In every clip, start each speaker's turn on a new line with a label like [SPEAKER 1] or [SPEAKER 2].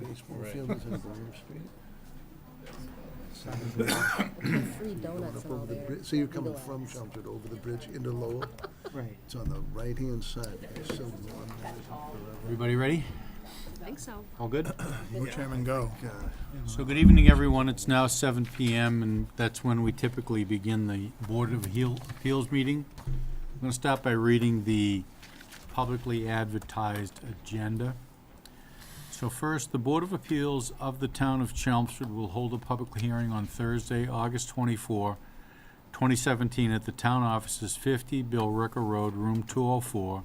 [SPEAKER 1] baseball
[SPEAKER 2] Right.
[SPEAKER 1] field is in Grove Street.
[SPEAKER 3] Free donuts and all
[SPEAKER 1] Over the
[SPEAKER 3] there.
[SPEAKER 1] bridge. So you're coming
[SPEAKER 3] Legalized.
[SPEAKER 1] from Chelmsford over the bridge into Lowell.
[SPEAKER 4] Right.
[SPEAKER 1] It's on the right-hand side. It's so long.
[SPEAKER 2] Everybody ready?
[SPEAKER 3] I think so.
[SPEAKER 2] All good?
[SPEAKER 5] Chairman, go.
[SPEAKER 2] So good evening, everyone. It's now 7 PM, and that's when we typically begin the Board of Appeals meeting. I'm going to start by reading the publicly advertised agenda. So first, the Board of Appeals of the Town of Chelmsford will hold a public hearing on Thursday, August 24, 2017, at the Town Offices, 50 Billrica Road, Room 204,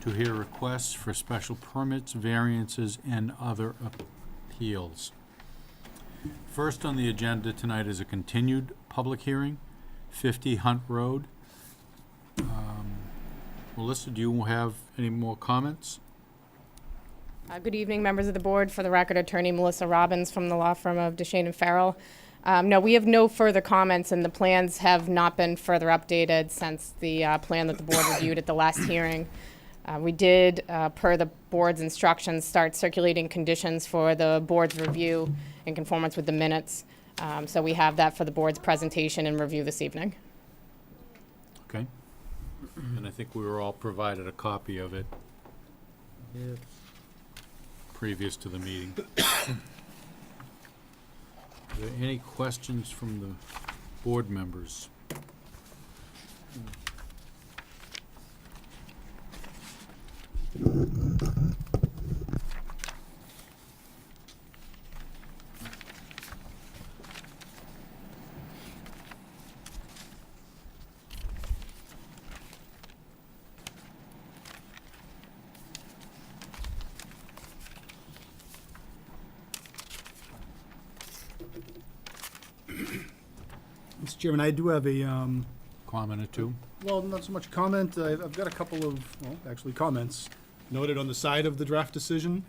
[SPEAKER 2] to hear requests for special permits, variances, and other appeals. First on the agenda tonight is a continued public hearing, 50 Hunt Road. Melissa, do you have any more comments?
[SPEAKER 6] Good evening, members of the board. For the record, Attorney Melissa Robbins from the law firm of DeShane and Farrell. No, we have no further comments, and the plans have not been further updated since the plan that the board reviewed at the last hearing. We did, per the board's instructions, start circulating conditions for the board's review in conformance with the minutes. So we have that for the board's presentation and review this evening.
[SPEAKER 2] Okay. And I think we were all provided a copy of it
[SPEAKER 4] Yeah.
[SPEAKER 2] previous to the meeting. Are there any questions from the board members?
[SPEAKER 5] Mr. Chairman, I do have a,
[SPEAKER 2] Comment or two?
[SPEAKER 5] well, not so much comment. I've got a couple of, well, actually comments noted on the side of the draft decision.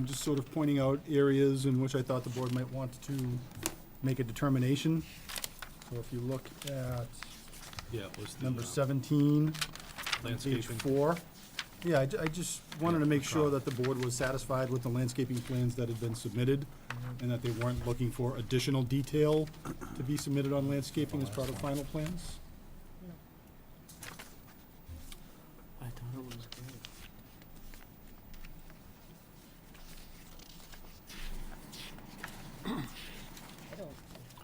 [SPEAKER 5] Just sort of pointing out areas in which I thought the board might want to make a determination. So if you look at
[SPEAKER 7] Yeah, it was the
[SPEAKER 5] number 17, page
[SPEAKER 7] landscaping.
[SPEAKER 5] 4. Yeah, I just wanted to make sure that the board was satisfied with the landscaping plans that had been submitted, and that they weren't looking for additional detail to be submitted on landscaping as part of final plans.
[SPEAKER 4] I thought it was great.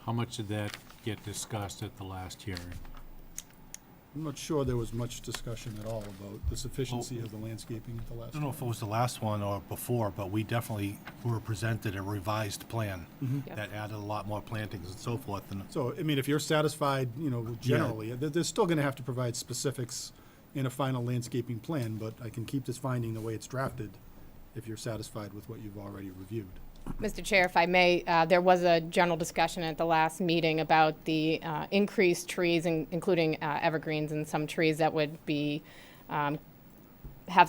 [SPEAKER 2] How much did that get discussed at the last hearing?
[SPEAKER 5] I'm not sure there was much discussion at all about the sufficiency of the landscaping at the
[SPEAKER 7] I
[SPEAKER 5] last.
[SPEAKER 7] don't know if it was the last one or before, but we definitely were presented a revised plan
[SPEAKER 6] Yep.
[SPEAKER 7] that added a lot more plantings and so forth. And
[SPEAKER 5] So, I mean, if you're satisfied, you know, generally, they're still gonna have to provide specifics in a final landscaping plan, but I can keep this finding the way it's drafted if you're satisfied with what you've already reviewed.
[SPEAKER 6] Mr. Chair, if I may, there was a general discussion at the last meeting about the increased trees, including evergreens and some trees that would be, have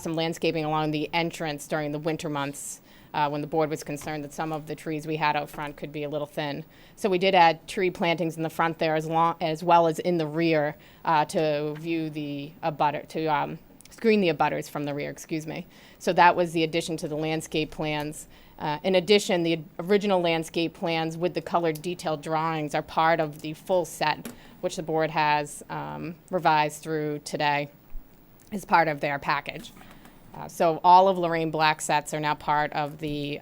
[SPEAKER 6] some landscaping along the entrance during the winter months, when the board was concerned that some of the trees we had out front could be a little thin. So we did add tree plantings in the front there as well as in the rear to view the abutter, to screen the abutters from the rear, excuse me. So that was the addition to the landscape plans. In addition, the original landscape plans with the colored detailed drawings are part of the full set, which the board has revised through today as part of their package. So all of Lorraine Black's sets are now part of the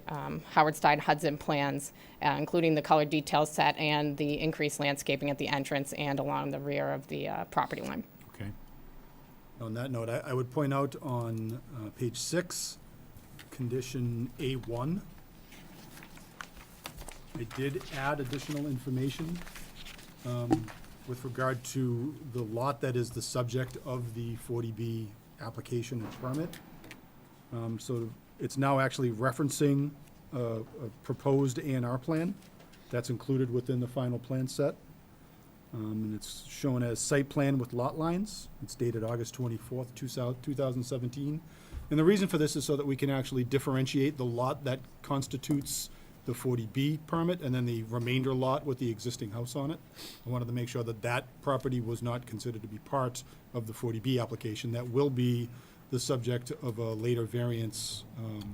[SPEAKER 6] Howard Stein Hudson plans, including the colored detail set and the increased landscaping at the entrance and along the rear of the property line.
[SPEAKER 2] Okay.
[SPEAKER 5] On that note, I would point out on page 6, condition A1, I did add additional information with regard to the lot that is the subject of the 40B application and permit. So it's now actually referencing a proposed A&R plan that's included within the final plan set. And it's shown as site plan with lot lines. It's dated August 24th, 2017. And the reason for this is so that we can actually differentiate the lot that constitutes the 40B permit and then the remainder lot with the existing house on it. I wanted to make sure that that property was not considered to be part of the 40B application. That will be the subject of a later variance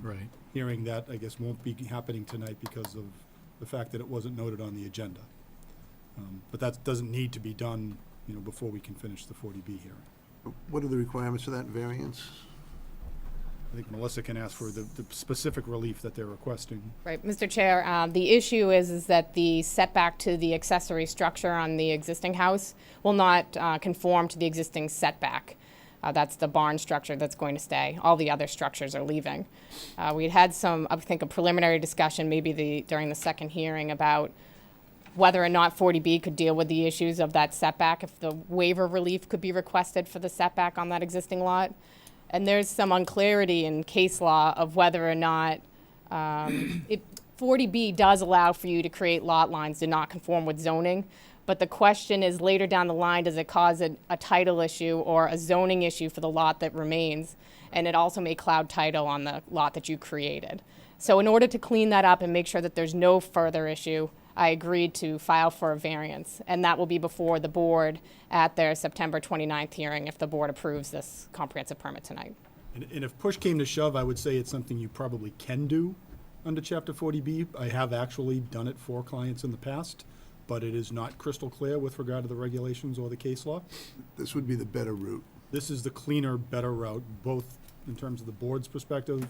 [SPEAKER 2] Right.
[SPEAKER 5] hearing that I guess won't be happening tonight because of the fact that it wasn't noted on the agenda. But that doesn't need to be done, before we can finish the 40B hearing.
[SPEAKER 1] What are the requirements of that variance?
[SPEAKER 5] I think Melissa can ask for the specific relief that they're requesting.
[SPEAKER 6] Right, Mr. Chair, the issue is that the setback to the accessory structure on the existing house will not conform to the existing setback. That's the barn structure that's going to stay. All the other structures are leaving. We had some, I think, a preliminary discussion during the second hearing about whether or not 40B could deal with the issues of that setback, if the waiver relief could be requested for the setback on that existing lot. And there's some unclarity in case law of whether or not 40B does allow for you to create lot lines to not conform with zoning. But the question is, later down the line, does it cause a title issue or a zoning issue for the lot that remains? And it also may cloud title on the lot that you created. So in order to clean that up and make sure that there's no further issue, I agreed to file for a variance. And that will be before the board at their September 29th hearing if the board approves this comprehensive permit tonight.
[SPEAKER 5] And if push came to shove, I would say it's something you probably can do under Chapter 40B. I have actually done it for clients in the past, but it is not crystal clear with regard to the regulations or the case law.
[SPEAKER 1] This would be the better route.
[SPEAKER 5] This is the cleaner, better route, both in terms of the board's perspective,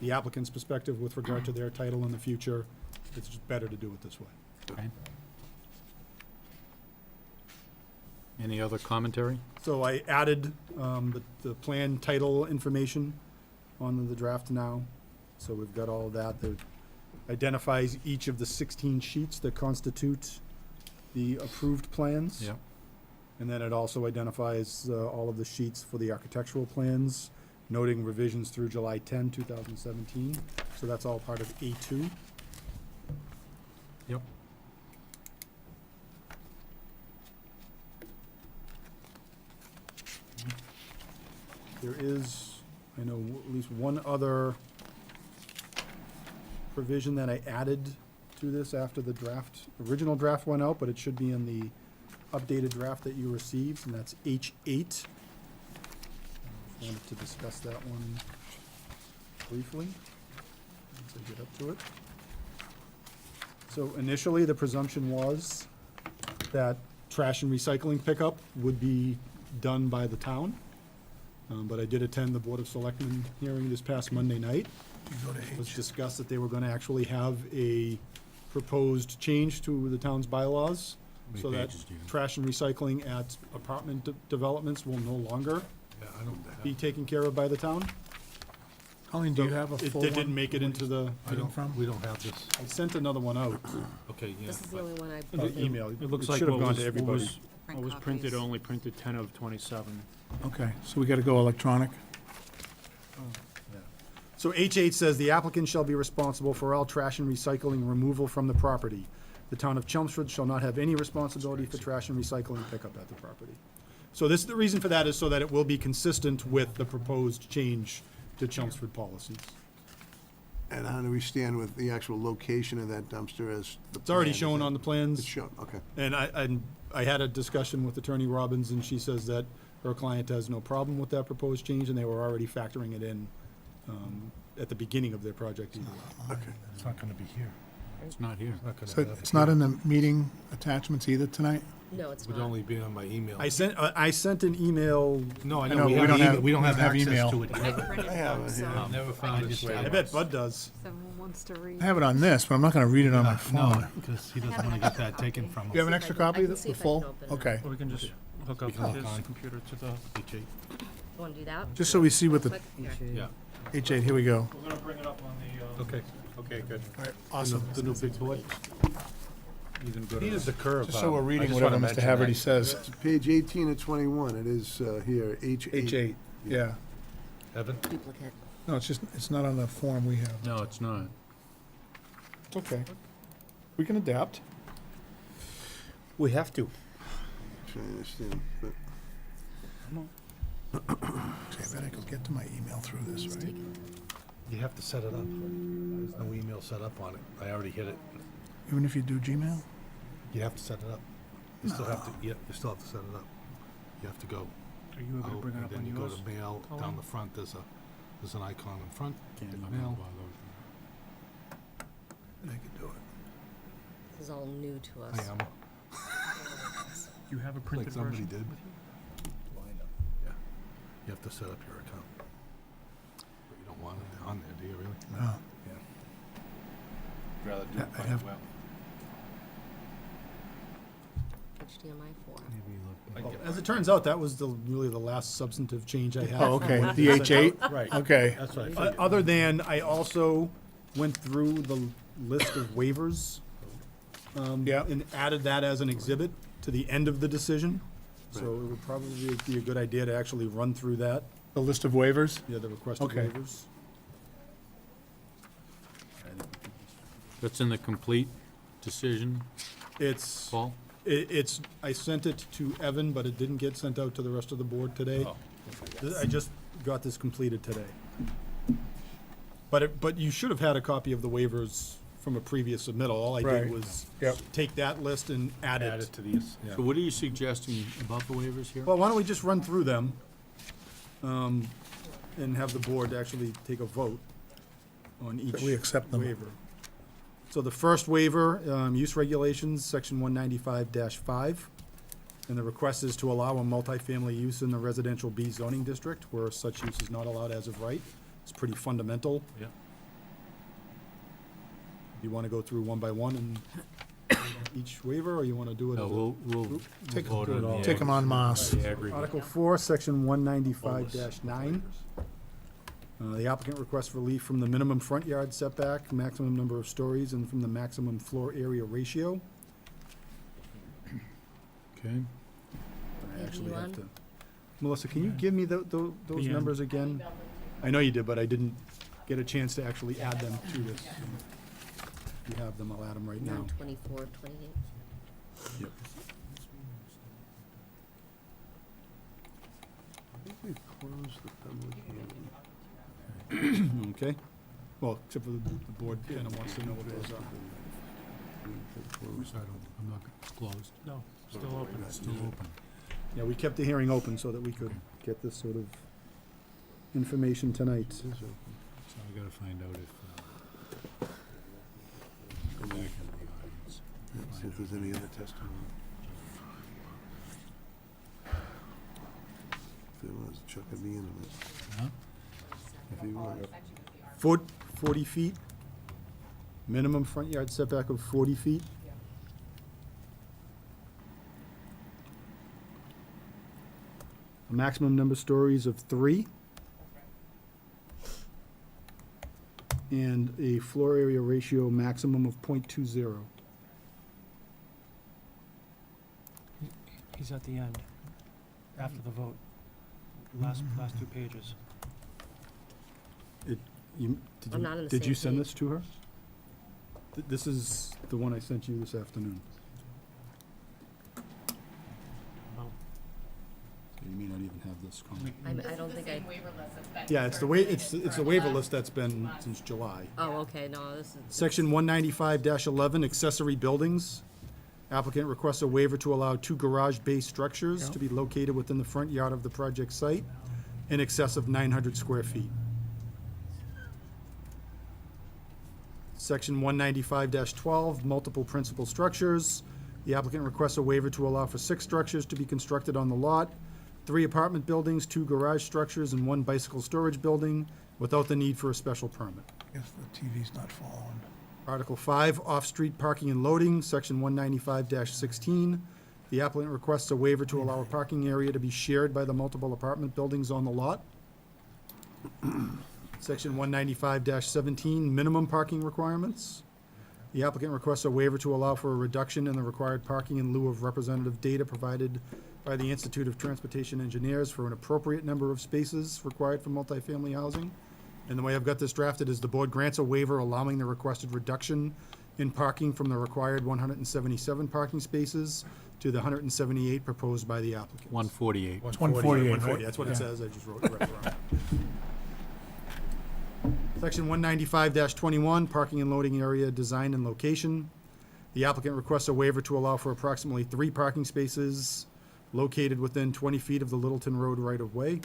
[SPEAKER 5] the applicant's perspective with regard to their title in the future. It's just better to do it this way.
[SPEAKER 2] Okay. Any other commentary?
[SPEAKER 5] So I added the plan title information on the draft now. So we've got all of that. That identifies each of the 16 sheets that constitute the approved plans.
[SPEAKER 2] Yep.
[SPEAKER 5] And then it also identifies all of the sheets for the architectural plans, noting revisions through July 10, 2017. So that's all part of A2.
[SPEAKER 2] Yep.
[SPEAKER 5] There is, I know, at least one other provision that I added to this after the original draft went out, but it should be in the updated draft that you received, and that's H8. Wanted to discuss that one briefly, once I get up to it. So initially, the presumption was that trash and recycling pickup would be done by the town. But I did attend the Board of Selectmen hearing this past Monday night. It was discussed that they were gonna actually have a proposed change to the town's bylaws
[SPEAKER 7] How
[SPEAKER 5] so
[SPEAKER 7] many
[SPEAKER 5] that
[SPEAKER 7] pages do you have?
[SPEAKER 5] trash and recycling at apartment developments will no longer
[SPEAKER 7] Yeah, I don't
[SPEAKER 5] be taken care of by the town.
[SPEAKER 8] Colleen, do you have a
[SPEAKER 5] It
[SPEAKER 8] full
[SPEAKER 5] didn't
[SPEAKER 8] one?
[SPEAKER 5] make it into the,
[SPEAKER 7] I don't, we don't have this.
[SPEAKER 5] I sent another one out,
[SPEAKER 7] Okay, yeah.
[SPEAKER 3] This is the only one I.
[SPEAKER 5] email.
[SPEAKER 4] It looks
[SPEAKER 5] It
[SPEAKER 4] like
[SPEAKER 5] should have
[SPEAKER 4] what
[SPEAKER 5] gone
[SPEAKER 4] was,
[SPEAKER 5] to
[SPEAKER 4] what
[SPEAKER 5] everybody.
[SPEAKER 4] was, what was printed, only printed 10 of 27.
[SPEAKER 8] Okay, so we gotta go electronic.
[SPEAKER 5] So H8 says the applicant shall be responsible for all trash and recycling removal from the property. The town of Chelmsford shall not have any responsibility for trash and recycling pickup at the property. So this, the reason for that is so that it will be consistent with the proposed change to Chelmsford policies.
[SPEAKER 1] And how do we stand with the actual location of that dumpster as the
[SPEAKER 5] It's already
[SPEAKER 1] plan?
[SPEAKER 5] shown on the
[SPEAKER 1] It's
[SPEAKER 5] plans,
[SPEAKER 1] shown, okay.
[SPEAKER 5] and I had a discussion with Attorney Robbins, and she says that her client has no problem with that proposed change, and they were already factoring it in at the beginning of their project either way.
[SPEAKER 1] Okay.
[SPEAKER 7] It's not gonna be here.
[SPEAKER 2] It's not here.
[SPEAKER 7] It's not gonna
[SPEAKER 8] So
[SPEAKER 7] happen
[SPEAKER 8] it's not
[SPEAKER 7] here.
[SPEAKER 8] in the meeting attachments either tonight?
[SPEAKER 3] No, it's
[SPEAKER 7] It would
[SPEAKER 3] not.
[SPEAKER 7] only be on my email.
[SPEAKER 5] I sent an email,
[SPEAKER 7] No, I
[SPEAKER 8] know,
[SPEAKER 7] know, we
[SPEAKER 8] but
[SPEAKER 7] don't have access
[SPEAKER 8] email.
[SPEAKER 7] to it.
[SPEAKER 1] I have it here.
[SPEAKER 7] Never found its way.
[SPEAKER 5] I bet Bud does.
[SPEAKER 3] Someone wants to read.
[SPEAKER 8] I have it on this, but I'm not gonna read it on my
[SPEAKER 7] No,
[SPEAKER 8] phone.
[SPEAKER 7] because he doesn't wanna get that taken from
[SPEAKER 8] Do you have
[SPEAKER 7] him.
[SPEAKER 8] an extra
[SPEAKER 3] I can- I
[SPEAKER 8] copy,
[SPEAKER 3] can
[SPEAKER 8] the
[SPEAKER 3] see if I can
[SPEAKER 8] full?
[SPEAKER 3] open it.
[SPEAKER 8] Okay,
[SPEAKER 4] Or we can just hook up
[SPEAKER 7] can hook
[SPEAKER 4] his
[SPEAKER 7] on.
[SPEAKER 4] computer to the.
[SPEAKER 7] H8.
[SPEAKER 3] Want to do that?
[SPEAKER 8] just so we see what the,
[SPEAKER 3] Quick? Here.
[SPEAKER 7] Yeah,
[SPEAKER 8] H8, here we go.
[SPEAKER 4] We're gonna bring it up on the.
[SPEAKER 7] okay.
[SPEAKER 2] Okay, good.
[SPEAKER 8] All right, awesome.
[SPEAKER 7] The new big board.
[SPEAKER 2] You can go to
[SPEAKER 7] Needed the curve.
[SPEAKER 8] Just so we're
[SPEAKER 7] I
[SPEAKER 8] reading
[SPEAKER 7] just
[SPEAKER 8] whatever
[SPEAKER 7] wanna
[SPEAKER 8] Mr.
[SPEAKER 7] mention
[SPEAKER 8] Haverty
[SPEAKER 7] that.
[SPEAKER 8] says.
[SPEAKER 1] It's page 18 of 21, it is here, H8.
[SPEAKER 8] H8, yeah.
[SPEAKER 7] Evan?
[SPEAKER 3] Duplicate.
[SPEAKER 8] No, it's just, it's not on the form we have.
[SPEAKER 2] No, it's not.
[SPEAKER 8] It's okay. We can adapt.
[SPEAKER 7] We have to.
[SPEAKER 1] Trying to understand, but
[SPEAKER 8] Okay, I bet I could get to my email through this, right?
[SPEAKER 7] You have to set it up. There's no email set up on it. I already hit it.
[SPEAKER 8] Even if you do Gmail?
[SPEAKER 7] You have to set it up. You still have to, yeah, you still have to set it up. You have to go.
[SPEAKER 4] Are you able to
[SPEAKER 7] out,
[SPEAKER 4] bring it
[SPEAKER 7] and
[SPEAKER 4] up
[SPEAKER 7] then
[SPEAKER 4] on
[SPEAKER 7] you go
[SPEAKER 4] yours?
[SPEAKER 7] to mail, down the front, there's an icon in front.
[SPEAKER 5] Can't
[SPEAKER 7] hit
[SPEAKER 5] do
[SPEAKER 7] mail.
[SPEAKER 1] I could do it.
[SPEAKER 3] This is all new to us.
[SPEAKER 7] I am.
[SPEAKER 4] You have a
[SPEAKER 7] Like
[SPEAKER 4] printed
[SPEAKER 7] somebody
[SPEAKER 4] version?
[SPEAKER 7] did. Yeah. You have to set up your account. But you don't want it on there, do you really?
[SPEAKER 8] No.
[SPEAKER 7] Yeah. Rather do
[SPEAKER 8] I
[SPEAKER 7] it by
[SPEAKER 8] have-
[SPEAKER 7] web.
[SPEAKER 3] HDMI 4.
[SPEAKER 7] I
[SPEAKER 5] Well,
[SPEAKER 7] get
[SPEAKER 5] as
[SPEAKER 7] mine.
[SPEAKER 5] it turns out, that was really the last substantive change I had.
[SPEAKER 8] Oh, okay,
[SPEAKER 5] When
[SPEAKER 8] the
[SPEAKER 5] it was sent
[SPEAKER 8] H8?
[SPEAKER 5] out. Right.
[SPEAKER 8] Okay.
[SPEAKER 7] That's what I
[SPEAKER 5] O-
[SPEAKER 7] figured.
[SPEAKER 5] Other than, I also went through the list of waivers.
[SPEAKER 8] Yeah.
[SPEAKER 5] And added that as an exhibit to the end of the decision. So it would probably be a good idea to actually run through that,
[SPEAKER 8] The list of waivers?
[SPEAKER 5] the requested
[SPEAKER 8] Okay.
[SPEAKER 5] waivers.
[SPEAKER 2] That's in the complete decision,
[SPEAKER 5] It's,
[SPEAKER 2] Paul?
[SPEAKER 5] it's, I sent it to Evan, but it didn't get sent out to the rest of the board today.
[SPEAKER 7] Oh,
[SPEAKER 5] I just got this completed today. But you should have had a copy of the waivers from a previous submittal. All I
[SPEAKER 8] Right.
[SPEAKER 5] did was
[SPEAKER 8] Yep.
[SPEAKER 5] take that list and add
[SPEAKER 7] Add
[SPEAKER 5] it.
[SPEAKER 7] it to these, yeah.
[SPEAKER 2] So what are you suggesting about the waivers here?
[SPEAKER 5] Well, why don't we just run through them, and have the board actually take a vote on each
[SPEAKER 8] That we accept them.
[SPEAKER 5] waiver. So the first waiver, use regulations, section 195-5, and the request is to allow a multifamily use in the residential B zoning district where such use is not allowed as of right. It's pretty fundamental.
[SPEAKER 7] Yeah.
[SPEAKER 5] You want to go through one by one and each waiver, or you want to do it
[SPEAKER 2] No,
[SPEAKER 5] as a?
[SPEAKER 2] we'll
[SPEAKER 8] Take
[SPEAKER 2] vote on the
[SPEAKER 8] Take them en masse.
[SPEAKER 2] aggregate.
[SPEAKER 5] Article 4, section 195-9. The applicant requests relief from the minimum front yard setback, maximum number of stories, and from the maximum floor area ratio.
[SPEAKER 2] Okay.
[SPEAKER 5] I
[SPEAKER 3] Page
[SPEAKER 5] actually have
[SPEAKER 3] one.
[SPEAKER 5] to. Melissa, can you give me those
[SPEAKER 4] Yeah.
[SPEAKER 5] numbers again? I know you did, but I didn't get a chance to actually add them to this. If you have them, I'll add them right now.
[SPEAKER 3] 124, 28.
[SPEAKER 5] Yep.
[SPEAKER 1] I think we closed the public hearing.
[SPEAKER 5] Okay. Well, except for the board kind of wants to know what those are.
[SPEAKER 2] I'm not, it's closed.
[SPEAKER 4] No, still open.
[SPEAKER 2] It's still open.
[SPEAKER 5] Yeah, we kept the hearing open so that we could get this sort of information tonight.
[SPEAKER 2] So I gotta find out if, go back into the audience.
[SPEAKER 1] See if there's any other testimony. If he wants, Chuck would be in on it.
[SPEAKER 2] Huh?
[SPEAKER 1] If he wants.
[SPEAKER 5] 40 feet, minimum front yard setback of 40 feet. A maximum number of stories of 3. And a floor area ratio maximum of 0.20.
[SPEAKER 4] He's at the end, after the vote. Last two pages.
[SPEAKER 3] I'm not on the
[SPEAKER 5] Did you
[SPEAKER 3] same
[SPEAKER 5] send
[SPEAKER 3] page.
[SPEAKER 5] this to her? This is the one I sent you this afternoon.
[SPEAKER 4] No.
[SPEAKER 5] You may not even have this copy.
[SPEAKER 3] I don't think I,
[SPEAKER 5] Yeah, it's the way, it's the waiver list that's been since July.
[SPEAKER 3] oh, okay, no, this is.
[SPEAKER 5] Section 195-11, accessory buildings. Applicant requests a waiver to allow 2 garage-based structures to be located within the front yard of the project site in excess of 900 square feet. Section 195-12, multiple principal structures. The applicant requests a waiver to allow for 6 structures to be constructed on the lot, 3 apartment buildings, 2 garage structures, and 1 bicycle storage building without the need for a special permit.
[SPEAKER 8] Guess the TV's not following.
[SPEAKER 5] Article 5, off-street parking and loading, section 195-16. The applicant requests a waiver to allow a parking area to be shared by the multiple apartment buildings on the lot. Section 195-17, minimum parking requirements. The applicant requests a waiver to allow for a reduction in the required parking in lieu of representative data provided by the Institute of Transportation Engineers for an appropriate number of spaces required for multifamily housing. And the way I've got this drafted is the board grants a waiver allowing the requested reduction in parking from the required 177 parking spaces to the 178 proposed by the applicant.
[SPEAKER 2] 148.
[SPEAKER 8] It's 148,
[SPEAKER 5] 140,
[SPEAKER 8] right?
[SPEAKER 5] that's what it
[SPEAKER 8] Yeah.
[SPEAKER 5] says, I just wrote it right around. Section 195-21, parking and loading area design and location. The applicant requests a waiver to allow for approximately 3 parking spaces located within 20 feet of the Littleton Road right-of-way.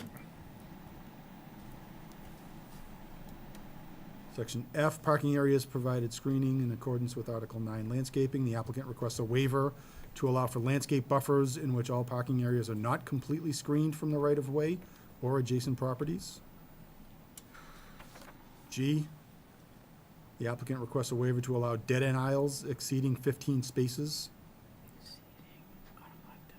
[SPEAKER 5] Section F, parking areas provided screening in accordance with Article 9 landscaping. The applicant requests a waiver to allow for landscape buffers in which all parking areas are not completely screened from the right-of-way or adjacent properties. G, the applicant requests a waiver to allow dead-end aisles exceeding 15 spaces.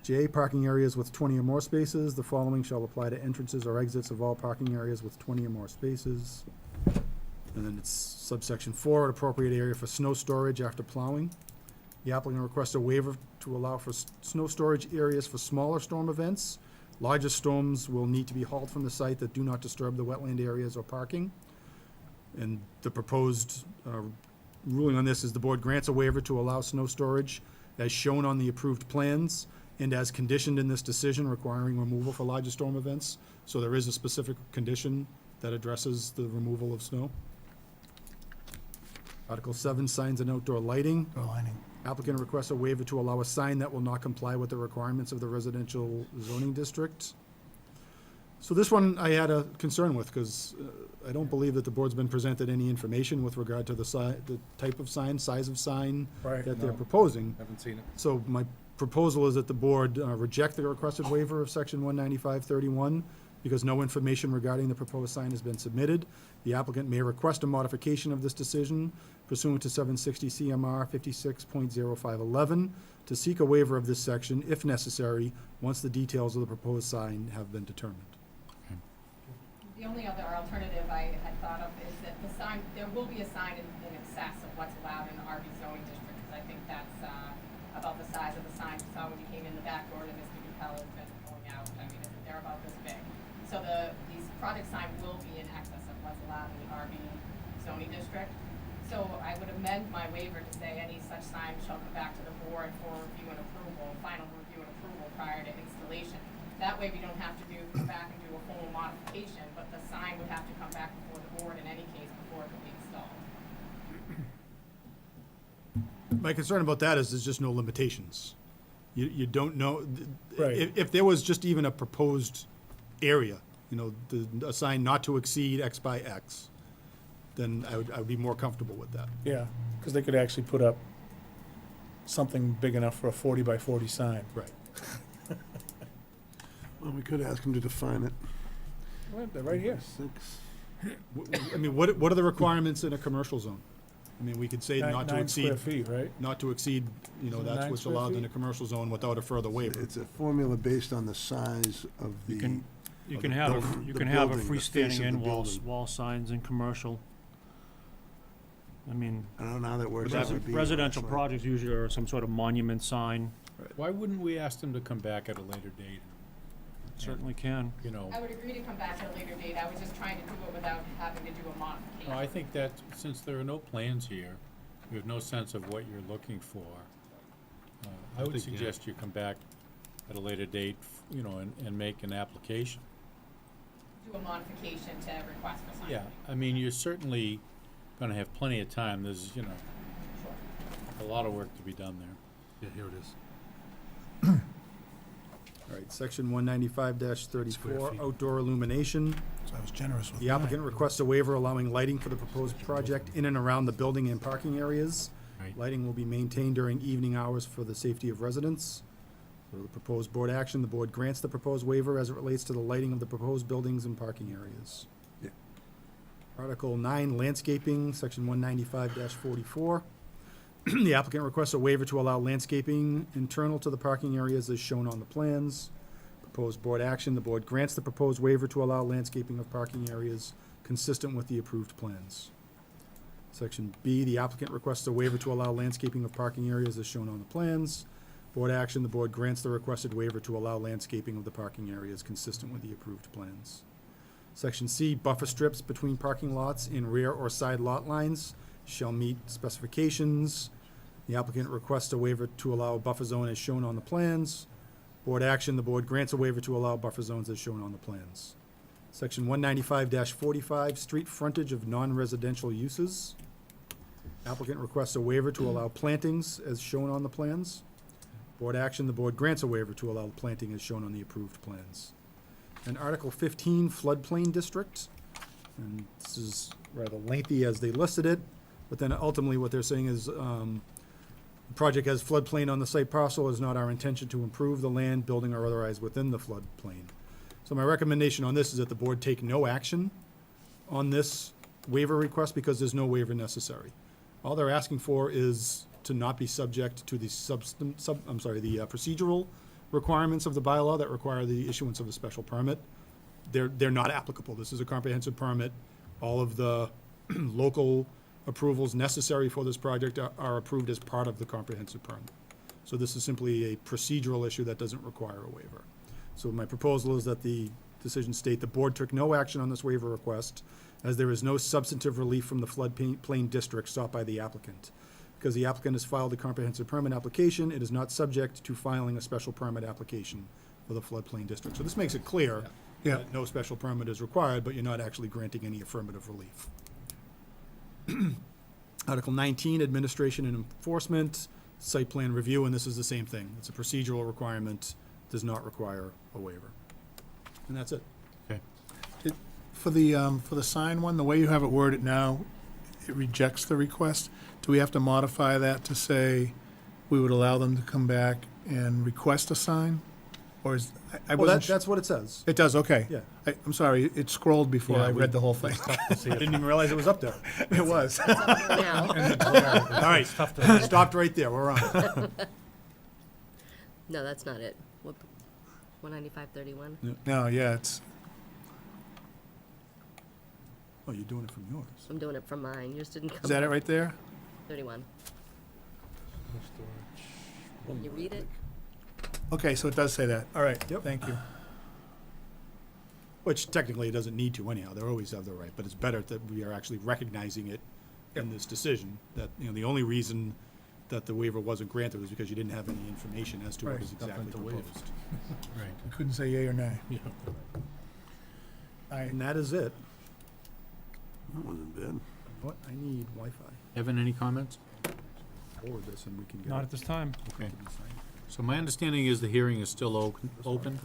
[SPEAKER 5] J, parking areas with 20 or more spaces. The following shall apply to entrances or exits of all parking areas with 20 or more spaces. And then it's subsection 4, an appropriate area for snow storage after plowing. The applicant requests a waiver to allow for snow storage areas for smaller storm events. Larger storms will need to be hauled from the site that do not disturb the wetland areas or parking. And the proposed ruling on this is the board grants a waiver to allow snow storage as shown on the approved plans and as conditioned in this decision requiring removal for larger storm events. So there is a specific condition that addresses the removal of snow. Article 7, signs and outdoor lighting.
[SPEAKER 8] Or lining.
[SPEAKER 5] Applicant requests a waiver to allow a sign that will not comply with the requirements of the residential zoning district. So this one I had a concern with, because I don't believe that the board's been presented any information with regard to the type of sign, size of sign
[SPEAKER 8] Right.
[SPEAKER 5] that they're
[SPEAKER 7] No.
[SPEAKER 5] proposing.
[SPEAKER 7] Haven't seen it.
[SPEAKER 5] So my proposal is that the board reject the requested waiver of section 195-31, because no information regarding the proposed sign has been submitted. The applicant may request a modification of this decision pursuant to 760 CMR 56.0511 to seek a waiver of this section, if necessary, once the details of the proposed sign have been determined.
[SPEAKER 6] The only other alternative I had thought of is that the sign, there will be a sign in excess of what's allowed in the RB zoning district, because I think that's about the size of the sign you saw when you came in the back door to Mr. Dupel has been pulling out. I mean, they're about this big. So these project sign will be in excess of what's allowed in the RB zoning district. So I would amend my waiver to say any such sign shall come back to the board for review and approval, final review and approval prior to installation. That way we don't have to come back and do a formal modification, but the sign would have to come back before the board in any case before it could be installed.
[SPEAKER 5] My concern about that is there's just no limitations. You don't know,
[SPEAKER 8] Right.
[SPEAKER 5] if there was just even a proposed area, a sign not to exceed X by X, then I would be more comfortable with that.
[SPEAKER 8] Yeah, because they could actually put up something big enough for a 40 by 40 sign.
[SPEAKER 5] Right.
[SPEAKER 1] Well, we could ask him to define it.
[SPEAKER 8] Well, they're right here.
[SPEAKER 1] 6.
[SPEAKER 5] I mean, what are the requirements in a commercial zone? I mean, we could say not to
[SPEAKER 8] 9
[SPEAKER 5] exceed,
[SPEAKER 8] square feet, right?
[SPEAKER 5] not to exceed,
[SPEAKER 8] Is it
[SPEAKER 5] that's
[SPEAKER 8] 9
[SPEAKER 5] what's
[SPEAKER 8] square
[SPEAKER 5] allowed in
[SPEAKER 8] feet?
[SPEAKER 5] a commercial zone without a further waiver.
[SPEAKER 1] It's a formula based on the size of
[SPEAKER 4] You
[SPEAKER 1] the,
[SPEAKER 4] can, you
[SPEAKER 1] of
[SPEAKER 4] can
[SPEAKER 1] the
[SPEAKER 4] have,
[SPEAKER 1] building-
[SPEAKER 4] you
[SPEAKER 1] the
[SPEAKER 4] can have a
[SPEAKER 1] building, the face of
[SPEAKER 4] freestanding
[SPEAKER 1] the
[SPEAKER 4] end
[SPEAKER 1] building.
[SPEAKER 4] wall signs in commercial. I mean,
[SPEAKER 1] I don't know how that works. That would be
[SPEAKER 4] residential
[SPEAKER 1] honestly.
[SPEAKER 4] projects usually are some sort of monument sign.
[SPEAKER 2] Why wouldn't we ask them to come back at a later date?
[SPEAKER 4] Certainly can.
[SPEAKER 2] You know,
[SPEAKER 6] I would agree to come back at a later date. I was just trying to do it without having to do a modification.
[SPEAKER 2] no, I think that since there are no plans here, you have no sense of what you're looking for. I would
[SPEAKER 7] think, yeah.
[SPEAKER 2] suggest you come back at a later date, and make an application.
[SPEAKER 6] Do a modification to request for sign.
[SPEAKER 2] Yeah, I mean, you're certainly gonna have plenty of time. There's,
[SPEAKER 6] Sure.
[SPEAKER 2] a lot of work to be done there.
[SPEAKER 7] Yeah, here it is.
[SPEAKER 5] All right, section 195-34,
[SPEAKER 7] Square feet.
[SPEAKER 5] outdoor illumination.
[SPEAKER 8] So I was generous with
[SPEAKER 5] The applicant requests a waiver allowing lighting for the proposed project in and around the building and parking areas.
[SPEAKER 2] Right.
[SPEAKER 5] Lighting will be maintained during evening hours for the safety of residents. So the proposed board action, the board grants the proposed waiver as it relates to the lighting of the proposed buildings and parking areas.
[SPEAKER 1] Yeah.
[SPEAKER 5] Article 9, landscaping, section 195-44. The applicant requests a waiver to allow landscaping internal to the parking areas as shown on the plans. Proposed board action, the board grants the proposed waiver to allow landscaping of parking areas consistent with the approved plans. Section B, the applicant requests a waiver to allow landscaping of parking areas as shown on the plans. Board action, the board grants the requested waiver to allow landscaping of the parking areas consistent with the approved plans. Section C, buffer strips between parking lots in rear or side lot lines shall meet specifications. The applicant requests a waiver to allow a buffer zone as shown on the plans. Board action, the board grants a waiver to allow buffer zones as shown on the plans. Section 195-45, street frontage of non-residential uses. Applicant requests a waiver to allow plantings as shown on the plans. Board action, the board grants a waiver to allow planting as shown on the approved plans. And Article 15, floodplain district, and this is rather lengthy as they listed it, but then ultimately what they're saying is, the project has floodplain on the site parcel. It is not our intention to improve the land, building, or otherwise within the floodplain. So my recommendation on this is that the board take no action on this waiver request because there's no waiver necessary. All they're asking for is to not be subject to the procedural requirements of the bylaw that require the issuance of a special permit. They're not applicable. This is a comprehensive permit. All of the local approvals necessary for this project are approved as part of the comprehensive permit. So this is simply a procedural issue that doesn't require a waiver. So my proposal is that the decision state the board took no action on this waiver request as there is no substantive relief from the floodplain district sought by the applicant. Because the applicant has filed a comprehensive permit application, it is not subject to filing a special permit application for the floodplain district. So this makes it clear
[SPEAKER 8] Yeah.
[SPEAKER 5] that no special permit is required, but you're not actually granting any affirmative relief. Article 19, administration and enforcement, site plan review, and this is the same thing. It's a procedural requirement, does not require a waiver. And that's it.
[SPEAKER 8] For the sign one, the way you have it worded now, it rejects the request. Do we have to modify that to say we would allow them to come back and request a sign? Or is, I
[SPEAKER 5] Well,
[SPEAKER 8] wasn't.
[SPEAKER 5] that's what it says.
[SPEAKER 8] It does, okay.
[SPEAKER 5] Yeah.
[SPEAKER 8] I'm sorry, it scrolled before
[SPEAKER 5] Yeah,
[SPEAKER 8] I
[SPEAKER 5] we-
[SPEAKER 8] read the whole thing.
[SPEAKER 5] I didn't even realize it was up there.
[SPEAKER 8] It was.
[SPEAKER 3] Now,
[SPEAKER 5] All right, stopped right there, we're on.
[SPEAKER 3] no, that's not it. 195.31.
[SPEAKER 8] No, yeah, it's,
[SPEAKER 5] Oh, you're doing it from yours.
[SPEAKER 3] I'm doing it from mine. Yours didn't come.
[SPEAKER 8] is that it
[SPEAKER 3] up.
[SPEAKER 8] right there?
[SPEAKER 3] 31. Can you read it?
[SPEAKER 8] Okay, so it does say that. All right,
[SPEAKER 5] Yep.
[SPEAKER 8] thank you.
[SPEAKER 5] Which technically it doesn't need to anyhow, they always have the right, but it's better that we are actually recognizing it in this decision, that, you know, the only reason that the waiver wasn't granted was because you didn't have any information as to what
[SPEAKER 8] Right.
[SPEAKER 5] was exactly
[SPEAKER 7] Nothing to waive.
[SPEAKER 5] proposed.
[SPEAKER 2] Right.
[SPEAKER 8] I couldn't say yea or nay.
[SPEAKER 7] Yeah.
[SPEAKER 5] And that is it.
[SPEAKER 1] That wasn't bad.
[SPEAKER 5] What, I need Wi-Fi.
[SPEAKER 2] Evan, any comments?
[SPEAKER 5] Forward this and we can get
[SPEAKER 4] Not
[SPEAKER 5] it.
[SPEAKER 4] at this time.
[SPEAKER 2] Okay. So my understanding is the hearing is still open.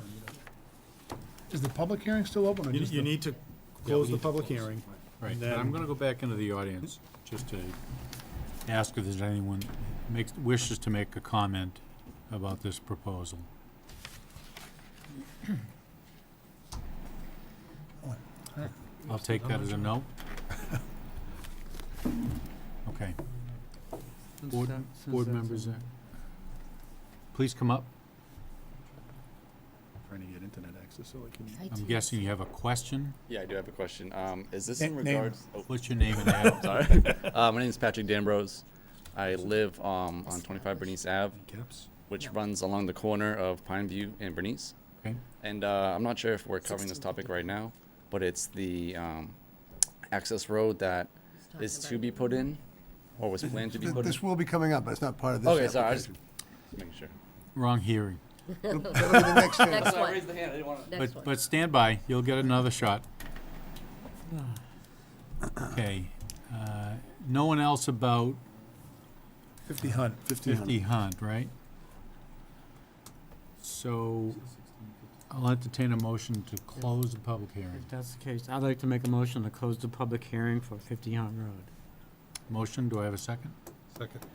[SPEAKER 8] Is the public hearing still open or
[SPEAKER 5] You,
[SPEAKER 8] just
[SPEAKER 5] you
[SPEAKER 8] the?
[SPEAKER 5] need to close the public hearing.
[SPEAKER 2] Right,
[SPEAKER 5] And
[SPEAKER 2] and I'm
[SPEAKER 5] then-
[SPEAKER 2] gonna go back into the audience, just to ask if there's anyone wishes to make a comment about this proposal. I'll take that as a no. Okay. Board members, please come up.
[SPEAKER 5] Trying to get internet access so I can.
[SPEAKER 2] I'm guessing you have a question.
[SPEAKER 9] Yeah, I do have a question. Is this in
[SPEAKER 8] Name.
[SPEAKER 9] regards? Oh,
[SPEAKER 2] What's your name and address?
[SPEAKER 9] sorry. My name is Patrick D'Ambrose. I live on 25 Bernice Ave,
[SPEAKER 5] Caps?
[SPEAKER 9] which runs along the corner of Pineview and Bernice.
[SPEAKER 2] Okay.
[SPEAKER 9] And I'm not sure if we're covering this topic right now, but it's the access road that is to be put in, or was planned to be put in.
[SPEAKER 1] This will be coming up, but it's not part of this
[SPEAKER 9] Okay, sorry. I just
[SPEAKER 1] application.
[SPEAKER 9] making sure.
[SPEAKER 2] Wrong hearing.
[SPEAKER 1] It'll be the next thing.
[SPEAKER 3] Next one.
[SPEAKER 9] the hand. I didn't want to.
[SPEAKER 3] Next one.
[SPEAKER 2] But stand by, you'll get another shot. Okay, no one else about
[SPEAKER 8] 50 Hunt.
[SPEAKER 2] 50 Hunt, right? So I'll entertain a motion to close the public hearing.
[SPEAKER 10] If that's the case, I'd like to make a motion to close the public hearing for 50 Hunt Road.
[SPEAKER 2] Motion, do I have a second?
[SPEAKER 7] Second.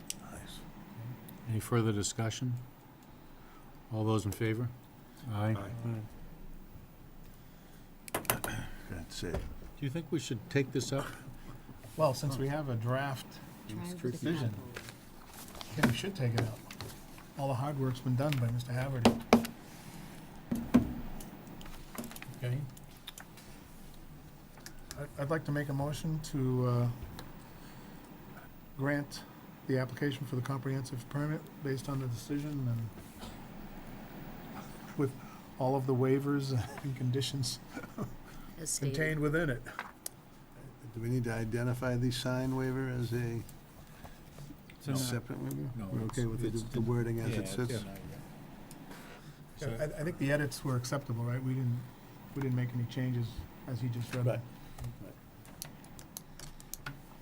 [SPEAKER 2] Any further discussion? All those in favor? Aye.
[SPEAKER 1] That's it.
[SPEAKER 2] Do you think we should take this up?
[SPEAKER 8] Well, since we have a draft decision, yeah, we should take it out. All the hard work's been done by Mr. Haverty.
[SPEAKER 2] Okay.
[SPEAKER 8] I'd like to make a motion to grant the application for the comprehensive permit based on the decision and with all of the waivers and conditions
[SPEAKER 3] As stated.
[SPEAKER 8] contained within it.
[SPEAKER 1] Do we need to identify the sign waiver as a separate waiver?
[SPEAKER 2] No,
[SPEAKER 1] We're okay with the wording as it sits?
[SPEAKER 8] Yeah, I think the edits were acceptable, right? We didn't make any changes as he just read them.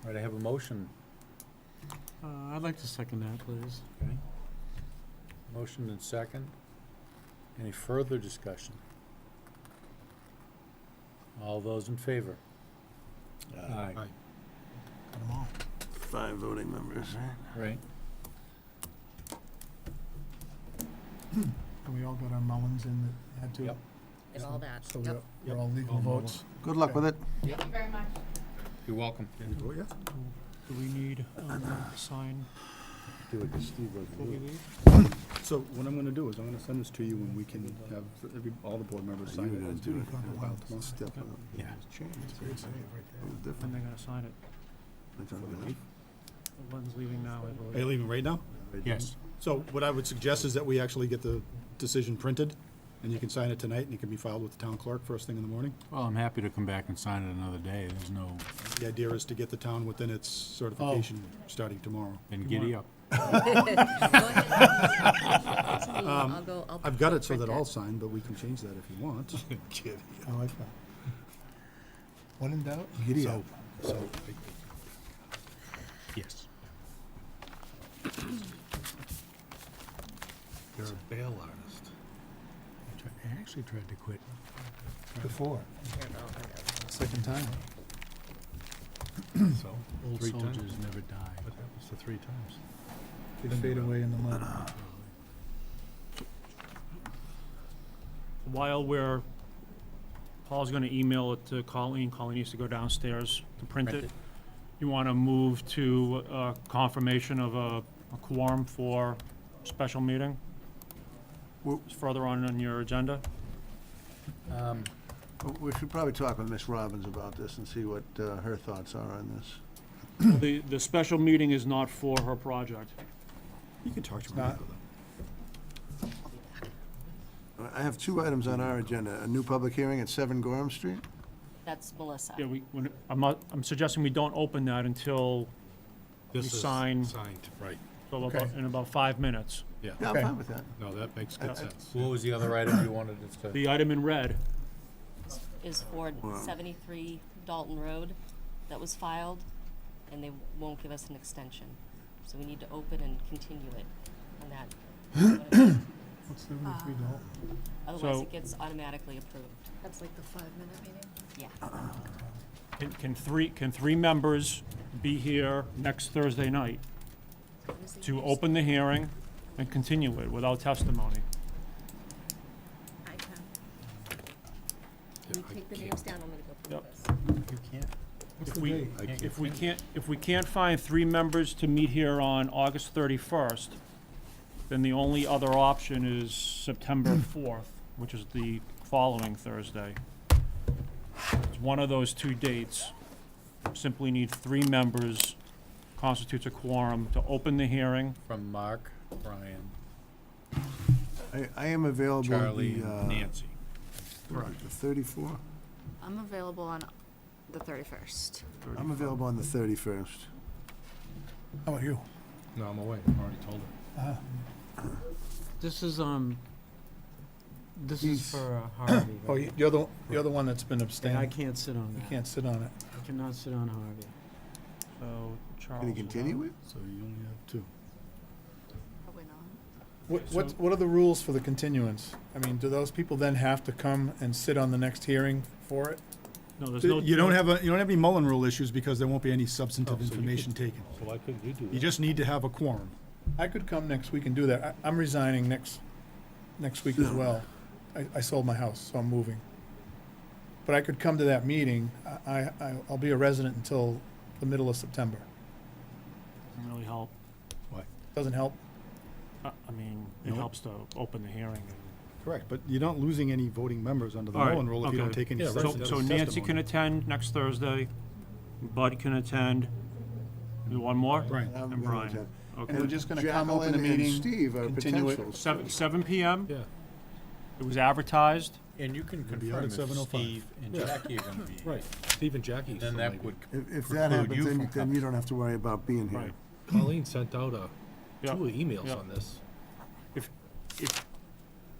[SPEAKER 2] All right, I have a motion.
[SPEAKER 10] I'd like to second that, please.
[SPEAKER 2] Okay. Motion and second. Any further discussion? All those in favor? Aye.
[SPEAKER 8] Got 'em all.
[SPEAKER 1] 5 voting members, right?
[SPEAKER 2] Right.
[SPEAKER 8] And we all got our Mullins in that had to?
[SPEAKER 2] Yep.
[SPEAKER 3] And all that,
[SPEAKER 8] So
[SPEAKER 3] yep.
[SPEAKER 8] we're all legal
[SPEAKER 2] All
[SPEAKER 8] votes?
[SPEAKER 1] Good luck with it.
[SPEAKER 6] Thank you very much.
[SPEAKER 2] You're welcome.
[SPEAKER 5] Oh, yeah.
[SPEAKER 4] Do we need a sign
[SPEAKER 1] Do it 'cause Steve
[SPEAKER 4] before we
[SPEAKER 1] wasn't
[SPEAKER 4] leave?
[SPEAKER 5] So what I'm gonna do is I'm gonna send this to you and we can have all the board members
[SPEAKER 1] here.
[SPEAKER 5] sign
[SPEAKER 1] You were
[SPEAKER 5] it.
[SPEAKER 1] gonna do it.
[SPEAKER 5] Filed tomorrow.
[SPEAKER 1] Step up.
[SPEAKER 2] Yeah.
[SPEAKER 1] It's changed. It's great save right there. It was
[SPEAKER 4] When
[SPEAKER 1] different.
[SPEAKER 4] they're gonna sign it?
[SPEAKER 1] It's unbelievable.
[SPEAKER 4] One's leaving now, I
[SPEAKER 5] Are you
[SPEAKER 4] believe.
[SPEAKER 5] leaving right now?
[SPEAKER 2] Yes.
[SPEAKER 5] So what I would suggest is that we actually get the decision printed, and you can sign it tonight, and it can be filed with the town clerk first thing in the morning.
[SPEAKER 2] Well, I'm happy to come back and sign it another day. There's no,
[SPEAKER 5] The idea is to get the town within its certification starting tomorrow.
[SPEAKER 2] and giddy up.
[SPEAKER 3] Go ahead. I'll go, I'll.
[SPEAKER 5] I've got it so that
[SPEAKER 3] print
[SPEAKER 5] I'll sign, but we can change that if you want.
[SPEAKER 8] I like that. When in doubt, giddy up.
[SPEAKER 7] So,
[SPEAKER 2] Yes.
[SPEAKER 7] you're a bail artist.
[SPEAKER 2] I actually tried to quit.
[SPEAKER 8] Before,
[SPEAKER 3] Here, I'll find out.
[SPEAKER 8] second time.
[SPEAKER 7] So,
[SPEAKER 2] Old
[SPEAKER 7] 3 times?
[SPEAKER 2] soldiers never die.
[SPEAKER 7] What happens to 3 times?
[SPEAKER 8] They fade away in the mud.
[SPEAKER 4] While Paul's gonna email it to Colleen, Colleen needs to go downstairs to print
[SPEAKER 2] Print
[SPEAKER 4] it.
[SPEAKER 2] it.
[SPEAKER 4] You wanna move to confirmation of a quorum for special meeting?
[SPEAKER 1] Well-
[SPEAKER 4] It's further on your agenda.
[SPEAKER 1] We should probably talk with Ms. Robbins about this and see what her thoughts are on this.
[SPEAKER 4] The special meeting is not for her project.
[SPEAKER 5] You can talk to me
[SPEAKER 8] not-
[SPEAKER 5] about that.
[SPEAKER 1] I have 2 items on our agenda. A new public hearing at 7 Gorham Street.
[SPEAKER 3] That's Melissa.
[SPEAKER 4] Yeah, I'm suggesting we don't open that until
[SPEAKER 7] This is
[SPEAKER 4] sign-
[SPEAKER 7] Signed, right.
[SPEAKER 8] Okay.
[SPEAKER 4] in about 5 minutes.
[SPEAKER 1] Yeah, I'm
[SPEAKER 8] Okay.
[SPEAKER 1] fine with that.
[SPEAKER 7] No, that makes good sense.
[SPEAKER 2] What was the other item you wanted us to?
[SPEAKER 4] The item in red,
[SPEAKER 3] Is for
[SPEAKER 1] Wow.
[SPEAKER 3] 73 Dalton Road that was filed, and they won't give us an extension. So we need to open and continue it on that.
[SPEAKER 8] What's the $3?
[SPEAKER 3] Otherwise,
[SPEAKER 4] So-
[SPEAKER 3] it gets automatically approved.
[SPEAKER 11] That's like the 5-minute meeting?
[SPEAKER 3] Yeah.
[SPEAKER 4] can three members be here next Thursday night
[SPEAKER 3] When is the
[SPEAKER 4] to
[SPEAKER 3] next-
[SPEAKER 4] open the hearing and continue it without testimony?
[SPEAKER 11] I can.
[SPEAKER 3] Can you take the names down? I'm gonna go through
[SPEAKER 4] Yep.
[SPEAKER 3] this.
[SPEAKER 2] You can't.
[SPEAKER 4] If we can't find 3 members to meet here on August 31st, then the only other option is September 4th, which is the following Thursday. It's one of those 2 dates. Simply need 3 members, constitutes a quorum, to open the hearing.
[SPEAKER 2] From Mark, Brian,
[SPEAKER 1] I am available
[SPEAKER 2] Charlie,
[SPEAKER 1] the,
[SPEAKER 2] and Nancy.
[SPEAKER 1] the 34.
[SPEAKER 11] I'm available on the 31st.
[SPEAKER 1] I'm available on the 31st.
[SPEAKER 8] How about you?
[SPEAKER 7] No, I'm away, I already told her.
[SPEAKER 10] This is, this
[SPEAKER 1] He's-
[SPEAKER 10] is for Harvey,
[SPEAKER 8] Oh,
[SPEAKER 10] right?
[SPEAKER 8] you're the one that's been
[SPEAKER 10] And I
[SPEAKER 8] abstaining.
[SPEAKER 10] can't sit on
[SPEAKER 8] You
[SPEAKER 10] that.
[SPEAKER 8] can't sit on it.
[SPEAKER 10] I cannot sit on Harvey.
[SPEAKER 4] So Charles.
[SPEAKER 1] Can you
[SPEAKER 4] is
[SPEAKER 1] continue
[SPEAKER 4] out.
[SPEAKER 1] it?
[SPEAKER 5] So you only have 2.
[SPEAKER 11] Probably not.
[SPEAKER 8] What are the rules for the continuance? I mean, do those people then have to come and sit on the next hearing for it?
[SPEAKER 4] No, there's no.
[SPEAKER 5] You don't have any Mullen Rule issues because there won't be any substantive
[SPEAKER 7] Oh, so you
[SPEAKER 5] information taken.
[SPEAKER 7] So why couldn't you do that?
[SPEAKER 5] You just need to have a quorum.
[SPEAKER 8] I could come next week and do that. I'm resigning next week as well. I sold my house, so I'm moving. But I could come to that meeting. I'll be a resident until the middle of September.
[SPEAKER 4] Doesn't really help.
[SPEAKER 8] Doesn't help?
[SPEAKER 4] I mean, it
[SPEAKER 5] No.
[SPEAKER 4] helps to open the hearing.
[SPEAKER 5] Correct, but you're not losing any voting members under the
[SPEAKER 4] All right,
[SPEAKER 5] Mullen Rule if you don't
[SPEAKER 4] okay.
[SPEAKER 5] take any
[SPEAKER 7] Yeah, right.
[SPEAKER 5] substantive
[SPEAKER 4] So
[SPEAKER 5] testimony.
[SPEAKER 4] Nancy can attend next Thursday, Bud can attend, do one more?
[SPEAKER 5] Right.
[SPEAKER 1] I'm
[SPEAKER 4] And
[SPEAKER 1] gonna
[SPEAKER 4] Brian.
[SPEAKER 1] attend.
[SPEAKER 8] And
[SPEAKER 4] Okay.
[SPEAKER 8] we're just gonna come, open the
[SPEAKER 1] Jacqueline and
[SPEAKER 8] meeting,
[SPEAKER 1] Steve are
[SPEAKER 8] continue it.
[SPEAKER 1] potentials.
[SPEAKER 4] 7 PM,
[SPEAKER 7] Yeah,
[SPEAKER 4] it was advertised.
[SPEAKER 2] And you can
[SPEAKER 5] Could be out
[SPEAKER 2] confirm
[SPEAKER 5] at
[SPEAKER 2] if
[SPEAKER 5] 7:05.
[SPEAKER 2] Steve and
[SPEAKER 7] Yeah.
[SPEAKER 2] Jackie are gonna be.
[SPEAKER 7] right. Steve and Jackie.
[SPEAKER 2] And then
[SPEAKER 7] so
[SPEAKER 2] that
[SPEAKER 7] maybe.
[SPEAKER 2] would,
[SPEAKER 1] If that
[SPEAKER 2] preclude
[SPEAKER 1] happens,
[SPEAKER 2] you
[SPEAKER 1] then
[SPEAKER 2] from
[SPEAKER 1] then you don't have to worry about being here.
[SPEAKER 4] Right.
[SPEAKER 7] Colleen sent out
[SPEAKER 4] Yeah.
[SPEAKER 7] 2 emails
[SPEAKER 4] Yeah.
[SPEAKER 7] on this.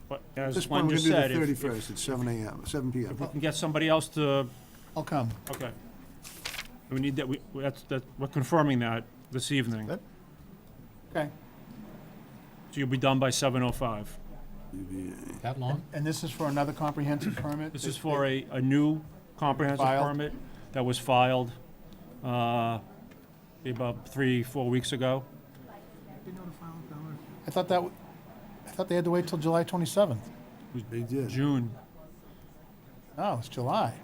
[SPEAKER 4] But
[SPEAKER 1] At
[SPEAKER 4] as
[SPEAKER 1] this
[SPEAKER 4] Glenn
[SPEAKER 1] point, we're
[SPEAKER 4] just
[SPEAKER 1] gonna
[SPEAKER 4] said,
[SPEAKER 1] do the
[SPEAKER 4] if
[SPEAKER 1] 31st at 7 a.m., 7 p.m.
[SPEAKER 4] if we can get somebody else to,
[SPEAKER 8] I'll come.
[SPEAKER 4] okay. We need that, we're confirming that this evening.
[SPEAKER 5] That-
[SPEAKER 8] Okay.
[SPEAKER 4] So you'll be done by 7:05.
[SPEAKER 1] ZBA.
[SPEAKER 10] That long?
[SPEAKER 8] And this is for another comprehensive permit?
[SPEAKER 4] This is for a new comprehensive
[SPEAKER 8] Filed?
[SPEAKER 4] permit that was filed about 3-4 weeks ago.
[SPEAKER 8] I thought they had to wait till July 27th.
[SPEAKER 1] They did.
[SPEAKER 4] June.
[SPEAKER 8] Oh, it's July.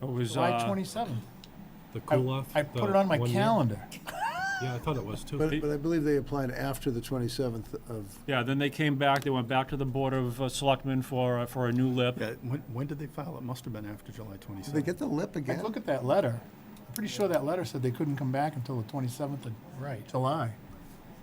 [SPEAKER 4] It was,
[SPEAKER 8] July 27th.
[SPEAKER 7] The cool-off?
[SPEAKER 8] I put it on my calendar.
[SPEAKER 7] Yeah, I thought it was too.
[SPEAKER 1] But I believe they applied after the 27th of,
[SPEAKER 4] yeah, then they came back, they went back to the Board of Selectmen for a new lip.
[SPEAKER 5] Yeah, when did they file? It must have been after July 27th.
[SPEAKER 1] did they get the lip
[SPEAKER 8] Like,
[SPEAKER 1] again?
[SPEAKER 8] look at that letter. I'm pretty sure that letter said they couldn't come back until the 27th of July.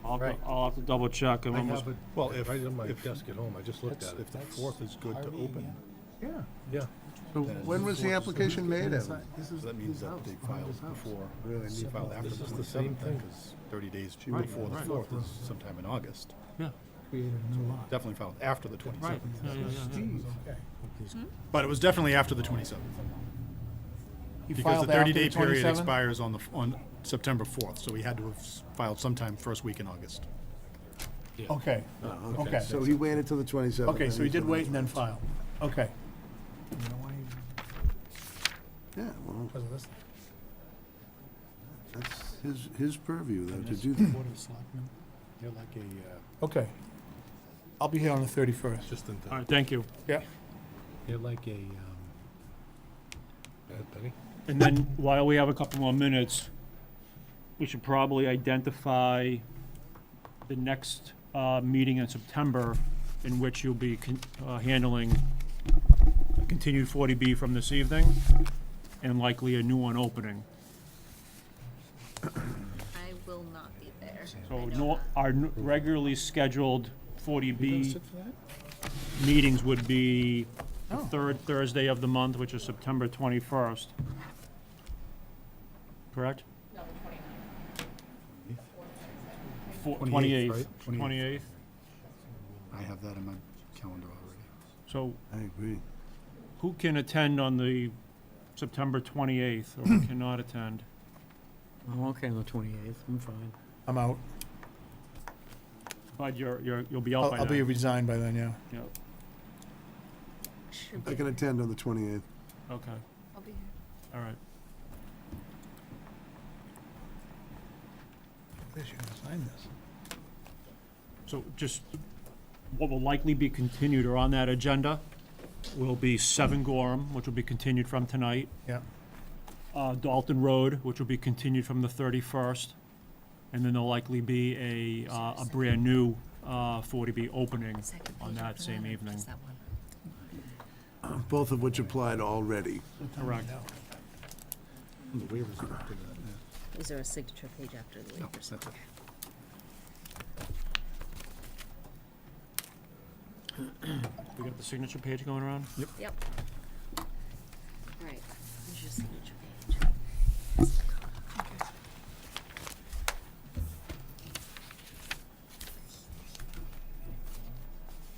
[SPEAKER 4] I'll have to double check. I'm
[SPEAKER 7] I
[SPEAKER 4] almost-
[SPEAKER 7] have it
[SPEAKER 5] Well,
[SPEAKER 7] right on my desk at home. I just looked at it.
[SPEAKER 5] If the 4th is good to open,
[SPEAKER 8] Yeah.
[SPEAKER 7] Yeah.
[SPEAKER 1] So when was the application made, Evan?
[SPEAKER 5] so that means that they filed before,
[SPEAKER 1] Really?
[SPEAKER 5] they filed after
[SPEAKER 7] This
[SPEAKER 5] the
[SPEAKER 7] is the same
[SPEAKER 5] 27th,
[SPEAKER 7] thing.
[SPEAKER 5] because 30 days
[SPEAKER 7] Right,
[SPEAKER 5] before the
[SPEAKER 7] right.
[SPEAKER 5] 4th is sometime in August.
[SPEAKER 4] Yeah.
[SPEAKER 8] Created a new lot.
[SPEAKER 5] Definitely filed after the 27th.
[SPEAKER 4] Right. Yeah.
[SPEAKER 8] Okay.
[SPEAKER 5] But it was definitely after the 27th.
[SPEAKER 8] He
[SPEAKER 5] Because
[SPEAKER 8] filed
[SPEAKER 5] the
[SPEAKER 8] after
[SPEAKER 5] 30-day
[SPEAKER 8] the
[SPEAKER 5] period
[SPEAKER 8] 27th?
[SPEAKER 5] expires on September 4th, so he had to have filed sometime first week in August.
[SPEAKER 8] Okay,
[SPEAKER 1] Oh,
[SPEAKER 8] okay.
[SPEAKER 1] So he waited till the 27th.
[SPEAKER 8] Okay,
[SPEAKER 1] and
[SPEAKER 8] so he did
[SPEAKER 1] filed.
[SPEAKER 8] wait and then file. Okay.
[SPEAKER 1] Yeah, well,
[SPEAKER 8] Because of this.
[SPEAKER 1] that's his purview, though, to do that.
[SPEAKER 7] Board of Selectmen, they're like a,
[SPEAKER 8] Okay. I'll be here on the 31st.
[SPEAKER 7] just in
[SPEAKER 4] All
[SPEAKER 7] time.
[SPEAKER 4] right, thank you.
[SPEAKER 8] Yeah.
[SPEAKER 7] They're like a, Penny?
[SPEAKER 4] And then while we have a couple more minutes, we should probably identify the next meeting in September in which you'll be handling a continued 40B from this evening and likely a new one opening.
[SPEAKER 11] I will not be there.
[SPEAKER 4] So
[SPEAKER 11] I know that.
[SPEAKER 4] our regularly scheduled 40B meetings would be the third Thursday of the month, which is September 21st. Correct?
[SPEAKER 6] No, the 29th.
[SPEAKER 5] 28th,
[SPEAKER 4] 28th.
[SPEAKER 5] right?
[SPEAKER 4] 28th.
[SPEAKER 5] I have that in my calendar already.
[SPEAKER 4] So
[SPEAKER 1] I agree.
[SPEAKER 4] who can attend on the September 28th or who cannot attend?
[SPEAKER 10] I'm okay on the 28th, I'm fine.
[SPEAKER 8] I'm out.
[SPEAKER 4] But you'll be out by
[SPEAKER 8] I'll be
[SPEAKER 4] then.
[SPEAKER 8] resigned by then, yeah.
[SPEAKER 4] Yeah,
[SPEAKER 11] Should
[SPEAKER 1] I
[SPEAKER 11] be.
[SPEAKER 1] can attend on the 28th.
[SPEAKER 4] okay,
[SPEAKER 11] I'll be here.
[SPEAKER 4] all right.
[SPEAKER 8] Yes, you can sign this.
[SPEAKER 4] So just, what will likely be continued or on that agenda will be 7 Gorham, which will be continued from tonight.
[SPEAKER 8] Yeah.
[SPEAKER 4] Dalton Road, which will be continued from the 31st. And then there'll likely be a brand-new 40B opening
[SPEAKER 3] Second
[SPEAKER 4] on
[SPEAKER 3] page
[SPEAKER 4] that
[SPEAKER 3] after
[SPEAKER 4] same
[SPEAKER 3] or
[SPEAKER 4] evening.
[SPEAKER 3] just that one?
[SPEAKER 1] Both of which applied already.
[SPEAKER 4] Correct.
[SPEAKER 5] The waivers are after that.
[SPEAKER 3] Is there a signature page after the
[SPEAKER 5] No,
[SPEAKER 3] waivers?
[SPEAKER 5] that's it.
[SPEAKER 4] We got the signature page going around?
[SPEAKER 3] Yep. Right, here's your signature page.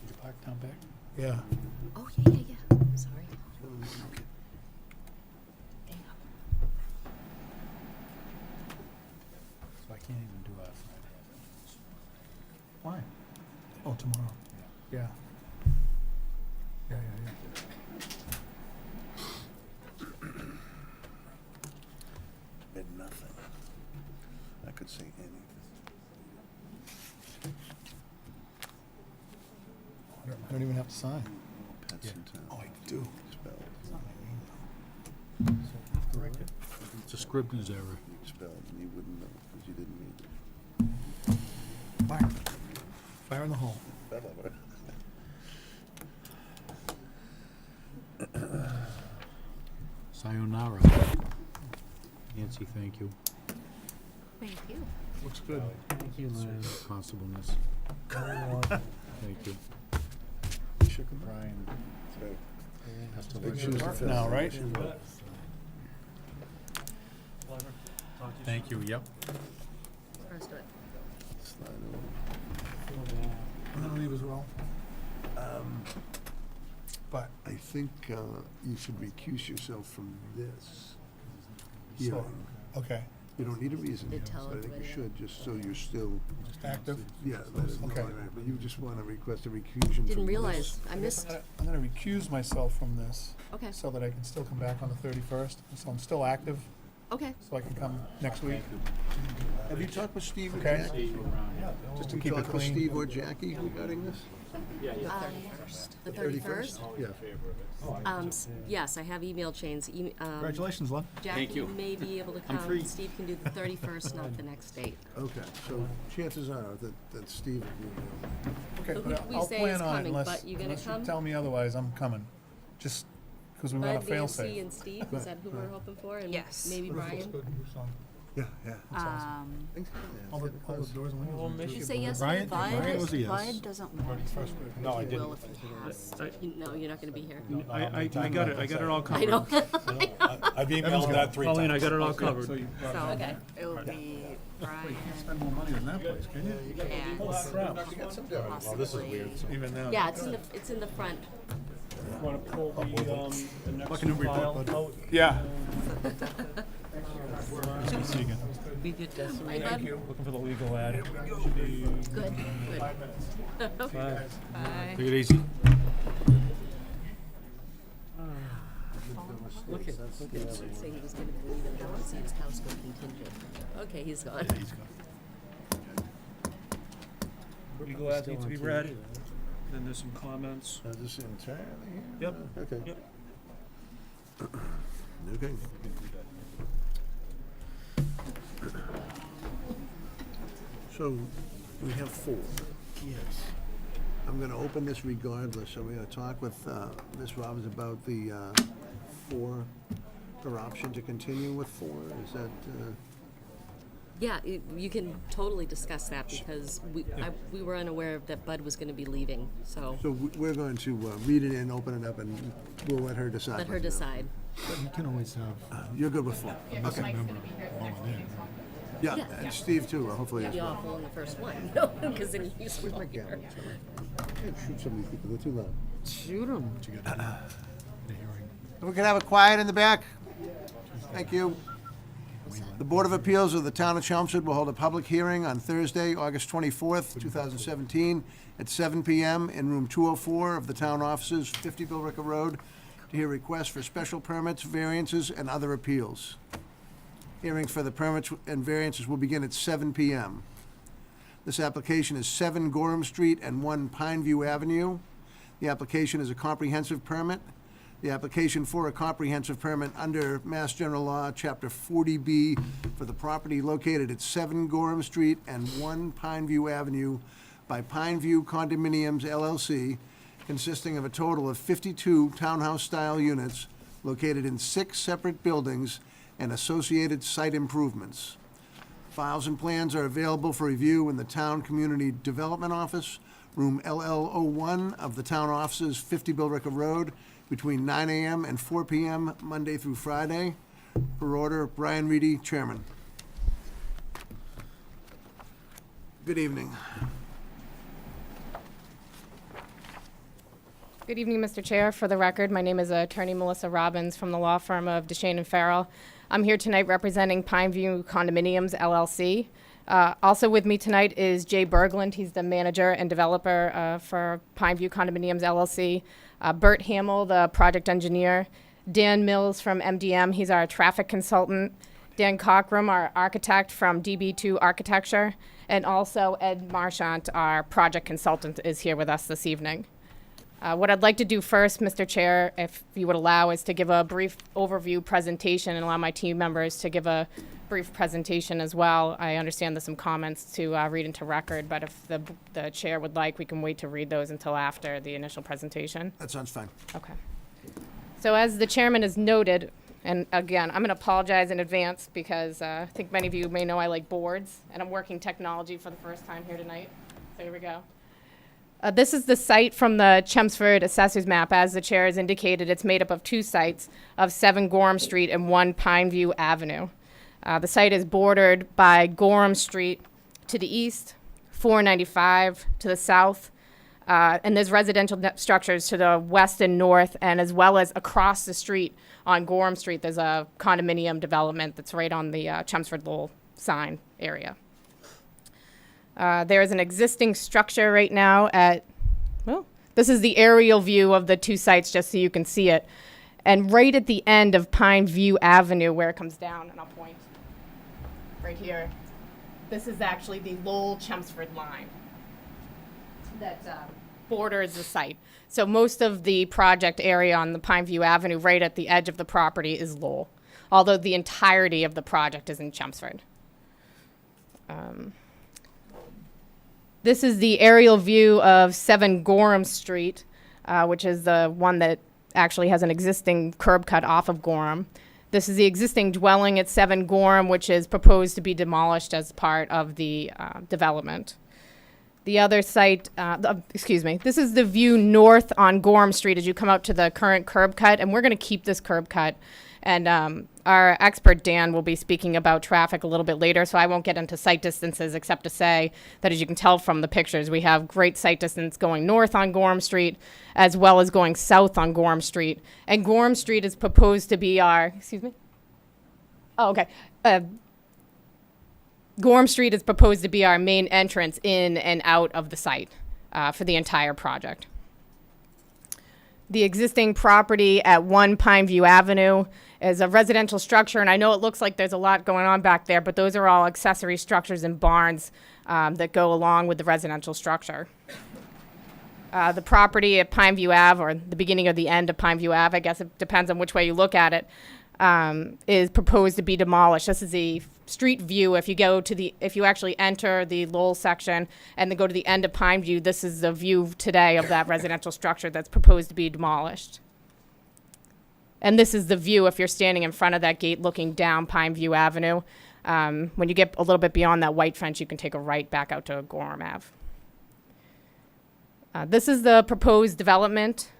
[SPEAKER 8] Did you park down back? Yeah.
[SPEAKER 3] Oh, yeah. Sorry. Hang on.
[SPEAKER 8] So I can't even do a Friday. Why? Oh, tomorrow. Yeah. Yeah.
[SPEAKER 1] Did nothing. I could say anything.
[SPEAKER 8] I don't even have to sign.
[SPEAKER 1] Pets in town.
[SPEAKER 8] Oh, I do.
[SPEAKER 1] Spelled.
[SPEAKER 7] It's a Scribner's error.
[SPEAKER 1] Spelled, and you wouldn't know, because you didn't read it.
[SPEAKER 8] Fire. Fire in the hole.
[SPEAKER 2] Sayonara. Nancy, thank you.
[SPEAKER 11] Thank you.
[SPEAKER 8] Looks good.
[SPEAKER 2] Thank you, Constableness. Thank you.
[SPEAKER 1] Brian.
[SPEAKER 8] Now, right?
[SPEAKER 2] Thank you, yep.
[SPEAKER 3] Let's do it.
[SPEAKER 1] Slide over.
[SPEAKER 8] I'm gonna leave as well. But
[SPEAKER 1] I think you should recuse yourself from this
[SPEAKER 8] So-
[SPEAKER 1] hearing.
[SPEAKER 8] okay.
[SPEAKER 1] You don't need a reason,
[SPEAKER 3] Did tell
[SPEAKER 1] but I think you
[SPEAKER 3] everybody
[SPEAKER 1] should, just so you're still,
[SPEAKER 8] Active?
[SPEAKER 1] yeah, let us know,
[SPEAKER 8] Okay.
[SPEAKER 1] right, but you just want to request a recusal from
[SPEAKER 3] Didn't
[SPEAKER 1] this.
[SPEAKER 3] realize, I missed,
[SPEAKER 8] I'm gonna recuse myself from this,
[SPEAKER 3] okay,
[SPEAKER 8] so that I can still come back on the 31st. So I'm still active,
[SPEAKER 3] okay.
[SPEAKER 8] so I can come next week.
[SPEAKER 1] Have you talked with Steve or
[SPEAKER 8] Okay.
[SPEAKER 1] Jackie?
[SPEAKER 8] Just to
[SPEAKER 1] You
[SPEAKER 8] keep it
[SPEAKER 1] talked with
[SPEAKER 8] clean.
[SPEAKER 1] Steve or Jackie regarding this?
[SPEAKER 3] The 31st?
[SPEAKER 1] Yeah.
[SPEAKER 3] Yes, I have email chains.
[SPEAKER 5] Congratulations, Len.
[SPEAKER 3] Jackie may be able to come.
[SPEAKER 2] free.
[SPEAKER 3] Steve can do the 31st, not the next date.
[SPEAKER 1] Okay, so chances are that Steve will be available.
[SPEAKER 8] Okay,
[SPEAKER 3] Who
[SPEAKER 8] but
[SPEAKER 3] did we
[SPEAKER 8] I'll
[SPEAKER 3] say
[SPEAKER 8] plan
[SPEAKER 3] is
[SPEAKER 8] on it
[SPEAKER 3] coming,
[SPEAKER 8] unless,
[SPEAKER 3] but you gonna
[SPEAKER 8] unless you
[SPEAKER 3] come?
[SPEAKER 8] tell me otherwise, I'm coming. Just because we want
[SPEAKER 3] Bud,
[SPEAKER 8] to fail
[SPEAKER 3] Nancy,
[SPEAKER 8] safe.
[SPEAKER 3] and Steve, is that who we're hoping for? And
[SPEAKER 11] Yes.
[SPEAKER 3] maybe Brian?
[SPEAKER 1] Yeah, yeah.
[SPEAKER 11] Um,
[SPEAKER 8] All the doors and windows.
[SPEAKER 11] did you say yes?
[SPEAKER 5] Brian- Brian was a yes.
[SPEAKER 11] Bud doesn't want to.
[SPEAKER 5] No, I
[SPEAKER 11] He will if he has to.
[SPEAKER 3] No, you're not gonna be here.
[SPEAKER 4] I got it all
[SPEAKER 3] I
[SPEAKER 4] covered.
[SPEAKER 3] know.
[SPEAKER 7] I've emailed that 3 times.
[SPEAKER 4] Pauline, I got it all covered.
[SPEAKER 11] So
[SPEAKER 3] Okay.
[SPEAKER 11] it will be Brian
[SPEAKER 8] Spend more money than that place, can you?
[SPEAKER 11] and possibly.
[SPEAKER 8] Even now.
[SPEAKER 3] Yeah, it's in the front.
[SPEAKER 4] Want to pull the next file out?
[SPEAKER 8] Yeah.
[SPEAKER 5] See you again.
[SPEAKER 3] Hi, Bud.
[SPEAKER 4] Looking for the legal ad.
[SPEAKER 3] Good, good.
[SPEAKER 4] Bye.
[SPEAKER 3] Bye.
[SPEAKER 2] Take it easy.
[SPEAKER 3] Look at saying he was gonna believe it, now to see his house go contingent. Okay, he's gone.
[SPEAKER 4] Legal ads need to be read. Then there's some comments.
[SPEAKER 1] Is this entirely here?
[SPEAKER 4] Yep.
[SPEAKER 1] Okay.
[SPEAKER 4] Yep.
[SPEAKER 1] Okay. So, we have 4. Yes. I'm gonna open this regardless, so we're gonna talk with Ms. Robbins about the 4, her option to continue with 4, is that,
[SPEAKER 3] Yeah, you can totally discuss that because we were unaware that Bud was gonna be leaving, so
[SPEAKER 1] so we're going to read it in, open it up, and we'll let her decide.
[SPEAKER 3] let her
[SPEAKER 1] right now.
[SPEAKER 3] decide.
[SPEAKER 5] But you can always have
[SPEAKER 1] You're good with 4?
[SPEAKER 5] a missing member volunteer.
[SPEAKER 1] Yeah,
[SPEAKER 3] Yeah,
[SPEAKER 1] and
[SPEAKER 3] yeah.
[SPEAKER 1] Steve too, hopefully
[SPEAKER 3] It'd
[SPEAKER 1] as
[SPEAKER 3] be
[SPEAKER 1] well.
[SPEAKER 3] awful in the first one, because then he's
[SPEAKER 1] Where's my
[SPEAKER 3] here.
[SPEAKER 1] gavel? Can't shoot some of these people, they're too loud.
[SPEAKER 10] Shoot 'em.
[SPEAKER 5] But you get the hearing.
[SPEAKER 1] If we can have it quiet in the back? Thank you. The Board of Appeals of the Town of Chelmsford will hold a public hearing on Thursday, August 24th, 2017, at 7 PM in room 204 of the town offices, 50 Billrica Road, to hear requests for special permits, variances, and other appeals. Hearings for the permits and variances will begin at 7 PM. This application is 7 Gorham Street and 1 Pineview Avenue. The application is a comprehensive permit. The application for a comprehensive permit under Mass General Law, Chapter 40B, for the property located at 7 Gorham Street and 1 Pineview Avenue by Pineview Condominiums LLC, consisting of a total of 52 townhouse-style units located in 6 separate buildings and associated site improvements. Files and plans are available for review in the Town Community Development Office, room LL01 of the town offices, 50 Billrica Road, between 9 AM and 4 PM, Monday through Friday. Per order, Brian Reedy, Chairman. Good evening.
[SPEAKER 6] Good evening, Mr. Chair. For the record, my name is Attorney Melissa Robbins from the law firm of Deshane and Farrell. I'm here tonight representing Pineview Condominiums LLC. Also with me tonight is Jay Berglund. He's the manager and developer for Pineview Condominiums LLC. Bert Hamill, the project engineer. Dan Mills from MDM. He's our traffic consultant. Dan Cockrum, our architect from DB2 Architecture. And also Ed Marchant, our project consultant, is here with us this evening. What I'd like to do first, Mr. Chair, if you would allow, is to give a brief overview presentation and allow my team members to give a brief presentation as well. I understand there's some comments to read into record, but if the chair would like, we can wait to read those until after the initial presentation.
[SPEAKER 1] That sounds fine.
[SPEAKER 6] Okay. So as the chairman has noted, and again, I'm going to apologize in advance because I think many of you may know I like boards, and I'm working technology for the first time here tonight. So here we go. This is the site from the Chelmsford Assessor's Map. As the chair has indicated, it's made up of 2 sites of 7 Gorham Street and 1 Pineview Avenue. The site is bordered by Gorham Street to the east, 495 to the south, And there's residential structures to the west and north, and as well as across the street on Gorham Street, there's a condominium development that's right on the Chelmsford Lowell sign area. There is an existing structure right now this is the aerial view of the two sites, just so you can see it. And right at the end of Pine View Avenue, where it comes down, and I'll point right here, this is actually the Lowell-Chelmsford line that borders the site. So most of the project area on the Pine View Avenue, right at the edge of the property, is Lowell, although the entirety of the project is in Chelmsford. This is the aerial view of 7 Gorham Street, which is the one that actually has an existing curb cut off of Gorham. This is the existing dwelling at 7 Gorham, which is proposed to be demolished as part of the development. The other site, this is the view north on Gorham Street as you come out to the current curb cut, and we're going to keep this curb cut. And our expert, Dan, will be speaking about traffic a little bit later, so I won't get into sight distances except to say that, as you can tell from the pictures, we have great sight distance going north on Gorham Street as well as going south on Gorham Street. And Gorham Street is proposed to be our, Gorham Street is proposed to be our main entrance in and out of the site for the entire project. The existing property at 1 Pineview Avenue is a residential structure, and I know it looks like there's a lot going on back there, but those are all accessory structures and barns that go along with the residential structure. The property at Pineview Ave, or the beginning or the end of Pineview Ave, I guess it depends on which way you look at it, is proposed to be demolished. This is the street view. If you actually enter the Lowell section and then go to the end of Pineview, this is the view today of that residential structure that's proposed to be demolished. And this is the view if you're standing in front of that gate looking down Pineview Avenue. When you get a little bit beyond that white fence, you can take a right back out to Gorham Ave. This is the proposed development.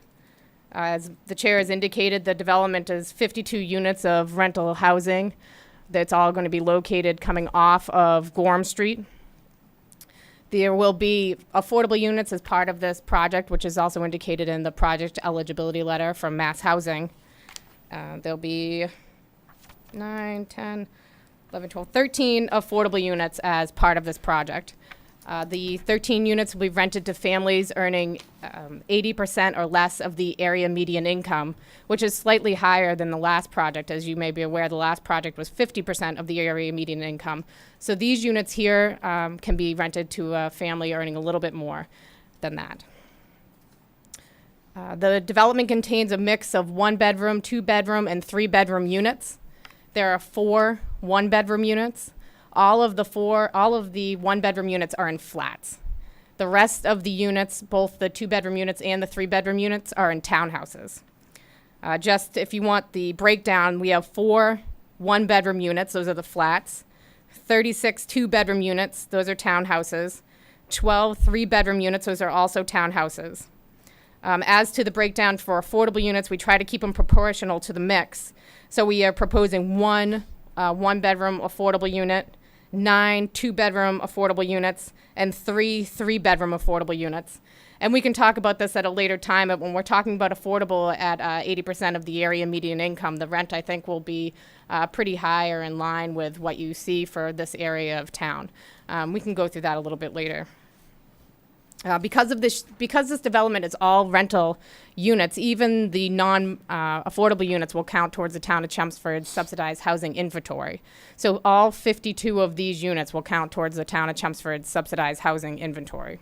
[SPEAKER 6] As the chair has indicated, the development is 52 units of rental housing. That's all going to be located coming off of Gorham Street. There will be affordable units as part of this project, which is also indicated in the project eligibility letter from Mass Housing. There'll be 9, 10, 11, 12, 13 affordable units as part of this project. The 13 units will be rented to families earning 80% or less of the area median income, which is slightly higher than the last project. As you may be aware, the last project was 50% of the area median income. So these units here can be rented to a family earning a little bit more than that. The development contains a mix of 1-bedroom, 2-bedroom, and 3-bedroom units. There are 4 1-bedroom units. All of the 1-bedroom units are in flats. The rest of the units, both the 2-bedroom units and the 3-bedroom units, are in townhouses. Just if you want the breakdown, we have 4 1-bedroom units, those are the flats, 36 2-bedroom units, those are townhouses, 12 3-bedroom units, those are also townhouses. As to the breakdown for affordable units, we try to keep them proportional to the mix. So we are proposing 1 1-bedroom affordable unit, 9 2-bedroom affordable units, and 3 3-bedroom affordable units. And we can talk about this at a later time, but when we're talking about affordable at 80% of the area median income, the rent, I think, will be pretty high or in line with what you see for this area of town. We can go through that a little bit later. Because this development is all rental units, even the non-affordable units will count towards the town of Chelmsford's subsidized housing inventory. So all 52 of these units will count towards the town of Chelmsford's subsidized housing inventory.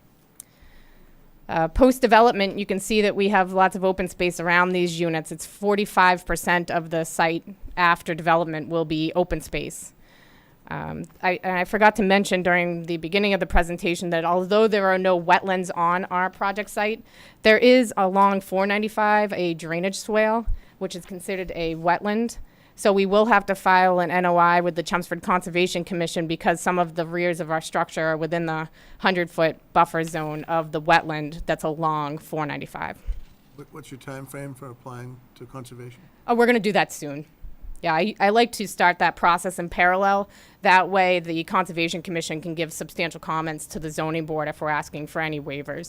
[SPEAKER 6] Post-development, you can see that we have lots of open space around these units. It's 45% of the site after development will be open space. I forgot to mention during the beginning of the presentation that although there are no wetlands on our project site, there is along 495 a drainage swale, which is considered a wetland. So we will have to file an NOI with the Chelmsford Conservation Commission because some of the rears of our structure are within the 100-foot buffer zone of the wetland that's along 495.
[SPEAKER 1] What's your time frame for applying to conservation?
[SPEAKER 6] Oh, we're going to do that soon. Yeah, I like to start that process in parallel. That way, the Conservation Commission can give substantial comments to the zoning board if we're asking for any waiver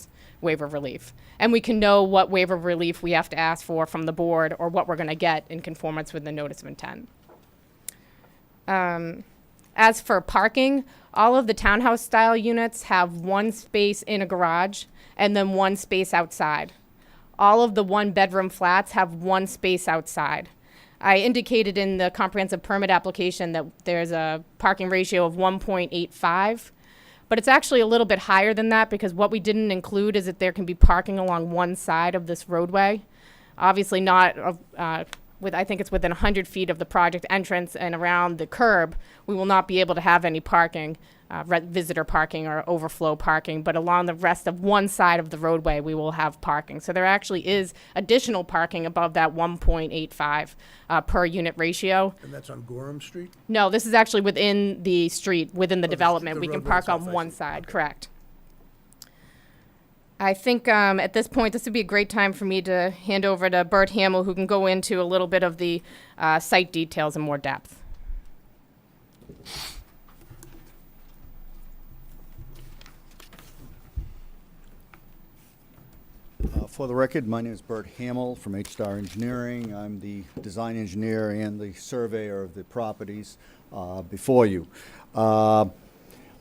[SPEAKER 6] relief. And we can know what waiver relief we have to ask for from the board or what we're going to get in conformance with the notice of intent. As for parking, all of the townhouse-style units have one space in a garage and then one space outside. All of the one-bedroom flats have one space outside. I indicated in the comprehensive permit application that there's a parking ratio of 1.85, but it's actually a little bit higher than that because what we didn't include is that there can be parking along one side of this roadway. Obviously not I think it's within 100 feet of the project entrance and around the curb, we will not be able to have any parking, visitor parking or overflow parking, but along the rest of one side of the roadway, we will have parking. So there actually is additional parking above that 1.85 per unit ratio.
[SPEAKER 1] And that's on Gorham Street?
[SPEAKER 6] No, this is actually within the street, within the development.
[SPEAKER 1] the
[SPEAKER 6] We can
[SPEAKER 1] roadway
[SPEAKER 6] park
[SPEAKER 1] itself,
[SPEAKER 6] on
[SPEAKER 1] I
[SPEAKER 6] one
[SPEAKER 1] see.
[SPEAKER 6] side,
[SPEAKER 1] Okay.
[SPEAKER 6] correct. I think at this point, this would be a great time for me to hand over to Bert Hamill, who can go into a little bit of the site details in more depth.
[SPEAKER 12] For the record, my name is Bert Hamill from H-Star Engineering. I'm the design engineer and the surveyor of the properties before you.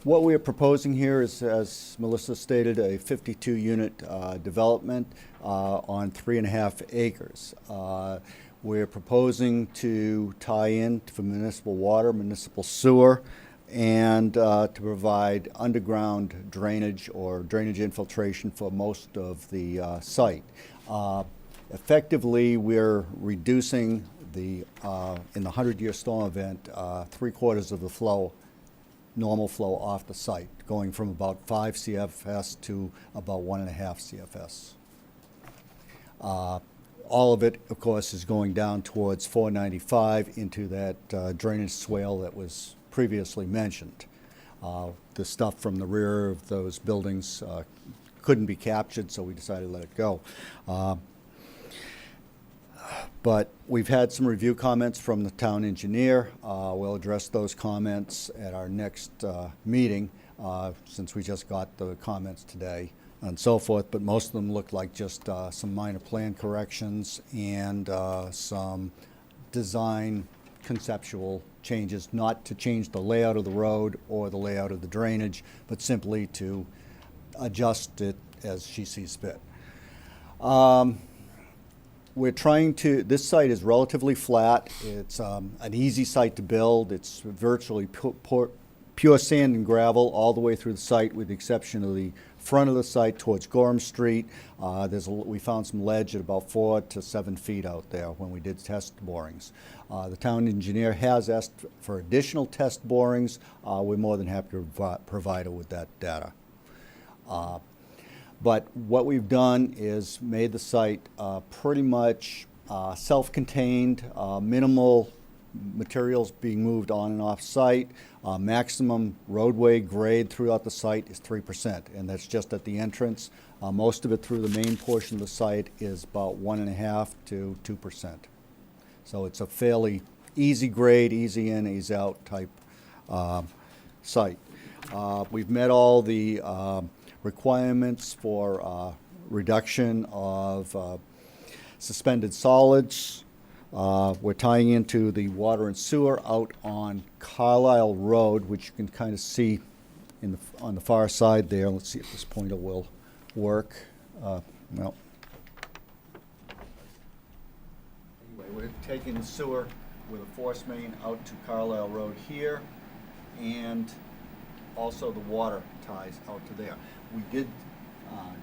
[SPEAKER 12] What we are proposing here is, as Melissa stated, a 52-unit development on 3.5 acres. We're proposing to tie in for municipal water, municipal sewer, and to provide underground drainage or drainage infiltration for most of the site. Effectively, we're reducing the, in the 100-year storm event, 3/4 of the flow, normal flow off the site, going from about 5 CFS to about 1.5 CFS. All of it, of course, is going down towards 495 into that drainage swale that was previously mentioned. The stuff from the rear of those buildings couldn't be captured, so we decided to let it go. But we've had some review comments from the town engineer. We'll address those comments at our next meeting, since we just got the comments today and so forth, but most of them look like just some minor plan corrections and some design conceptual changes, not to change the layout of the road or the layout of the drainage, but simply to adjust it as she sees fit. We're trying to, this site is relatively flat. It's an easy site to build. It's virtually pure sand and gravel all the way through the site, with the exception of the front of the site towards Gorham Street. We found some ledge at about 4 to 7 feet out there when we did test borings. The town engineer has asked for additional test borings. We're more than happy to provide her with that data. But what we've done is made the site pretty much self-contained, minimal materials being moved on and off site. Maximum roadway grade throughout the site is 3%, and that's just at the entrance. Most of it through the main portion of the site is about 1.5 to 2%. So it's a fairly easy grade, easy in, easy out type site. We've met all the requirements for reduction of suspended solids. We're tying into the water and sewer out on Carlisle Road, which you can kind of see on the far side there. Let's see if this pointer will work. No. Anyway, we're taking the sewer with a force main out to Carlisle Road here, and also the water ties out to there. We did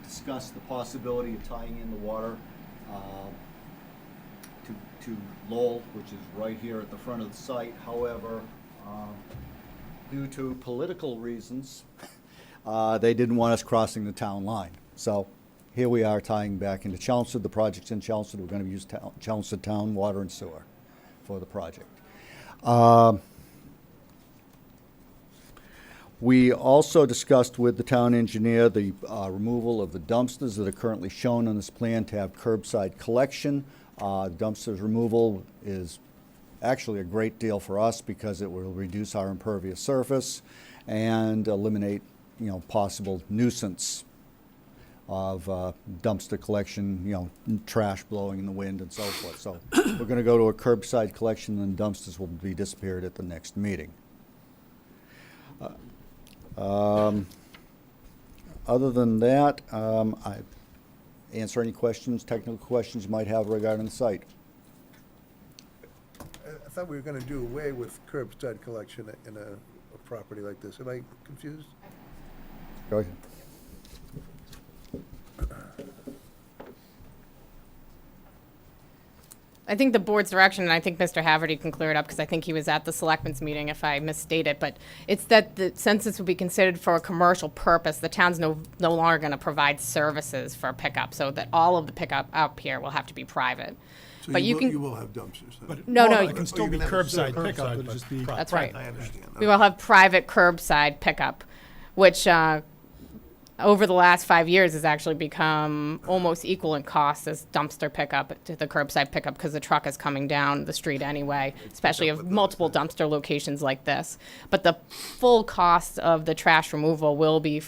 [SPEAKER 12] discuss the possibility of tying in the water to Lowell, which is right here at the front of the site. However, due to political reasons, they didn't want us crossing the town line. So here we are tying back into Chelmsford. The project's in Chelmsford. We're going to use Chelmsford Town water and sewer for the project. We also discussed with the town engineer the removal of the dumpsters that are currently shown on this plan to have curbside collection. Dumpsters removal is actually a great deal for us because it will reduce our impervious surface and eliminate, possible nuisance of dumpster collection, trash blowing in the wind and so forth. So we're going to go to a curbside collection, and dumpsters will be disappeared at the next meeting. Other than that, I answer any questions, technical questions you might have regarding the site.
[SPEAKER 1] I thought we were gonna do away with curbside collection in a property like this. Am I confused?
[SPEAKER 12] Go ahead.
[SPEAKER 6] I think the board's direction, and I think Mr. Haverty can clear it up, because I think he was at the selectmen's meeting if I misstated, but it's that since this would be considered for a commercial purpose, the town's no longer going to provide services for pickup, so that all of the pickup up here will have to be private.
[SPEAKER 1] So
[SPEAKER 6] But you can-
[SPEAKER 1] you will have dumpsters then?
[SPEAKER 5] But
[SPEAKER 6] No, no.
[SPEAKER 5] It can still be
[SPEAKER 1] you can have a
[SPEAKER 5] curbside
[SPEAKER 1] curbside,
[SPEAKER 5] pickup, it'll just be.
[SPEAKER 6] That's right.
[SPEAKER 1] I understand.
[SPEAKER 6] We will have private curbside pickup, which over the last 5 years has actually become almost equal in cost as dumpster pickup to the curbside pickup, because the truck is coming down the street anyway, especially of multiple dumpster locations like this. But the full cost of the trash removal will be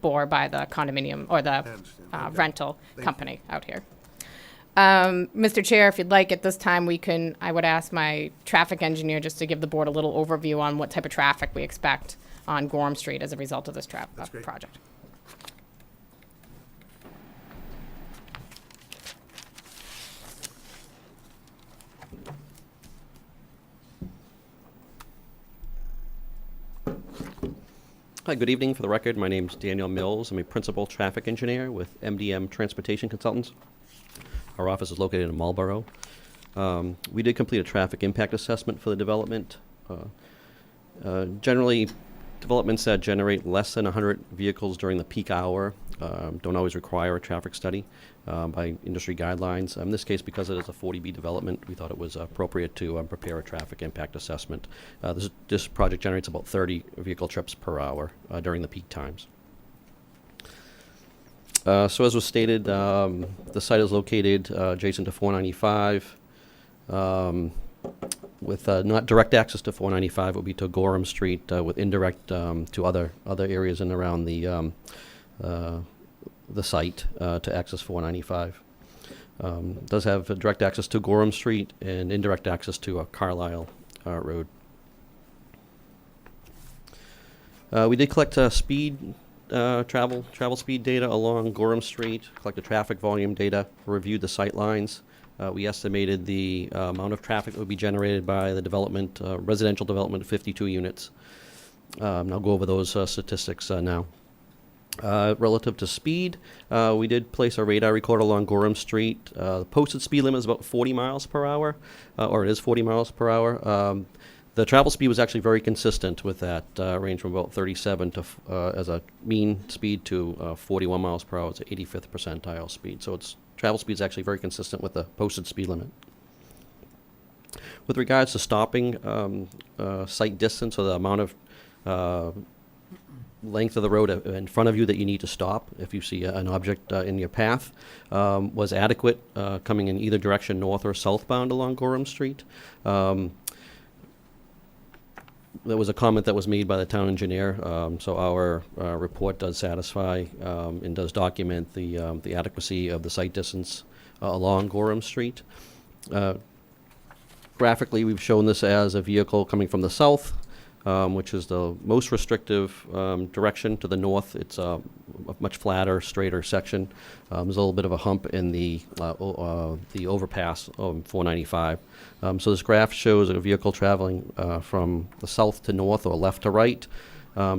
[SPEAKER 6] bore by the condominium or the
[SPEAKER 1] understand. Okay.
[SPEAKER 6] rental
[SPEAKER 1] Thank
[SPEAKER 6] company out here. Mr. Chair, if you'd like, at this time, I would ask my traffic engineer just to give the board a little overview on what type of traffic we expect on Gorham Street as a result of this
[SPEAKER 1] That's great.
[SPEAKER 6] project.
[SPEAKER 13] Hi, good evening. For the record, my name's Daniel Mills. I'm a principal traffic engineer with MDM Transportation Consultants. Our office is located in Marlborough. We did complete a traffic impact assessment for the development. Generally, developments that generate less than 100 vehicles during the peak hour don't always require a traffic study by industry guidelines. In this case, because it is a 40B development, we thought it was appropriate to prepare a traffic impact assessment. This project generates about 30 vehicle trips per hour during the peak times. So as was stated, the site is located adjacent to 495. With not direct access to 495, it would be to Gorham Street, with indirect to other areas in and around the site to access 495. Does have direct access to Gorham Street and indirect access to Carlisle Road. We did collect travel speed data along Gorham Street, collected traffic volume data, reviewed the sight lines. We estimated the amount of traffic that would be generated by the development, residential development of 52 units. I'll go over those statistics now. Relative to speed, we did place a radar recorder along Gorham Street. The posted speed limit is about 40 miles per hour, or it is 40 miles per hour. The travel speed was actually very consistent with that, range from about 37 to, as a mean speed to 41 miles per hour. It's an 85th percentile speed. So travel speed is actually very consistent with the posted speed limit. With regards to stopping, sight distance, or the amount of length of the road in front of you that you need to stop if you see an object in your path, was adequate, coming in either direction, north or southbound along Gorham Street. There was a comment that was made by the town engineer, so our report does satisfy and does document the adequacy of the sight distance along Gorham Street. Graphically, we've shown this as a vehicle coming from the south, which is the most restrictive direction. To the north, it's a much flatter, straighter section. There's a little bit of a hump in the overpass of 495. So this graph shows a vehicle traveling from the south to north, or left to right,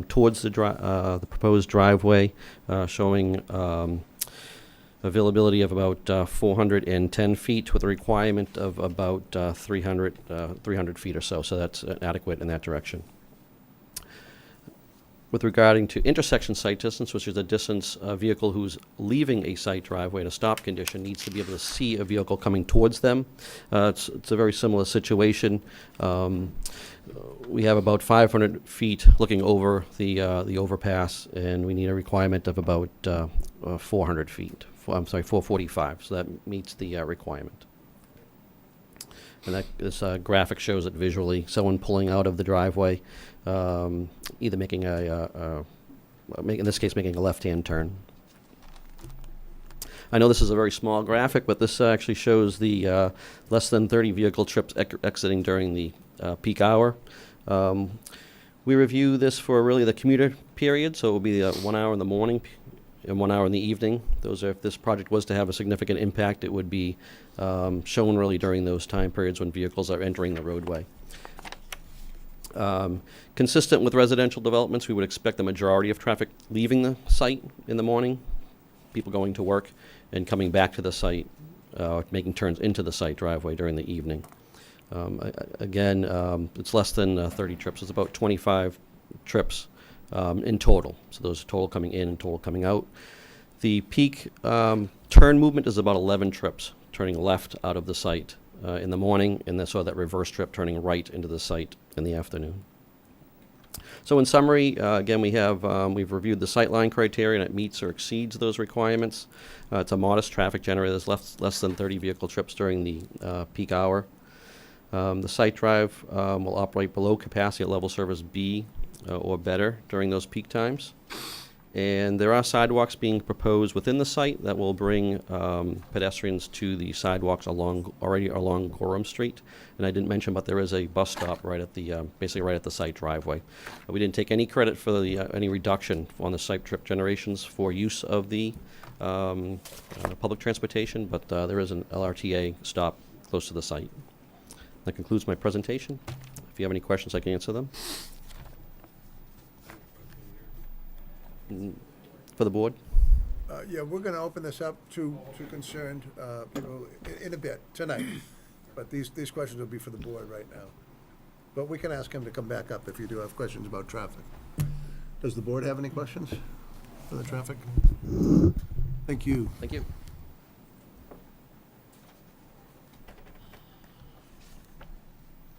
[SPEAKER 13] towards the proposed driveway, showing availability of about 410 feet with a requirement of about 300 feet or so. So that's adequate in that direction. With regarding to intersection sight distance, which is the distance a vehicle who's leaving a site driveway in a stop condition needs to be able to see a vehicle coming towards them. It's a very similar situation. We have about 500 feet looking over the overpass, and we need a requirement of about 400 feet. 445, so that meets the requirement. And this graphic shows it visually. Someone pulling out of the driveway, either making in this case, making a left-hand turn. I know this is a very small graphic, but this actually shows the less than 30 vehicle trips exiting during the peak hour. We review this for really the commuter period, so it will be 1 hour in the morning and 1 hour in the evening. Those are, if this project was to have a significant impact, it would be shown really during those time periods when vehicles are entering the roadway. Consistent with residential developments, we would expect the majority of traffic leaving the site in the morning, people going to work, and coming back to the site, making turns into the site driveway during the evening. Again, it's less than 30 trips. It's about 25 trips in total. So those are total coming in and total coming out. The peak turn movement is about 11 trips, turning left out of the site in the morning, and then so that reverse trip turning right into the site in the afternoon. So in summary, again, we've reviewed the sightline criteria, and it meets or exceeds those requirements. It's a modest traffic generator. There's less than 30 vehicle trips during the peak hour. The site drive will operate below capacity at level service B or better during those peak times. And there are sidewalks being proposed within the site that will bring pedestrians to the sidewalks already along Gorham Street. And I didn't mention, but there is a bus stop right at the basically right at the site driveway. We didn't take any credit for any reduction on the site trip generations for use of the public transportation, but there is an LRTA stop close to the site. That concludes my presentation. If you have any questions, I can answer them. For the board?
[SPEAKER 1] Yeah, we're going to open this up to concerned people in a bit, tonight. But these questions will be for the board right now. But we can ask him to come back up if you do have questions about traffic. Does the board have any questions for the traffic? Thank you.
[SPEAKER 13] Thank you.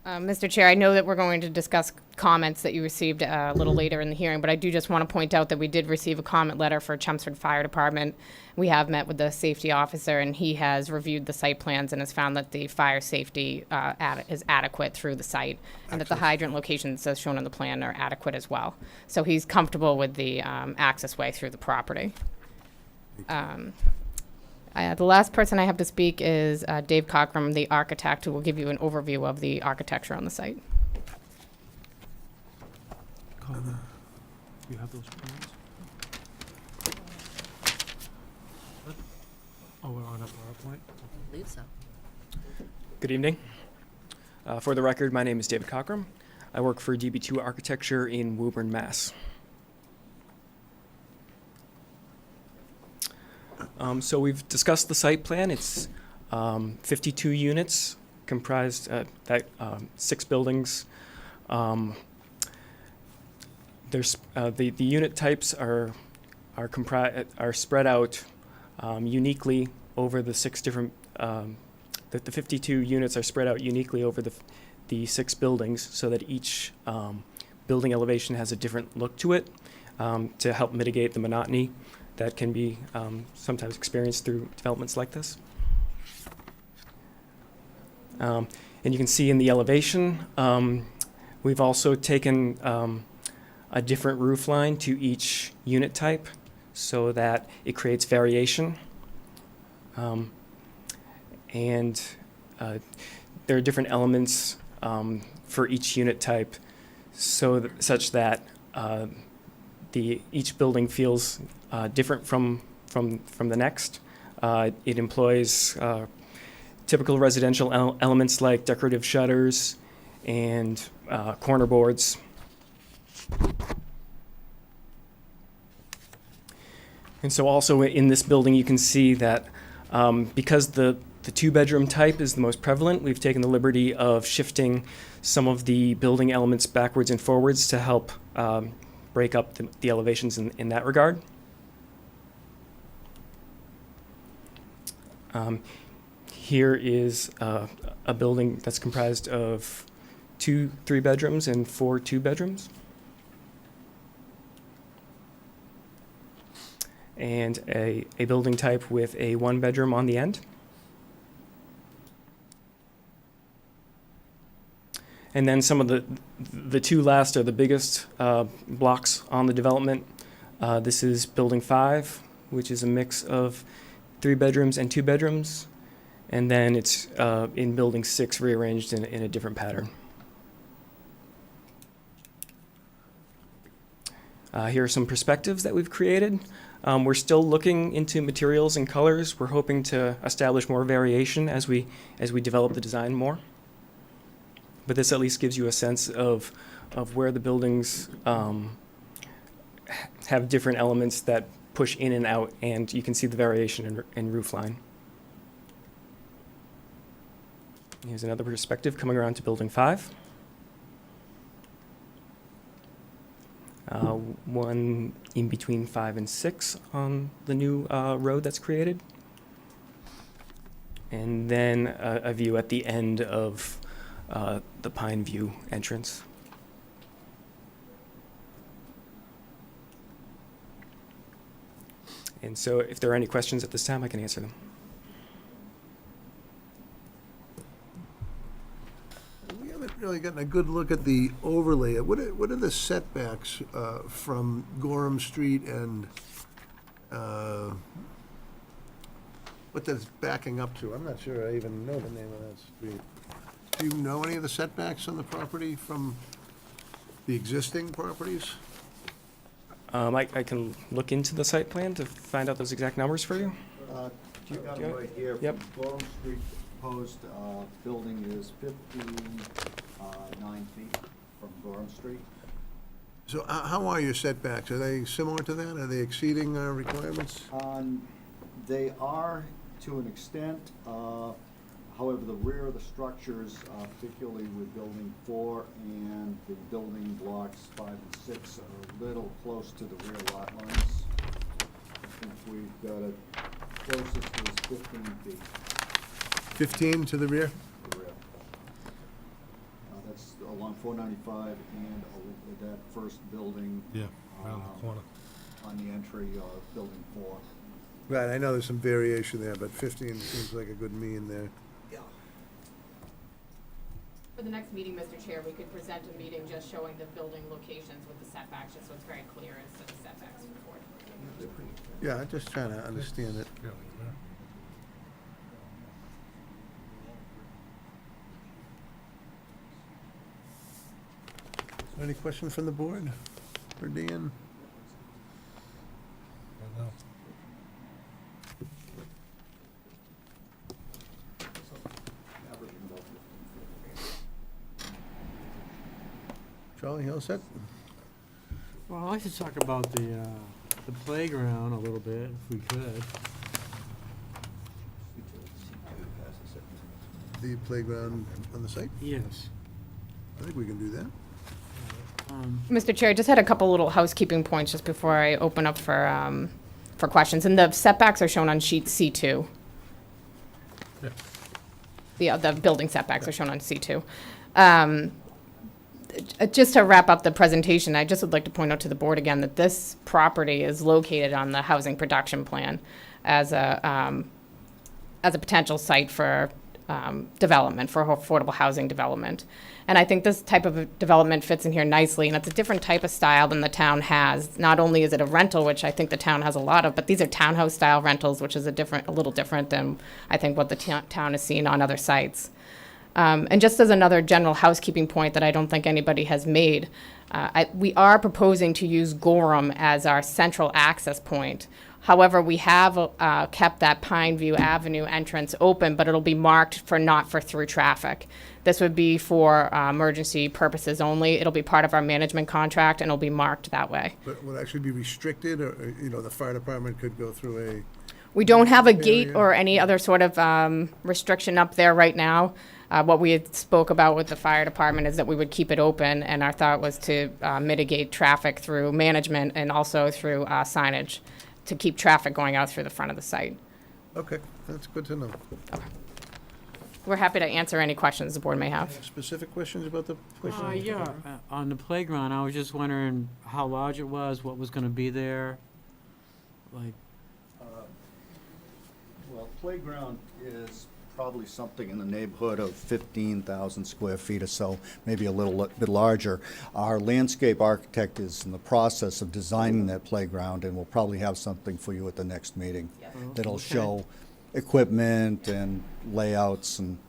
[SPEAKER 6] Mr. Chair, I know that we're going to discuss comments that you received a little later in the hearing, but I do just want to point out that we did receive a comment letter for Chelmsford Fire Department. We have met with the safety officer, and he has reviewed the site plans and has found that the fire safety is adequate through the site, and that the hydrant locations as shown on the plan are adequate as well. So he's comfortable with the access way through the property. The last person I have to speak is Dave Cockrum, the architect, who will give you an overview of the architecture on the site.
[SPEAKER 4] You have those plans? Oh, we're on a PowerPoint?
[SPEAKER 3] I believe so.
[SPEAKER 14] Good evening. For the record, my name is David Cockrum. I work for DB2 Architecture in Woburn, Mass. So we've discussed the site plan. It's 52 units comprised 6 buildings. There's the unit types are spread out uniquely over the 6 different. The 52 units are spread out uniquely over the 6 buildings, so that each building elevation has a different look to it, to help mitigate the monotony that can be sometimes experienced through developments like this. And you can see in the elevation, we've also taken a different roof line to each unit type so that it creates variation. And there are different elements for each unit type such that each building feels different from the next. It employs typical residential elements like decorative shutters and corner boards. And so also in this building you can see that because the 2-bedroom type is the most prevalent, we've taken the liberty of shifting some of the building elements backwards and forwards to help break up the elevations in that regard. Here is a building that's comprised of 2 3-bedrooms and 4 2-bedrooms. And a building type with a 1-bedroom on the end. And then some of the two last are the biggest blocks on the development. This is Building 5, which is a mix of 3 bedrooms and 2 bedrooms. And then it's in Building 6, rearranged in a different pattern. Here are some perspectives that we've created. We're still looking into materials and colors. We're hoping to establish more variation as we develop the design more. But this at least gives you a sense of where the buildings have different elements that push in and out, and you can see the variation in roof line. Here's another perspective coming around to Building 5. One in between 5 and 6 on the new road that's created. And then a view at the end of the Pine View entrance. And so if there are any questions at this time, I can answer them.
[SPEAKER 1] We haven't really gotten a good look at the overlay. What are the setbacks from Gorham Street and what that's backing up to? I'm not sure I even know the name of that street. Do you know any of the setbacks on the property from the existing properties?
[SPEAKER 14] I can look into the site plan to find out those exact numbers for you.
[SPEAKER 12] You got it right here.
[SPEAKER 14] Yep.
[SPEAKER 12] Gorham Street proposed building is 59 feet from Gorham Street.
[SPEAKER 1] So how are your setbacks? Are they similar to that? Are they exceeding requirements?
[SPEAKER 12] They are to an extent. However, the rear of the structures, particularly with Building 4 and the building blocks 5 and 6, are a little close to the rear lot lines. I think we've got it closest is 15 feet
[SPEAKER 1] 15 to the rear?
[SPEAKER 12] to the rear. That's along 495 and that first building.
[SPEAKER 7] Yeah, around the corner.
[SPEAKER 12] On the entry of Building 4.
[SPEAKER 1] Right, I know there's some variation there, but 15 seems like a good mean there.
[SPEAKER 6] For the next meeting, Mr. Chair, we could present a meeting just showing the building locations with the setbacks, just so it's very clear as to the setbacks for the board.
[SPEAKER 1] Yeah, I'm just trying to understand it.
[SPEAKER 7] Fairly clear.
[SPEAKER 1] Any questions from the board for Dan?
[SPEAKER 7] Don't know.
[SPEAKER 1] Charlie, you all set?
[SPEAKER 10] Well, I'd like to talk about the playground a little bit, if we could.
[SPEAKER 1] The playground on the site?
[SPEAKER 10] Yes.
[SPEAKER 1] I think we can do that.
[SPEAKER 6] Mr. Chair, I just had a couple little housekeeping points just before I open up for questions. And the setbacks are shown on sheet C2.
[SPEAKER 7] Yeah.
[SPEAKER 6] The building setbacks are shown on C2. Just to wrap up the presentation, I just would like to point out to the board again that this property is located on the housing production plan as a potential site for development, for affordable housing development. And I think this type of development fits in here nicely, and it's a different type of style than the town has. Not only is it a rental, which I think the town has a lot of, but these are townhouse style rentals, which is a little different than I think what the town has seen on other sites. And just as another general housekeeping point that I don't think anybody has made, we are proposing to use Gorham as our central access point. However, we have kept that Pine View Avenue entrance open, but it'll be marked not for through traffic. This would be for emergency purposes only. It'll be part of our management contract, and it'll be marked that way.
[SPEAKER 1] But will it actually be restricted, or, the fire department could go through a...
[SPEAKER 6] We don't have a gate
[SPEAKER 1] area?
[SPEAKER 6] or any other sort of restriction up there right now. What we had spoke about with the fire department is that we would keep it open, and our thought was to mitigate traffic through management and also through signage to keep traffic going out through the front of the site.
[SPEAKER 1] Okay, that's good to know.
[SPEAKER 6] We're happy to answer any questions the board may have.
[SPEAKER 1] Specific questions about the playground?
[SPEAKER 10] Yeah, on the playground, I was just wondering how large it was, what was gonna be there, like,
[SPEAKER 12] Well, playground is Probably something in the neighborhood of 15,000 square feet or so, maybe a little bit larger. Our landscape architect is in the process of designing that playground, and we'll probably have something for you at the next meeting that'll
[SPEAKER 10] Okay.
[SPEAKER 12] show equipment and layouts and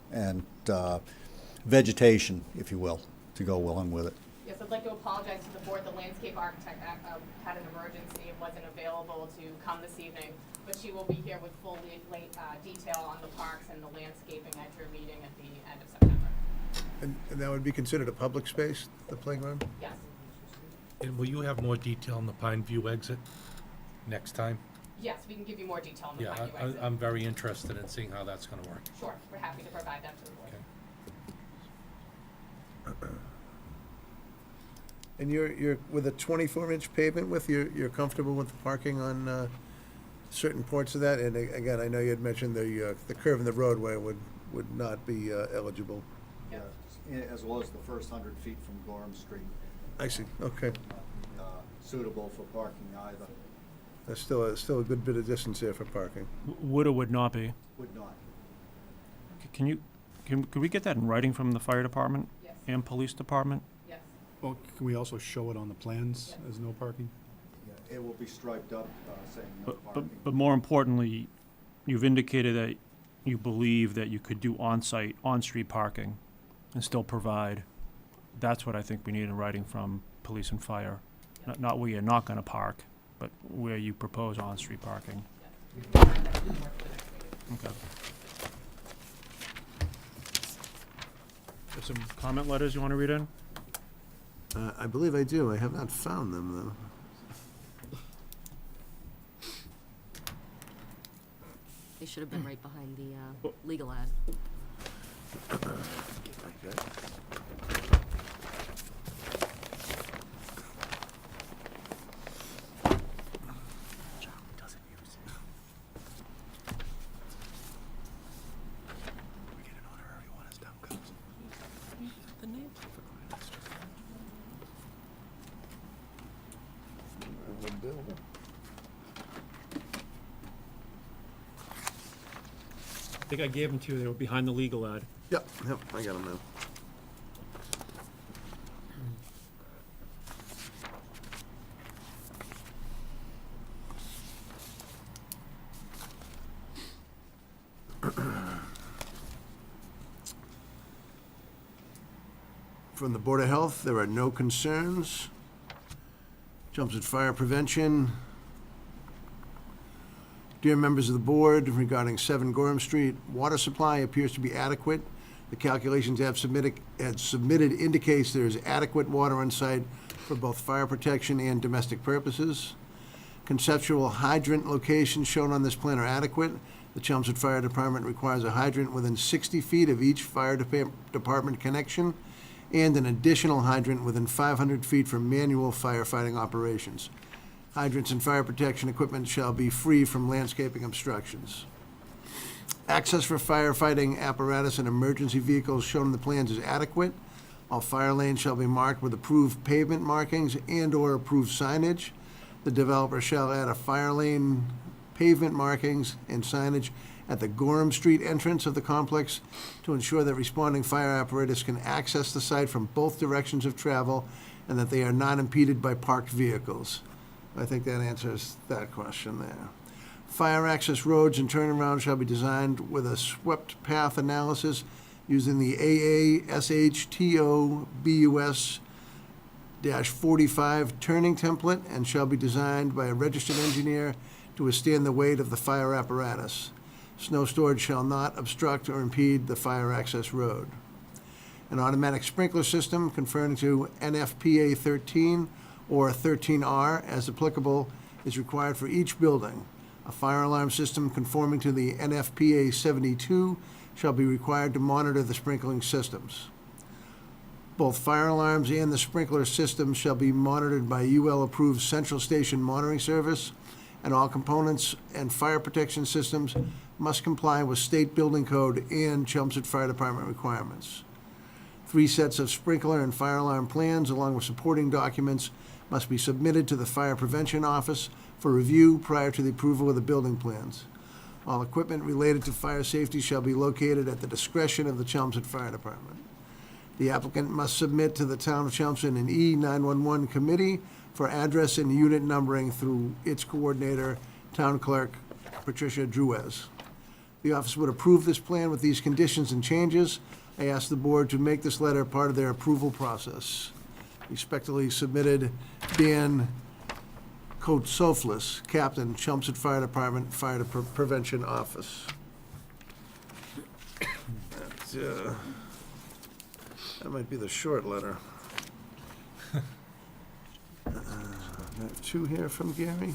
[SPEAKER 12] vegetation, if you will, to go along with it.
[SPEAKER 6] Yes, I'd like to apologize to the board. The landscape architect had an emergency and wasn't available to come this evening, but she will be here with full detail on the parks and the landscaping at your meeting at the end of September.
[SPEAKER 1] And that would be considered a public space, the playground?
[SPEAKER 6] Yes.
[SPEAKER 7] And will you have more detail on the Pine View exit next time?
[SPEAKER 6] Yes, we can give you more detail on the
[SPEAKER 7] Yeah,
[SPEAKER 6] Pine View exit.
[SPEAKER 7] I'm very interested in seeing how that's gonna work.
[SPEAKER 6] Sure, we're happy to provide that to the board.
[SPEAKER 7] Okay.
[SPEAKER 1] And you're with a 24-inch pavement width, you're comfortable with the parking on certain parts of that? And again, I know you had mentioned the curve in the roadway would not be eligible.
[SPEAKER 12] Yeah, as well as the first 100 feet from Gorham Street.
[SPEAKER 1] I see, okay.
[SPEAKER 12] Suitable for parking either.
[SPEAKER 1] There's still a good bit of distance there for parking.
[SPEAKER 4] Would or would not be?
[SPEAKER 12] Would not.
[SPEAKER 4] Could we get that in writing from the fire department
[SPEAKER 6] Yes.
[SPEAKER 4] and police department?
[SPEAKER 6] Yes.
[SPEAKER 5] Well, can we also show it on the plans as no parking?
[SPEAKER 12] Yeah, it will be striped up, saying no
[SPEAKER 4] But
[SPEAKER 12] parking.
[SPEAKER 4] but more importantly, you've indicated that you believe that you could do on-site, on-street parking and still provide. That's what I think we need in writing from police and fire. Not where you're not gonna park, but where you propose on-street parking. Okay. Got some comment letters you wanna read in?
[SPEAKER 1] I believe I do. I have not found them, though.
[SPEAKER 3] They should have been right behind the legal ad.
[SPEAKER 4] I think I gave them to you, they were behind the legal ad.
[SPEAKER 1] Yep, I got them now. From the Board of Health, there are no concerns. Chelmsford Fire Prevention. Dear members of the board, regarding 7 Gorham Street, water supply appears to be adequate. The calculations had submitted indicates there is adequate water on site for both fire protection and domestic purposes. Conceptual hydrant locations shown on this plan are adequate. The Chelmsford Fire Department requires a hydrant within 60 feet of each fire department connection and an additional hydrant within 500 feet from manual firefighting operations. Hydrants and fire protection equipment shall be free from landscaping obstructions. Access for firefighting apparatus and emergency vehicles shown in the plans is adequate. All fire lanes shall be marked with approved pavement markings and/or approved signage. The developer shall add a fire lane, pavement markings, and signage at the Gorham Street entrance of the complex to ensure that responding fire apparatus can access the site from both directions of travel and that they are not impeded by parked vehicles. I think that answers that question there. Fire access roads and turnarounds shall be designed with a swept path analysis using the AASHTO BUS-45 turning template and shall be designed by a registered engineer to withstand the weight of the fire apparatus. Snow storage shall not obstruct or impede the fire access road. An automatic sprinkler system conforming to NFPA 13 or 13R as applicable is required for each building. A fire alarm system conforming to the NFPA 72 shall be required to monitor the sprinkling systems. Both fire alarms and the sprinkler systems shall be monitored by UL-approved Central Station Monitoring Service, and all components and fire protection systems must comply with state building code and Chelmsford Fire Department requirements. 3 sets of sprinkler and fire alarm plans, along with supporting documents, must be submitted to the Fire Prevention Office for review prior to the approval of the building plans. All equipment related to fire safety shall be located at the discretion of the Chelmsford Fire Department. The applicant must submit to the Town of Chelmsford an E-911 committee for address and unit numbering through its coordinator, Town Clerk Patricia Druez. The office would approve this plan with these conditions and changes. I ask the board to make this letter part of their approval process. Respectfully submitted, Dan Kotsoflis, Captain, Chelmsford Fire Department, Fire Prevention Office. That might be the short letter. I have two here from Gary.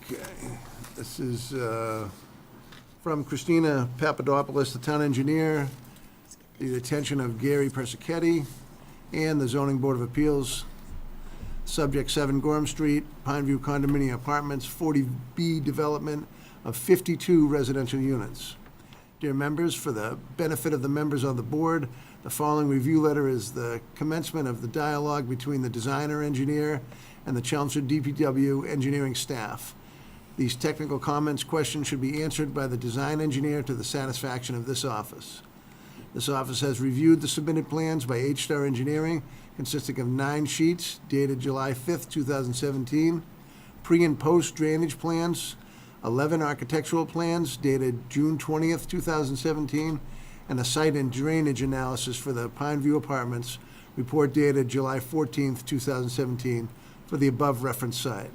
[SPEAKER 1] Okay, this is from Christina Papadopoulos, the town engineer, the attention of Gary Persichetti and the Zoning Board of Appeals. Subject 7 Gorham Street, Pineview Condominium Apartments, 40B development of 52 residential units. Dear members, for the benefit of the members of the board, the following review letter is the commencement of the dialogue between the designer engineer and the Chelmsford DPW engineering staff. These technical comments, questions should be answered by the design engineer to the satisfaction of this office. This office has reviewed the submitted plans by H-Star Engineering, consisting of 9 sheets dated July 5th, 2017, pre- and post-drainage plans, 11 architectural plans dated June 20th, 2017, and a site and drainage analysis for the Pineview Apartments, report dated July 14th, 2017, for the above referenced site.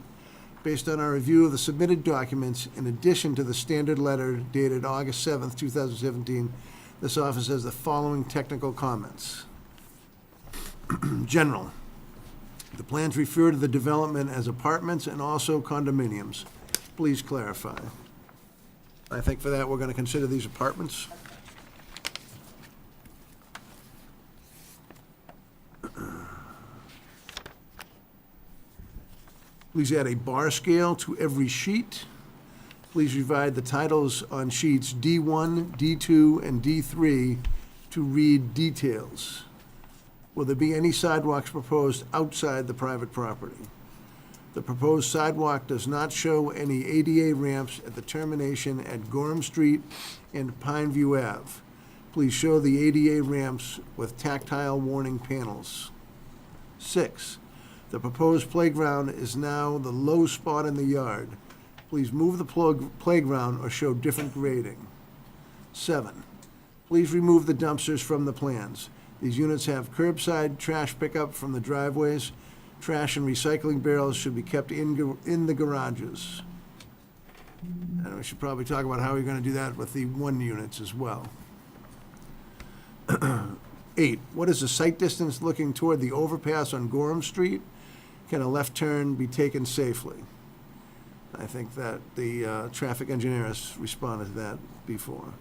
[SPEAKER 1] Based on our review of the submitted documents, in addition to the standard letter dated August 7th, 2017, this office has the following technical comments. General. The plans refer to the development as apartments and also condominiums. Please clarify. I think for that, we're going to consider these apartments. Please add a bar scale to every sheet. Please divide the titles on sheets D1, D2, and D3 to read details. Will there be any sidewalks proposed outside the private property? The proposed sidewalk does not show any ADA ramps at the termination at Gorham Street and Pineview Ave. Please show the ADA ramps with tactile warning panels. 6, the proposed playground is now the low spot in the yard. Please move the playground or show different grading. 7, please remove the dumpsters from the plans. These units have curbside trash pickup from the driveways. Trash and recycling barrels should be kept in the garages. And we should probably talk about how we're going to do that with the 1 units as well. 8, what is the site distance looking toward the overpass on Gorham Street? Can a left turn be taken safely? I think that the traffic engineer has responded to that before.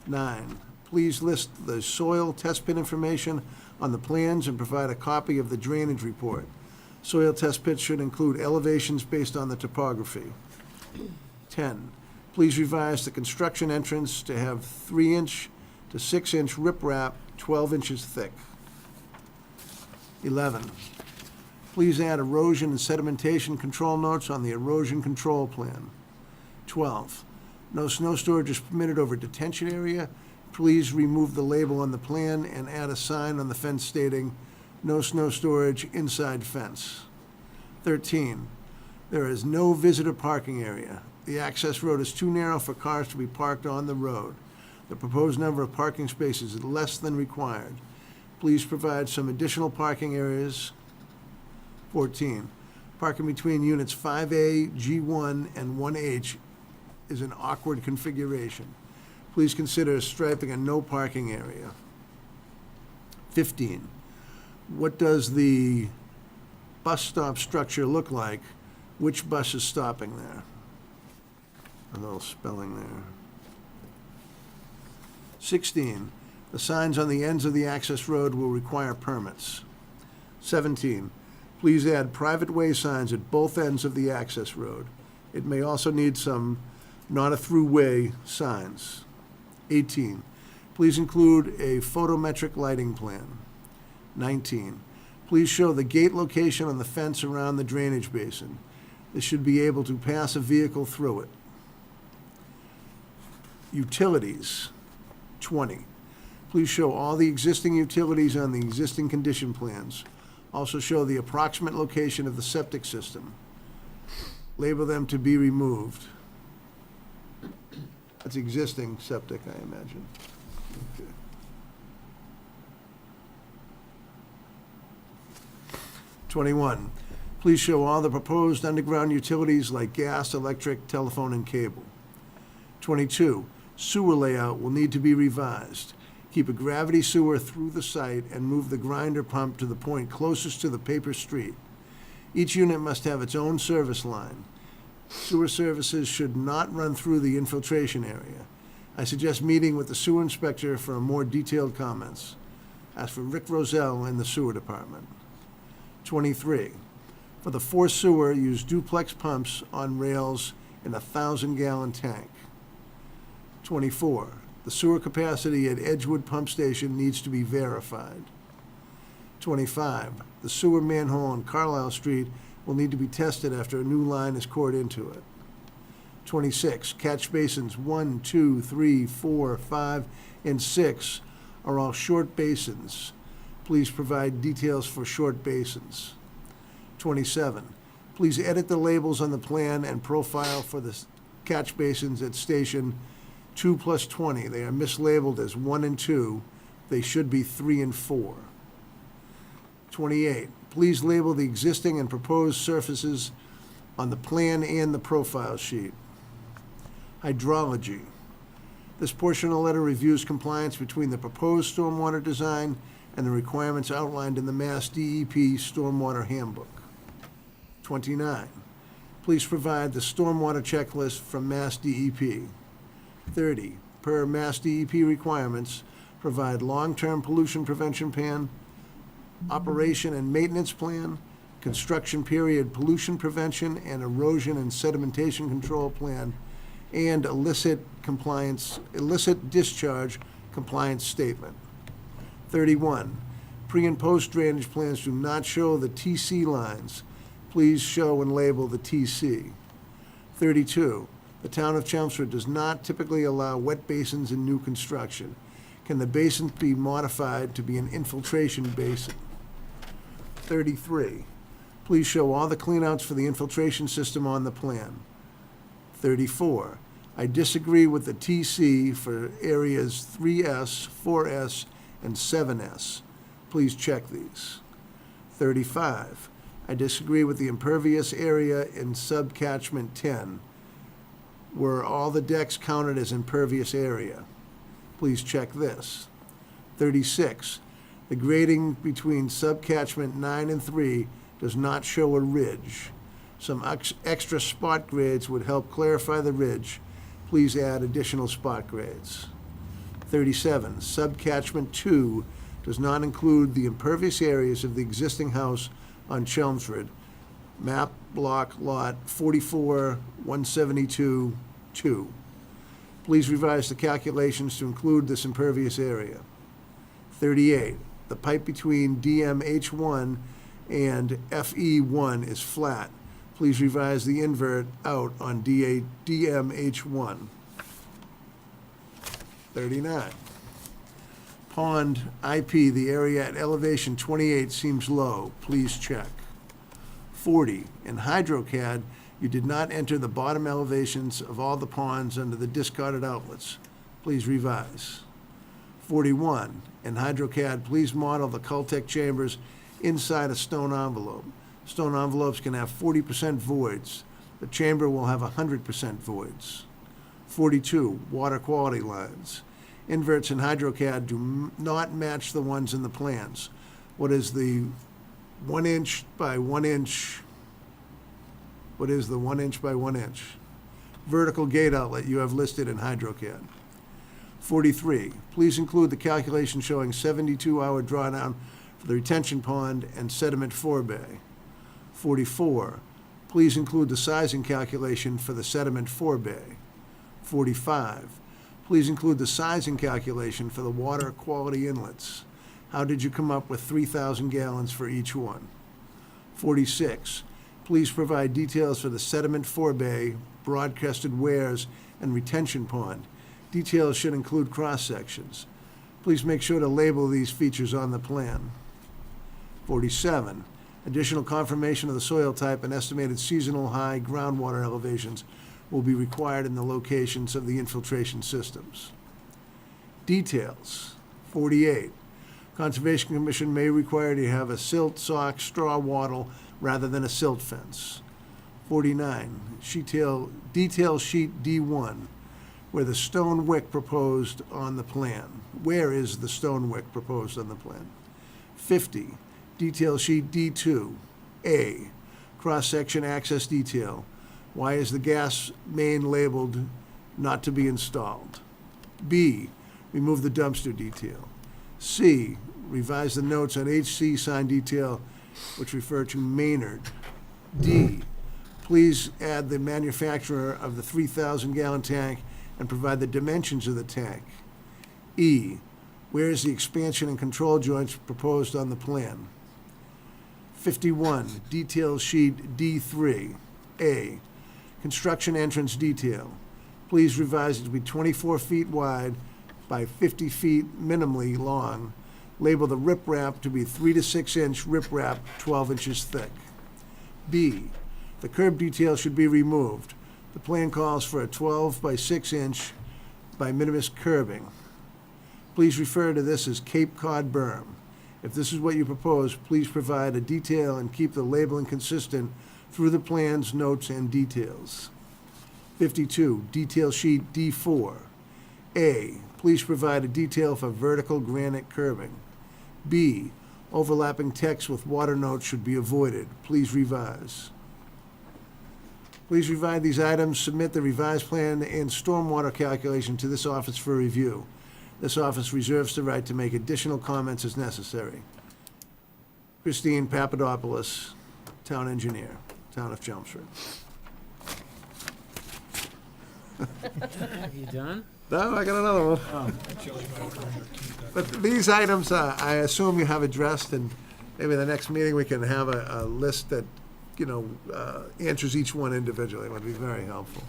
[SPEAKER 1] 9, please list the soil test pit information on the plans and provide a copy of the drainage report. Soil test pits should include elevations based on the topography. 10, please revise the construction entrance to have 3-inch to 6-inch riprap, 12 inches thick. 11, please add erosion and sedimentation control notes on the erosion control plan. 12, no snow storage is permitted over detention area. Please remove the label on the plan and add a sign on the fence stating, "No snow storage inside fence." 13, there is no visitor parking area. The access road is too narrow for cars to be parked on the road. The proposed number of parking spaces is less than required. Please provide some additional parking areas. 14, parking between units 5A, G1, and 1H is an awkward configuration. Please consider striping a no parking area. 15, what does the bus stop structure look like? Which bus is stopping there? A little spelling there. 16, the signs on the ends of the access road will require permits. 17, please add private way signs at both ends of the access road. It may also need some not a through way signs. 18, Please include a photometric lighting plan. 19, please show the gate location on the fence around the drainage basin. This should be able to pass a vehicle through it. Utilities. 20, please show all the existing utilities on the existing condition plans. Also show the approximate location of the septic system. Label them to be removed. That's existing septic, I imagine. Okay. 21, please show all the proposed underground utilities like gas, electric, telephone, and cable. 22, sewer layout will need to be revised. Keep a gravity sewer through the site and move the grinder pump to the point closest to the paper street. Each unit must have its own service line. Sewer services should not run through the infiltration area. I suggest meeting with the sewer inspector for more detailed comments. Ask for Rick Roselle in the sewer department. 23, for the forced sewer, use duplex pumps on rails in a 1,000-gallon tank. 24, the sewer capacity at Edgewood Pump Station needs to be verified. 25, the sewer manhole on Carlisle Street will need to be tested after a new line is cored into it. 26, catch basins 1, 2, 3, 4, 5, and 6 are all short basins. Please provide details for short basins. 27, please edit the labels on the plan and profile for the catch basins at station 2+20. They are mislabeled as 1 and 2. They should be 3 and 4. 28, please label the existing and proposed surfaces on the plan and the profile sheet. Hydrology. This portion of the letter reviews compliance between the proposed stormwater design and the requirements outlined in the Mass DEP Stormwater Handbook. 29, please provide the stormwater checklist from Mass DEP. 30, per Mass DEP requirements, provide long-term pollution prevention plan, operation and maintenance plan, construction period pollution prevention and erosion and sedimentation control plan, and illicit discharge compliance statement. 31, pre and post drainage plans do not show the TC lines. Please show and label the TC. 32, the town of Chelmsford does not typically allow wet basins in new construction. Can the basin be modified to be an infiltration basin? 33, please show all the cleanouts for the infiltration system on the plan. 34, I disagree with the TC for areas 3S, 4S, and 7S. Please check these. 35, I disagree with the impervious area in subcatchment 10. Were all the decks counted as impervious area? Please check this. 36, the grading between subcatchment 9 and 3 does not show a ridge. Some extra spot grades would help clarify the ridge. Please add additional spot grades. 37, subcatchment 2 does not include the impervious areas of the existing house on Chelmsford, map block lot 44-172-2. Please revise the calculations to include this impervious area. 38, the pipe between DMH1 and FE1 is flat. Please revise the invert out on DMH1. 39. Pond IP, the area at elevation 28 seems low. Please check. 40. In HydroCAD, you did not enter the bottom elevations of all the ponds under the discarded outlets. Please revise. 41. In HydroCAD, please model the Cultec chambers inside a stone envelope. Stone envelopes can have 40% voids. The chamber will have 100% voids. 42, water quality lines. Inverts in HydroCAD do not match the ones in the plans. What is the 1 inch by 1 inch? What is the 1 inch by 1 inch? Vertical gate outlet you have listed in HydroCAD. 43, please include the calculation showing 72-hour drawdown for the retention pond and sediment forebay. 44, please include the sizing calculation for the sediment forebay. 45, Please include the sizing calculation for the water quality inlets. How did you come up with 3,000 gallons for each one? 46, please provide details for the sediment forebay, broad-crested weirs, and retention pond. Details should include cross-sections. Please make sure to label these features on the plan. 47, additional confirmation of the soil type and estimated seasonal high groundwater elevations will be required in the locations of the infiltration systems. Details. 48, Conservation Commission may require to have a silt sock straw wattle rather than a silt fence. 49, detail sheet D1, where the stone wick proposed on the plan. Where is the stone wick proposed on the plan? 50, detail sheet D2, A, cross-section access detail. Why is the gas main labeled not to be installed? B, remove the dumpster detail. C, revise the notes on HC sign detail which refer to Maynard. D, please add the manufacturer of the 3,000 gallon tank and provide the dimensions of the tank. E, where is the expansion and control joints proposed on the plan? 51, detail sheet D3. A, construction entrance detail. Please revise it to be 24 feet wide by 50 feet minimally long. Label the riprap to be 3 to 6 inch riprap, 12 inches thick. B, the curb detail should be removed. The plan calls for a 12 by 6 inch by minimus curbing. Please refer to this as Cape Cod berm. If this is what you propose, please provide a detail and keep the labeling consistent through the plans, notes, and details. 52, detail sheet D4. A, please provide a detail for vertical granite curbing. B, overlapping text with water notes should be avoided. Please revise. Please revise these items, submit the revised plan and stormwater calculation to this office for review. This office reserves the right to make additional comments as necessary. Christine Papadopoulos, Town Engineer, Town of Chelmsford.
[SPEAKER 10] You done?
[SPEAKER 1] No, I got another one. But these items, I assume you have addressed, and maybe the next meeting we can have a list that, answers each one individually. It would be very helpful.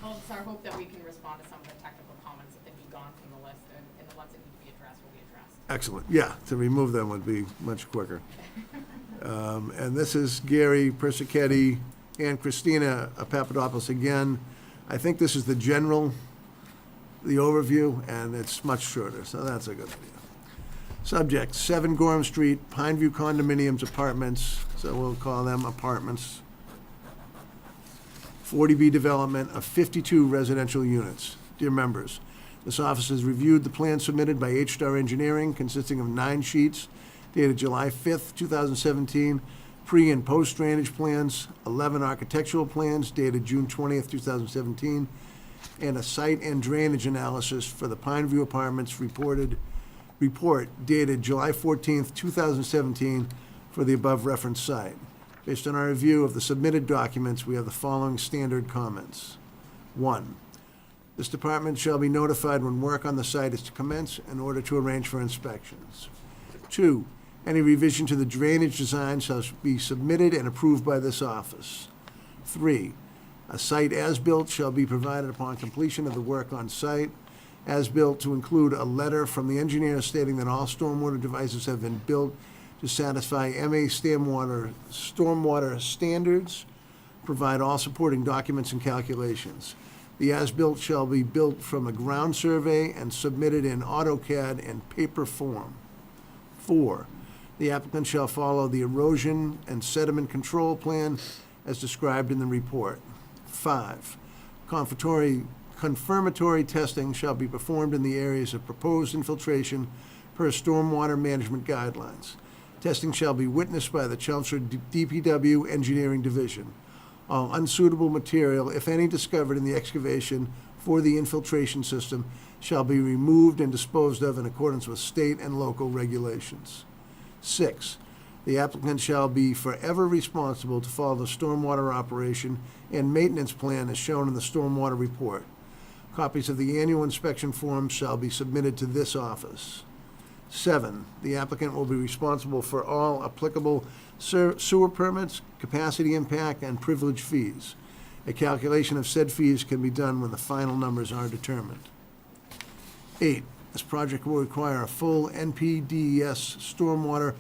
[SPEAKER 6] Well, it's our hope that we can respond to some of the technical comments that be gone from the list, and the ones that need to be addressed will be addressed.
[SPEAKER 1] Excellent. Yeah, to remove them would be much quicker. And this is Gary Persichetti and Christina Papadopoulos again. I think this is the overview, and it's much shorter, so that's a good idea. Subject, 7 Gorham Street, Pineview Condominiums Apartments, so we'll call them apartments. 40B development of 52 residential units. Dear members, this office has reviewed the plan submitted by H-Star Engineering consisting of 9 sheets dated July 5th, 2017, pre- and post-drainage plans, 11 architectural plans dated June 20th, 2017, and a site and drainage analysis for the Pineview Apartments report dated July 14th, 2017 for the above referenced site. Based on our review of the submitted documents, we have the following standard comments. 1, this department shall be notified when work on the site is to commence in order to arrange for inspections. 2, any revision to the drainage design shall be submitted and approved by this office. 3, a site as-built shall be provided upon completion of the work on site. As-built to include a letter from the engineer stating that all stormwater devices have been built to satisfy MA stormwater standards. Provide all supporting documents and calculations. The as-built shall be built from a ground survey and submitted in AutoCAD and paper form. 4, the applicant shall follow the erosion and sediment control plan as described in the report. 5, confirmatory testing shall be performed in the areas of proposed infiltration per stormwater management guidelines. Testing shall be witnessed by the Chelmsford DPW Engineering Division. All unsuitable material, if any discovered in the excavation for the infiltration system, shall be removed and disposed of in accordance with state and local regulations. 6, the applicant shall be forever responsible to follow the stormwater operation and maintenance plan as shown in the stormwater report. Copies of the annual inspection forms shall be submitted to this office. 7, the applicant will be responsible for all applicable sewer permits, capacity impact, and privilege fees. A calculation of said fees can be done when the final numbers are determined. 8, this project will require a full NPDES stormwater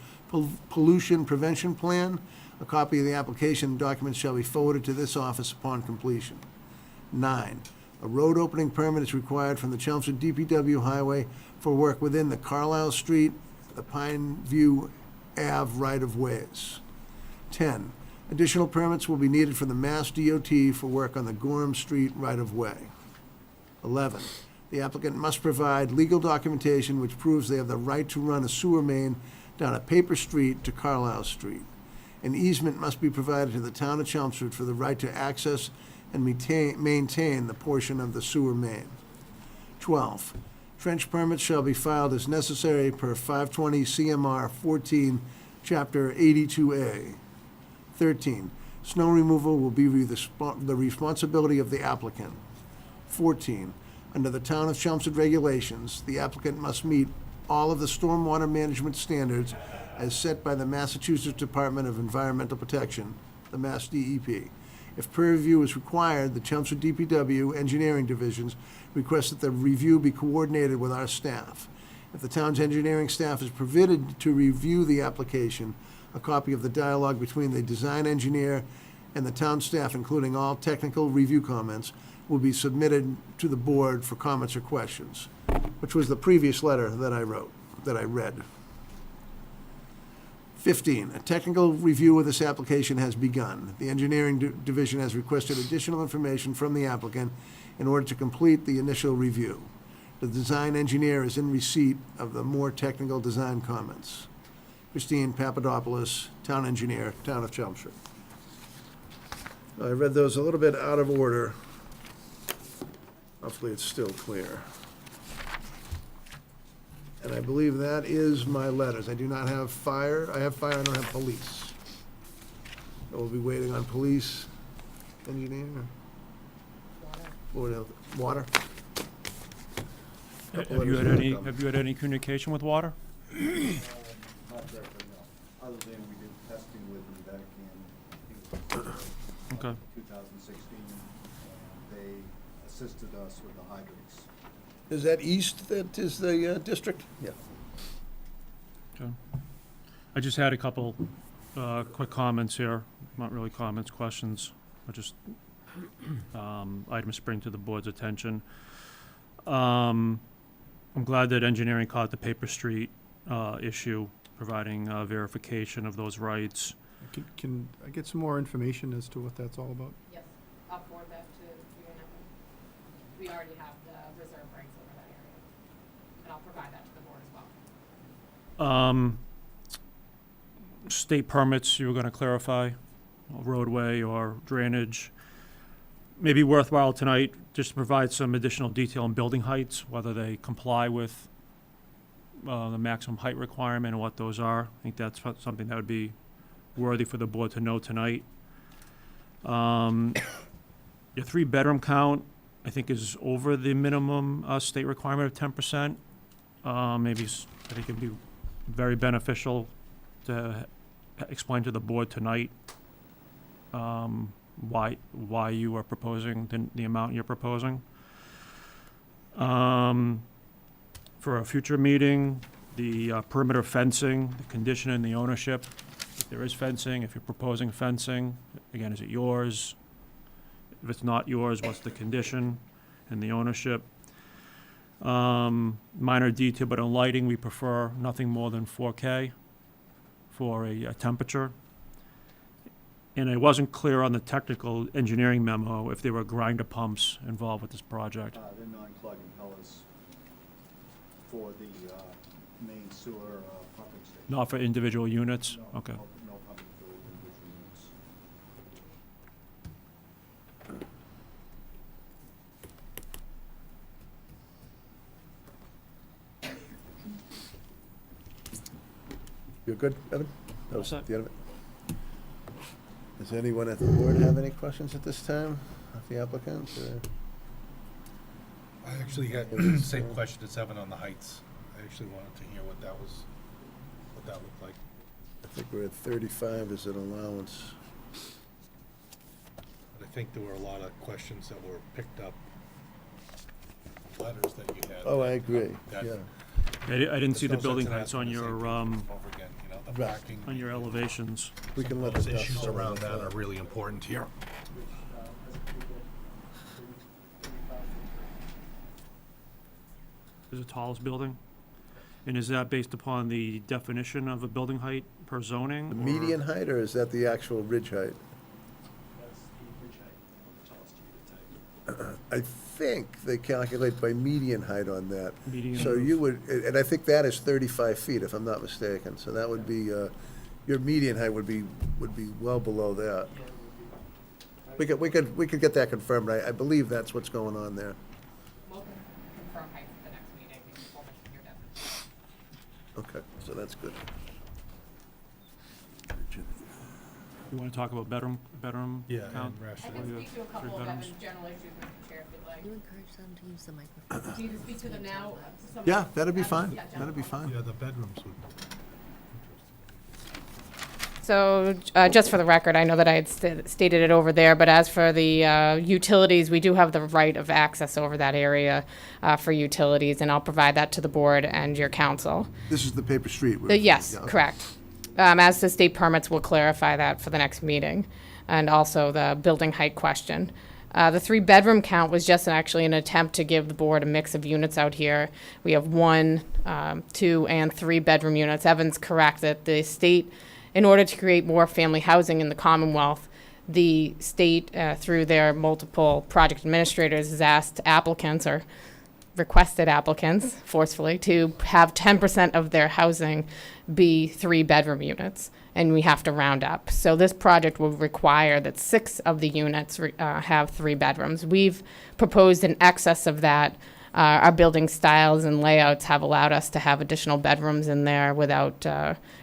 [SPEAKER 1] pollution prevention plan. A copy of the application and documents shall be forwarded to this office upon completion. 9, a road opening permit is required from the Chelmsford DPW highway for work within the Carlisle Street, the Pine View Ave right-of-ways. 10, additional permits will be needed from the Mass DOT for work on the Gorham Street right-of-way. 11, the applicant must provide legal documentation which proves they have the right to run a sewer main down a paper street to Carlisle Street. An easement must be provided to the town of Chelmsford for the right to access and maintain the portion of the sewer main. 12, trench permits shall be filed as necessary per 520 CMR 14, Chapter 82A. 13, snow removal will be the responsibility of the applicant. 14, under the Town of Chelmsford regulations, the applicant must meet all of the stormwater management standards as set by the Massachusetts Department of Environmental Protection, the Mass DEP. If peer review is required, the Chelmsford DPW engineering divisions request that the review be coordinated with our staff. If the town's engineering staff is permitted to review the application, a copy of the dialogue between the design engineer and the town staff, including all technical review comments, will be submitted to the board for comments or questions, which was the previous letter that I read. 15, a technical review of this application has begun. The engineering division has requested additional information from the applicant in order to complete the initial review. The design engineer is in receipt of the more technical design comments. Christine Papadopoulos, Town Engineer, Town of Chelmsford. I read those a little bit out of order. Hopefully it's still clear. And I believe that is my letters. I do not have fire. I have fire, I don't have police. So we'll be waiting on police, engineer. Board of Health. Water.
[SPEAKER 4] Have you had any communication with water?
[SPEAKER 12] Not directly, no. Other than we did testing with them back in,
[SPEAKER 4] Okay.
[SPEAKER 12] 2016. And they assisted us with the hydrants.
[SPEAKER 1] Is that east that is the district? Yeah.
[SPEAKER 4] Okay. I just had a couple quick comments here, not really comments, questions, but just items to bring to the board's attention. I'm glad that engineering caught the Paper Street issue, providing verification of those rights.
[SPEAKER 5] Can I get some more information as to what that's all about?
[SPEAKER 6] Yes, I'll forward that to you and Evan. We already have the reserve rights over that area, and I'll provide that to the board as well.
[SPEAKER 4] State permits, you were going to clarify, roadway or drainage. Maybe worthwhile tonight just to provide some additional detail on building heights, whether they comply with the maximum height requirement and what those are. I think that's something that would be worthy for the board to know tonight. Your 3-bedroom count, I think, is over the minimum state requirement of 10%. I think it'd be very beneficial to explain to the board tonight why you are proposing the amount you're proposing. For a future meeting, the perimeter fencing, the condition and the ownership. If there is fencing, if you're proposing fencing, again, is it yours? If it's not yours, what's the condition and the ownership? Minor detail, but on lighting, we prefer nothing more than 4K for a temperature. And it wasn't clear on the technical engineering memo if there were grinder pumps involved with this project.
[SPEAKER 12] They're non-clogging pellets for the main sewer pumping station.
[SPEAKER 4] Not for individual units?
[SPEAKER 12] No,
[SPEAKER 4] Okay.
[SPEAKER 12] no pumping for individual units.
[SPEAKER 1] You're good, Evan? That was
[SPEAKER 4] Set.
[SPEAKER 1] the end of it. Does anyone at the board have any questions at this time of the applicant?
[SPEAKER 7] I actually had the same question as Evan on the heights. I actually wanted to hear what that looked like.
[SPEAKER 1] I think we're at 35 as an allowance.
[SPEAKER 7] But I think there were a lot of questions that were picked up, letters that you had.
[SPEAKER 1] Oh, I agree,
[SPEAKER 7] that-
[SPEAKER 1] yeah.
[SPEAKER 4] I didn't see the
[SPEAKER 7] There's no
[SPEAKER 4] building
[SPEAKER 7] sense in
[SPEAKER 4] heights
[SPEAKER 7] asking
[SPEAKER 4] on
[SPEAKER 7] the
[SPEAKER 4] your,
[SPEAKER 7] same thing over again, you know, the
[SPEAKER 1] Right.
[SPEAKER 7] parking.
[SPEAKER 4] on your elevations.
[SPEAKER 1] We can let
[SPEAKER 7] Those
[SPEAKER 1] the dust
[SPEAKER 7] issues
[SPEAKER 1] settle
[SPEAKER 7] around
[SPEAKER 1] off
[SPEAKER 7] that are really important here.
[SPEAKER 4] Is the tallest building? And is that based upon the definition of a building height per zoning?
[SPEAKER 1] The
[SPEAKER 4] or-
[SPEAKER 1] median height, or is that the actual ridge height? I think they calculate by median height on that.
[SPEAKER 4] Median
[SPEAKER 1] So
[SPEAKER 4] of-
[SPEAKER 1] you would, and I think that is 35 feet, if I'm not mistaken. So that would be, your median height would be well below that. We could get that confirmed. I believe that's what's going on there.
[SPEAKER 6] We'll confirm heights at the next meeting before you're done.
[SPEAKER 1] Okay, so that's good.
[SPEAKER 4] You want to talk about bedroom
[SPEAKER 7] Yeah,
[SPEAKER 4] count?
[SPEAKER 7] and
[SPEAKER 6] I
[SPEAKER 7] rationale.
[SPEAKER 6] can speak to a couple of
[SPEAKER 4] bedrooms.
[SPEAKER 6] Evan's general issues, Mr. Chair, if you'd like.
[SPEAKER 3] You encourage them to use the microphone.
[SPEAKER 6] Do you speak to them now? Some of
[SPEAKER 1] Yeah,
[SPEAKER 6] the-
[SPEAKER 1] that'd be fine.
[SPEAKER 6] Yeah,
[SPEAKER 1] That'd be fine.
[SPEAKER 7] Yeah, the bedrooms would.
[SPEAKER 6] So, just for the record, I know that I had stated it over there, but as for the utilities, we do have the right of access over that area for utilities, and I'll provide that to the board and your council.
[SPEAKER 1] This is the paper street.
[SPEAKER 6] Yes,
[SPEAKER 1] Yeah, okay.
[SPEAKER 6] correct. As the state permits, we'll clarify that for the next meeting, and also the building height question. The three-bedroom count was just actually an attempt to give the board a mix of units out here. We have 1, 2, and 3-bedroom units. Evan's correct that the state, in order to create more family housing in the Commonwealth, the state, through their multiple project administrators, has asked applicants or requested applicants forcefully to have 10% of their housing be 3-bedroom units, and we have to round up. So this project will require that 6 of the units have 3 bedrooms. We've proposed in excess of that. Our building styles and layouts have allowed us to have additional bedrooms in there without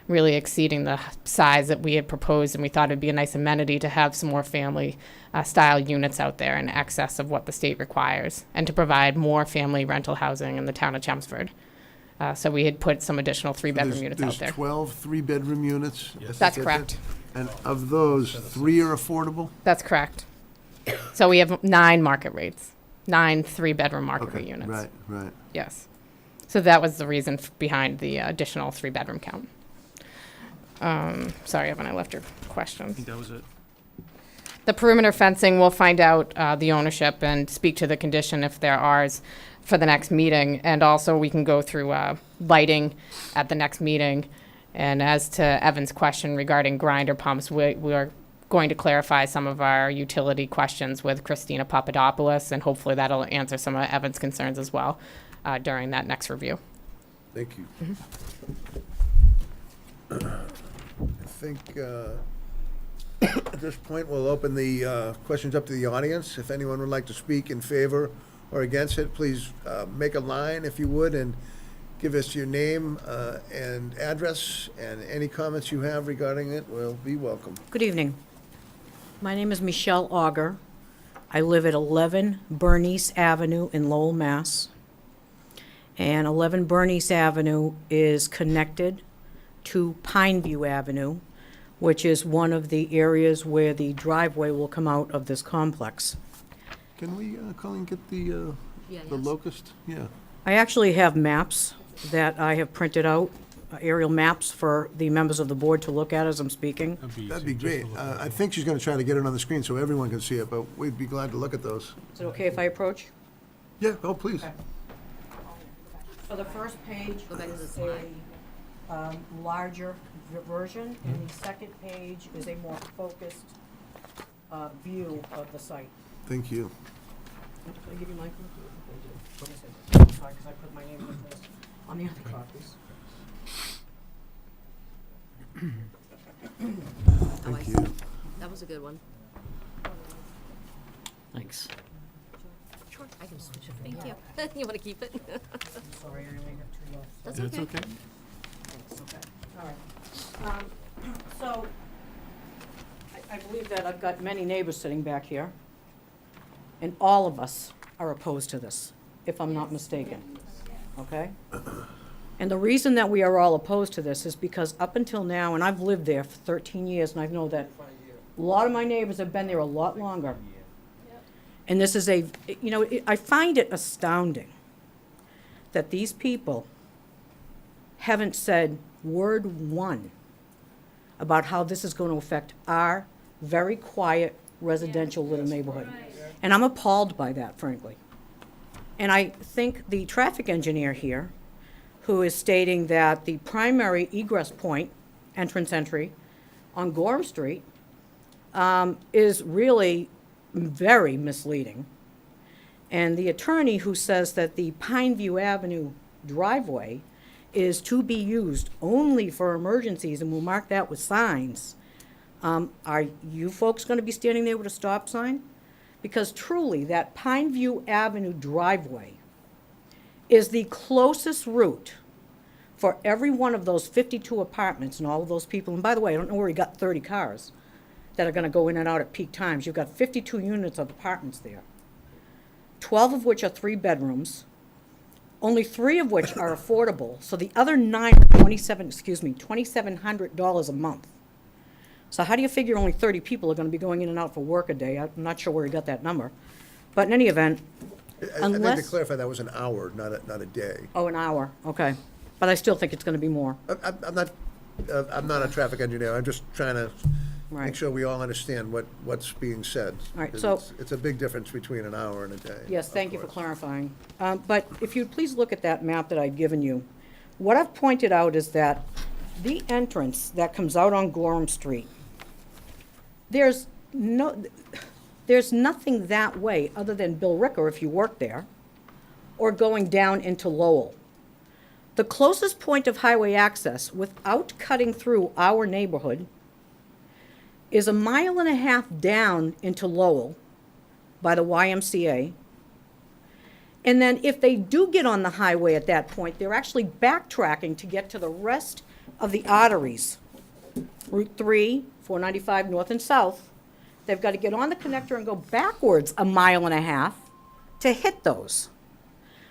[SPEAKER 6] really exceeding the size that we had proposed, and we thought it'd be a nice amenity to have some more family style units out there in excess of what the state requires, and to provide more family rental housing in the town of Chelmsford. So we had put some additional 3-bedroom units out there.
[SPEAKER 1] There's 12 3-bedroom units? I think
[SPEAKER 6] That's
[SPEAKER 1] it.
[SPEAKER 6] correct.
[SPEAKER 1] And of those, 3 are affordable?
[SPEAKER 6] That's correct. So we have 9 market rates, 9 3-bedroom market rate
[SPEAKER 1] Okay,
[SPEAKER 6] units.
[SPEAKER 1] right, right.
[SPEAKER 6] Yes. So that was the reason behind the additional 3-bedroom count. Sorry, Evan, I left your
[SPEAKER 4] I
[SPEAKER 6] question.
[SPEAKER 4] think that was it.
[SPEAKER 6] The perimeter fencing, we'll find out the ownership and speak to the condition if there are for the next meeting. And also, we can go through lighting at the next meeting. And as to Evan's question regarding grinder pumps, we are going to clarify some of our utility questions with Christina Papadopoulos, and hopefully that'll answer some of Evan's concerns as well during that next review.
[SPEAKER 1] Thank you. I think at this point, we'll open the questions up to the audience. If anyone would like to speak in favor or against it, please make a line, if you would, and give us your name and address, and any comments you have regarding it will be welcome.
[SPEAKER 15] Good evening. My name is Michelle Auger. I live at 11 Bernice Avenue in Lowell, Mass. And 11 Bernice Avenue is connected to Pineview Avenue, which is one of the areas where the driveway will come out of this complex.
[SPEAKER 1] Can we, Colleen, get the locust? Yeah.
[SPEAKER 15] I actually have maps that I have printed out, aerial maps for the members of the board to look at as I'm speaking.
[SPEAKER 1] That'd be great. I think she's gonna try to get it on the screen so everyone can see it, but we'd be glad to look at those.
[SPEAKER 15] Is it okay if I approach?
[SPEAKER 1] Yeah, oh, please.
[SPEAKER 15] Okay. So the first page
[SPEAKER 3] Go back to the
[SPEAKER 15] is
[SPEAKER 3] slide.
[SPEAKER 15] a larger version, and the second page is a more focused view of the site.
[SPEAKER 1] Thank you.
[SPEAKER 15] Can I give you my copy? Sorry, because I put my name with this on the other copies.
[SPEAKER 1] Thank you.
[SPEAKER 3] That was a good one.
[SPEAKER 15] Thanks.
[SPEAKER 3] Sure, I can switch it. Thank you. You want to keep it?
[SPEAKER 15] I'm sorry, I only have two left.
[SPEAKER 3] That's
[SPEAKER 4] That's
[SPEAKER 3] okay.
[SPEAKER 4] okay.
[SPEAKER 15] Okay, all right. So, I believe that I've got many neighbors sitting back here, and all of us are opposed to this. if I'm not mistaken. Okay? And the reason that we are all opposed to this is because up until now, and I've lived there for 13 years, and I know that a lot of my neighbors have been there a lot longer. And this is I find it astounding that these people haven't said word one about how this is going to affect our very quiet residential little neighborhood. And I'm appalled by that, frankly. And I think the traffic engineer here, who is stating that the primary egress point, entrance entry, on Gorham Street, is really very misleading. And the attorney who says that the Pineview Avenue driveway is to be used only for emergencies, and we'll mark that with signs. Are you folks going to be standing there with a stop sign? Because truly, that Pineview Avenue driveway is the closest route for every one of those 52 apartments and all of those people. And by the way, I don't know where he got 30 cars that are going to go in and out at peak times. You've got 52 units of apartments there, 12 of which are 3 bedrooms, only 3 of which are affordable. So the other 9 are $2,700 a month. So how do you figure only 30 people are going to be going in and out for work a day? I'm not sure where he got that number. But in any event,
[SPEAKER 1] I think to clarify, that was an hour, not a day.
[SPEAKER 15] Oh, an hour, okay. But I still think it's going to be more.
[SPEAKER 1] I'm not a traffic engineer, I'm just trying to make
[SPEAKER 15] Right.
[SPEAKER 1] sure we all understand what's being said.
[SPEAKER 15] All right,
[SPEAKER 1] 'Cause
[SPEAKER 15] so-
[SPEAKER 1] it's a big difference between an hour and a day.
[SPEAKER 15] Yes,
[SPEAKER 1] of
[SPEAKER 15] thank you for
[SPEAKER 1] course.
[SPEAKER 15] clarifying. But if you'd please look at that map that I've given you. What I've pointed out is that the entrance that comes out on Gorham Street, there's nothing that way other than Bill Ricker if you work there, or going down into Lowell. The closest point of highway access without cutting through our neighborhood is 1.5 miles down into Lowell by the YMCA. And then if they do get on the highway at that point, they're actually backtracking to get to the rest of the arteries. Route 3, 495 north and south. They've got to get on the connector and go backwards 1.5 miles to hit those.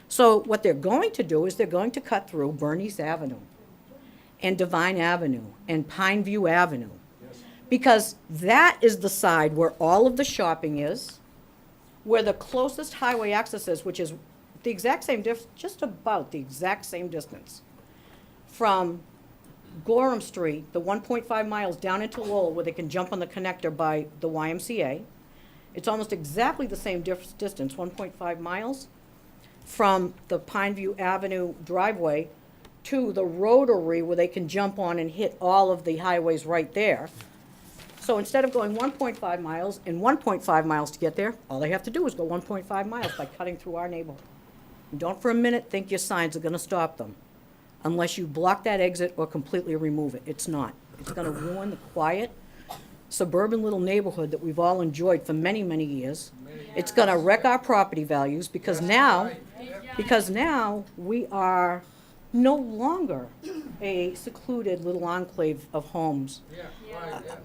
[SPEAKER 15] So what they're going to do is they're going to cut through Bernice Avenue and Divine Avenue and Pineview Avenue. Because that is the side where all of the shopping is, where the closest highway access is, which is the exact same just about the exact same distance from Gorham Street, the 1.5 miles down into Lowell, where they can jump on the connector by the YMCA. It's almost exactly the same distance, 1.5 miles, from the Pineview Avenue driveway to the rotary where they can jump on and hit all of the highways right there. So instead of going 1.5 miles and 1.5 miles to get there, all they have to do is go 1.5 miles by cutting through our neighborhood. And don't for a minute think your signs are going to stop them, unless you block that exit or completely remove it. It's not. It's going to ruin the quiet suburban little neighborhood that we've all enjoyed for many, many years. It's going to wreck our property values because now we are no longer a secluded little enclave of homes.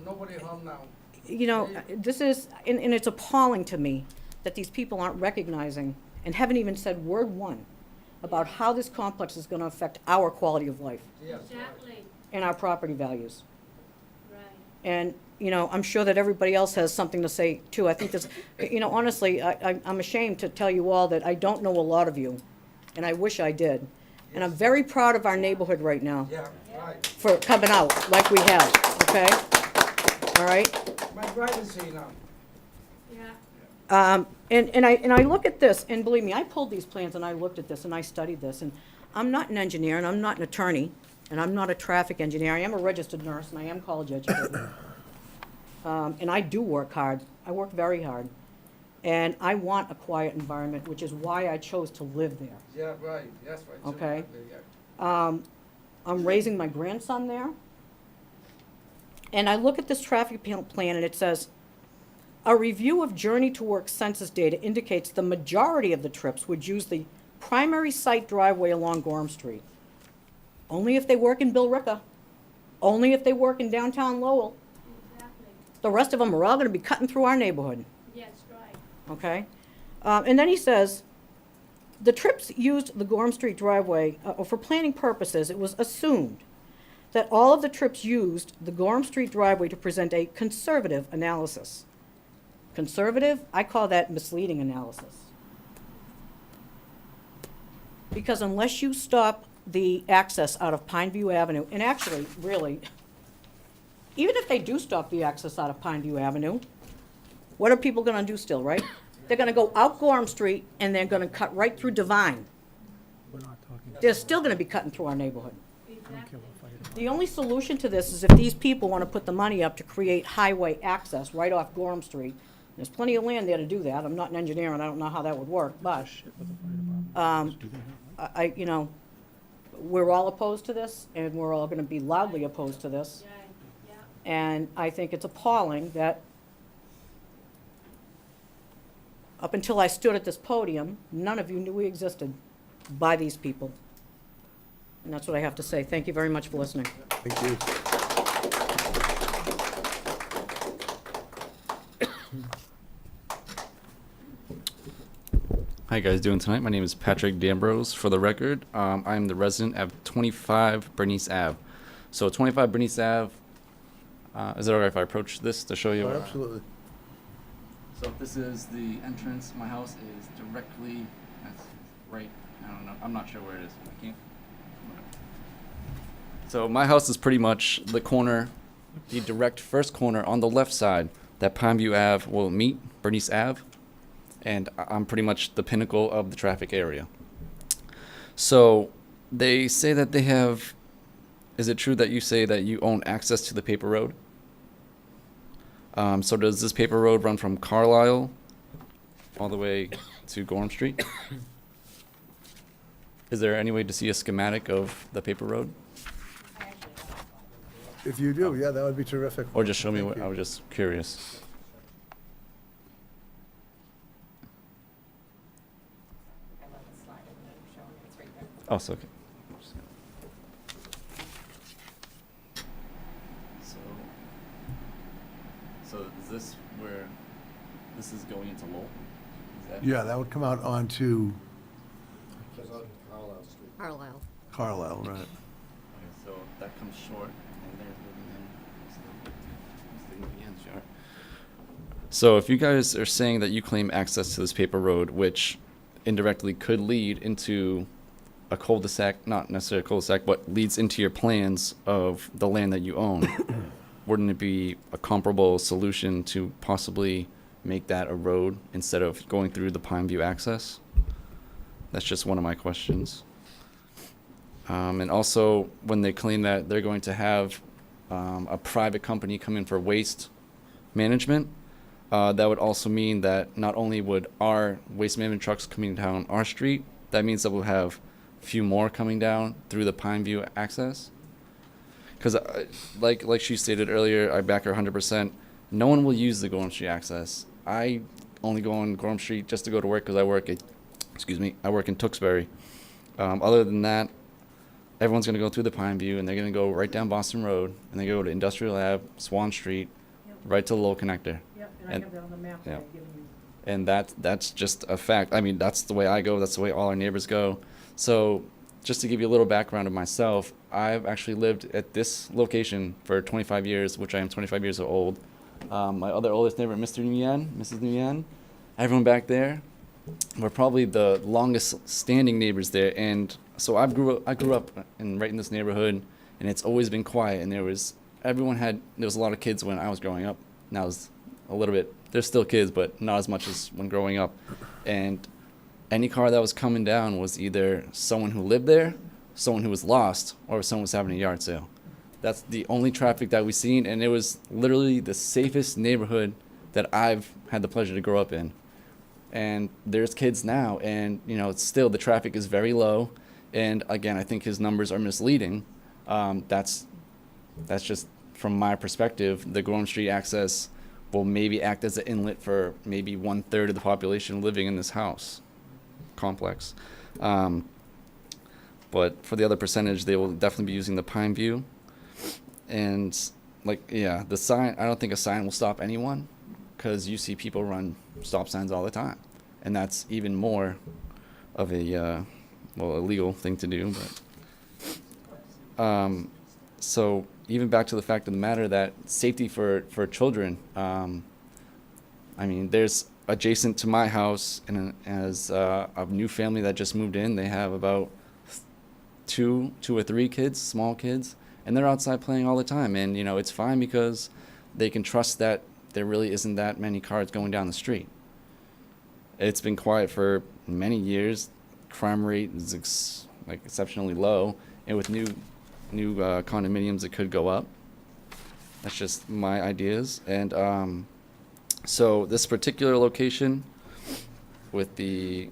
[SPEAKER 7] Nobody home now.
[SPEAKER 15] You know, this is, and it's appalling to me that these people aren't recognizing and haven't even said word one about how this complex is going to affect our quality of life and our property values. And, you know, I'm sure that everybody else has something to say too. I think this, you know, honestly, I'm ashamed to tell you all that I don't know a lot of you, and I wish I did. And I'm very proud of our neighborhood right now for coming out like we have, okay? All right?
[SPEAKER 7] My brother's here now.
[SPEAKER 15] And I look at this, and believe me, I pulled these plans and I looked at this and I studied this, and I'm not an engineer and I'm not an attorney and I'm not a traffic engineer. I am a registered nurse and I am college educated. And I do work hard. I work very hard. And I want a quiet environment, which is why I chose to live there.
[SPEAKER 7] Yeah, right, that's right.
[SPEAKER 15] Okay.
[SPEAKER 7] Yeah.
[SPEAKER 15] I'm raising my grandson there. And I look at this traffic plan and it says, a review of journey to work census data indicates the majority of the trips would use the primary site driveway along Gorham Street. Only if they work in Billerica. Only if they work in downtown Lowell. The rest of them are all going to be cutting through our neighborhood.
[SPEAKER 16] Yes, right.
[SPEAKER 15] Okay? And then he says, the trips used the Gorham Street driveway, for planning purposes, it was assumed that all of the trips used the Gorham Street driveway to present a conservative analysis. Conservative, I call that misleading analysis. Because unless you stop the access out of Pineview Avenue, and actually, really, even if they do stop the access out of Pineview Avenue, what are people gonna do still, right? They're gonna go out Gorham Street and they're gonna cut right through Divine. They're still gonna be cutting through our neighborhood. The only solution to this is if these people wanna put the money up to create highway access right off Gorham Street. There's plenty of land there to do that. I'm not an engineer and I don't know how that would work, but, you know, we're all opposed to this and we're all gonna be loudly opposed to this. And I think it's appalling that up until I stood at this podium, none of you knew we existed by these people. And that's what I have to say. Thank you very much for listening.
[SPEAKER 1] Thank you.
[SPEAKER 9] How you guys doing tonight? My name is Patrick D'Ambrose. For the record, I'm the resident of 25 Bernice Ave. So 25 Bernice Ave, is it alright if I approach this to show you?
[SPEAKER 1] Oh, absolutely.
[SPEAKER 9] So this is the entrance. My house is directly, that's right, I don't know, I'm not sure where it is. I can't. So my house is pretty much the corner, the direct first corner on the left side that Pineview Ave will meet, Bernice Ave. And I'm pretty much the pinnacle of the traffic area. So they say that they have, is it true that you say that you own access to the paper road? So does this paper road run from Carlisle all the way to Gorham Street? Is there any way to see a schematic of the paper road?
[SPEAKER 1] If you do, yeah, that would be terrific.
[SPEAKER 9] Or just show me
[SPEAKER 1] Thank
[SPEAKER 9] what,
[SPEAKER 1] you.
[SPEAKER 9] I was just curious. Oh, so okay. So is this where this is going into Lowell? Is that
[SPEAKER 1] Yeah, that would come out onto
[SPEAKER 3] Carlisle.
[SPEAKER 1] Carlisle, right?
[SPEAKER 9] Okay, so that comes short, and there's the end short. So if you guys are saying that you claim access to this paper road, which indirectly could lead into a cul-de-sac, not necessarily a cul-de-sac, but leads into your plans of the land that you own, wouldn't it be a comparable solution to possibly make that a road instead of going through the Pineview access? That's just one of my questions. And also, when they claim that they're going to have a private company come in for waste management, that would also mean that not only would our waste management trucks coming down our street, that means that we'll have few more coming down through the Pineview access. Because, like she stated earlier, I back her 100%. No one will use the Gorham Street access. I only go on Gorham Street just to go to work because I work in Tewksbury. Other than that, everyone's going to go through the Pineview and they're going to go right down Boston Road and they go to Industrial Ave, Swan Street, right to the Lowell Connector.
[SPEAKER 15] Yep, and I have that on the map that I've given you.
[SPEAKER 9] And that's just a fact. I mean, that's the way I go. That's the way all our neighbors go. So just to give you a little background of myself, I've actually lived at this location for 25 years, which I am 25 years old. My other oldest neighbor, Mr. Nguyen, Mrs. Nguyen, everyone back there, we're probably the longest standing neighbors there. And so I grew up right in this neighborhood, and it's always been quiet. And there was a lot of kids when I was growing up. Now it's a little bit, there's still kids, but not as much as when growing up. And any car that was coming down was either someone who lived there, someone who was lost, or someone was having a yard sale. That's the only traffic that we've seen, and it was literally the safest neighborhood that I've had the pleasure to grow up in. And there's kids now, and it's still the traffic is very low. And again, I think his numbers are misleading. That's just from my perspective. The Gorham Street access will maybe act as an inlet for maybe 1/3 of the population living in this house complex. But for the other percentage, they will definitely be using the Pineview. And the sign, I don't think a sign will stop anyone, because you see people run stop signs all the time. And that's even more of a illegal thing to do. But so even back to the fact of the matter that safety for children. I mean, there's adjacent to my house, and as a new family that just moved in, they have about two or three kids, small kids, and they're outside playing all the time. And you know, it's fine because they can trust that there really isn't that many cars going down the street. It's been quiet for many years. Crime rate is exceptionally low, and with new condominiums, it could go up. That's just my ideas. And so this particular location with the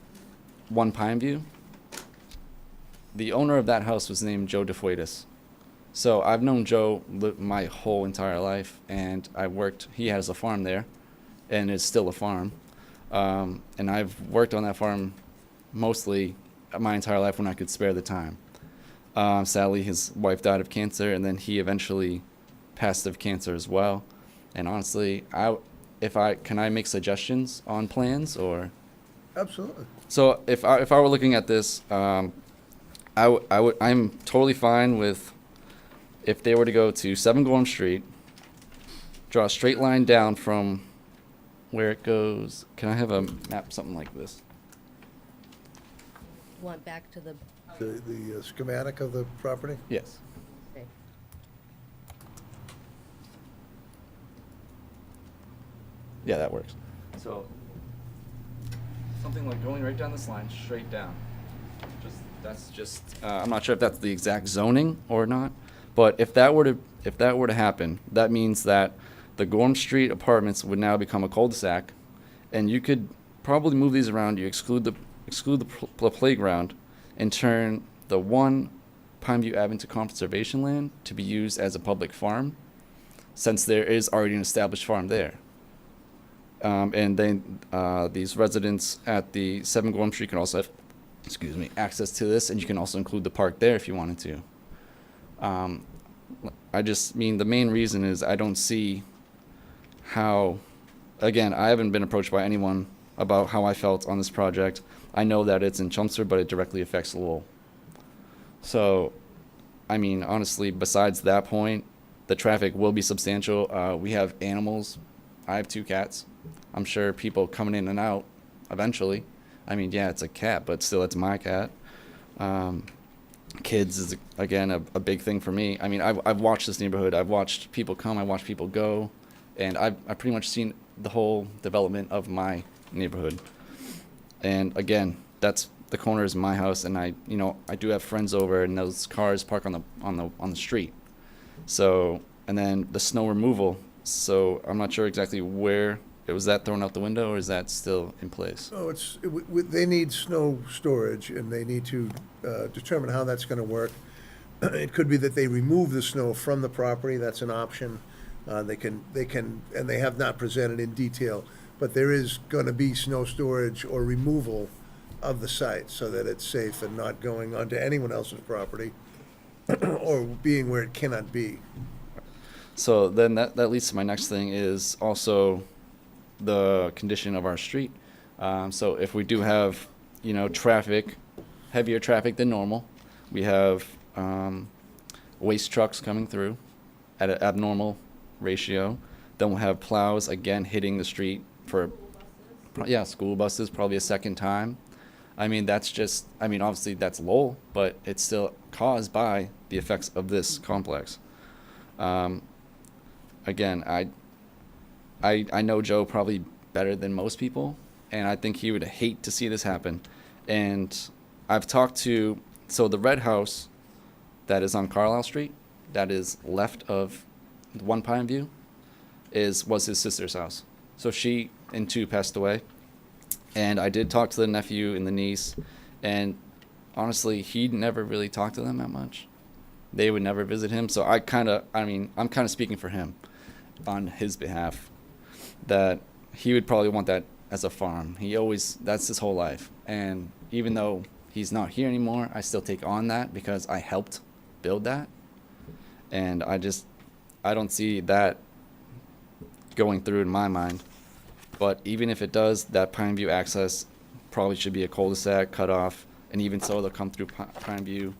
[SPEAKER 9] One Pine View, the owner of that house was named Joe DeFuetis. So I've known Joe my whole entire life, and he has a farm there, and it's still a farm. And I've worked on that farm mostly my entire life when I could spare the time. Sadly, his wife died of cancer, and then he eventually passed of cancer as well. And honestly, can I make suggestions on plans or?
[SPEAKER 1] Absolutely.
[SPEAKER 9] So if I were looking at this, I'm totally fine with if they were to go to 7 Gorham Street, draw a straight line down from where it goes. Can I have a map, something like this?
[SPEAKER 3] Want back to the,
[SPEAKER 1] The schematic of the property?
[SPEAKER 9] Yes.
[SPEAKER 3] okay.
[SPEAKER 9] Yeah, that works. So something like going right down this line, straight down. I'm not sure if that's the exact zoning or not, but if that were to happen, that means that the Gorham Street apartments would now become a cul-de-sac, and you could probably move these around. You exclude the playground, and turn the one Pineview Avenue to conservation land to be used as a public farm, since there is already an established farm there. And then these residents at the 7 Gorham Street can also have, access to this, and you can also include the park there if you wanted to. I just mean the main reason is I don't see how, again, I haven't been approached by anyone about how I felt on this project. I know that it's in Chelmsford, but it directly affects Lowell. So, I mean, honestly, besides that point, the traffic will be substantial. We have animals. I have 2 cats. I'm sure people coming in and out eventually. I mean, yeah, it's a cat, but still, it's my cat. Kids is, again, a big thing for me. I mean, I've watched this neighborhood. I've watched people come. I've watched people go. And I've pretty much seen the whole development of my neighborhood. And again, the corner is my house, and I do have friends over, and those cars park on the street. So, and then the snow removal. So I'm not sure exactly where. Was that thrown out the window, or is that still in place?
[SPEAKER 1] Oh, they need snow storage, and they need to determine how that's gonna work. It could be that they remove the snow from the property, that's an option. They can, and they have not presented in detail, but there is gonna be snow storage or removal of the site so that it's safe and not going onto anyone else's property or being where it cannot be.
[SPEAKER 9] So then that leads to my next thing is also the condition of our street. So if we do have, traffic, heavier traffic than normal, we have waste trucks coming through at an abnormal ratio. Then we'll have plows again hitting the street for, school buses probably a second time. I mean, obviously that's Lowell, but it's still caused by the effects of this complex. Again, I know Joe probably better than most people, and I think he would hate to see this happen. And I've talked to, so the red house that is on Carlisle Street, that is left of One Pine View, was his sister's house. So she and 2 passed away. And I did talk to the nephew and the niece, and honestly, he never really talked to them that much. They would never visit him, so I'm kind of speaking for him on his behalf, that he would probably want that as a farm. That's his whole life. And even though he's not here anymore, I still take on that because I helped build that. And I don't see that going through in my mind. But even if it does, that Pineview access probably should be a cul-de-sac cut off, and even so, they'll come through Prime View.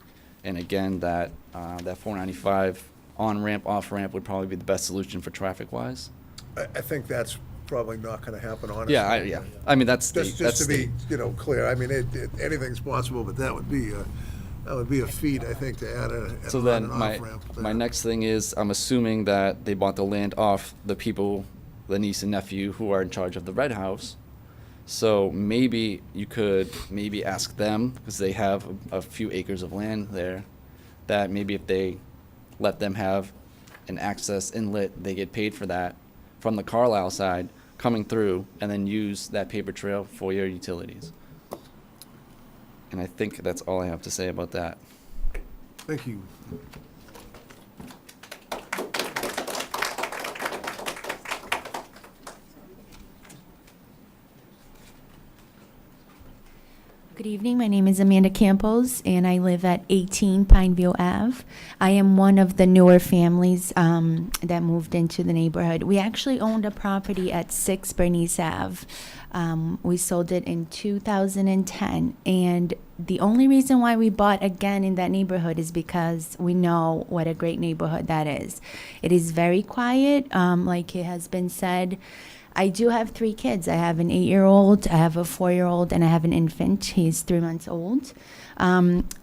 [SPEAKER 9] And again, that 495 on-ramp, off-ramp would probably be the best solution for traffic-wise.
[SPEAKER 1] I think that's probably not gonna happen, honestly.
[SPEAKER 9] Yeah, I mean, that's
[SPEAKER 1] Just
[SPEAKER 9] that's
[SPEAKER 1] to be, clear, I mean, anything's possible, but that would be a feat, I think, to add an
[SPEAKER 9] So
[SPEAKER 1] on
[SPEAKER 9] then
[SPEAKER 1] and
[SPEAKER 9] my
[SPEAKER 1] off-ramp there.
[SPEAKER 9] my next thing is, I'm assuming that they bought the land off the people, the niece and nephew who are in charge of the red house. So maybe you could maybe ask them, because they have a few acres of land there, that maybe if they let them have an access inlet, they get paid for that from the Carlisle side coming through, and then use that paper trail for your utilities. And I think that's all I have to say about that.
[SPEAKER 1] Thank you.
[SPEAKER 16] Good evening. My name is Amanda Campos, and I live at 18 Pineview Ave. I am one of the newer families that moved into the neighborhood. We actually owned a property at 6 Bernice Ave. We sold it in 2010, and the only reason why we bought again in that neighborhood is because we know what a great neighborhood that is. It is very quiet, like it has been said. I do have 3 kids. I have an 8-year-old, I have a 4-year-old, and I have an infant. He's 3 months old.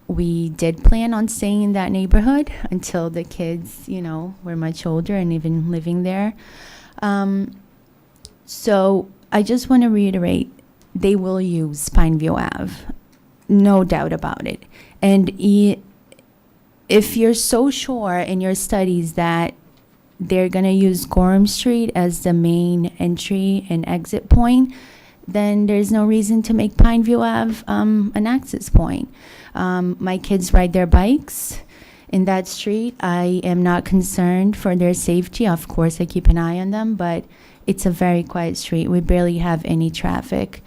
[SPEAKER 16] We did plan on staying in that neighborhood until the kids, were much older and even living there. So I just want to reiterate, they will use Pineview Ave. No doubt about it. And if you're so sure in your studies that they're going to use Gorham Street as the main entry and exit point, then there's no reason to make Pineview Ave an access point. My kids ride their bikes in that street. I am not concerned for their safety. Of course, I keep an eye on them, but it's a very quiet street. We barely have any traffic.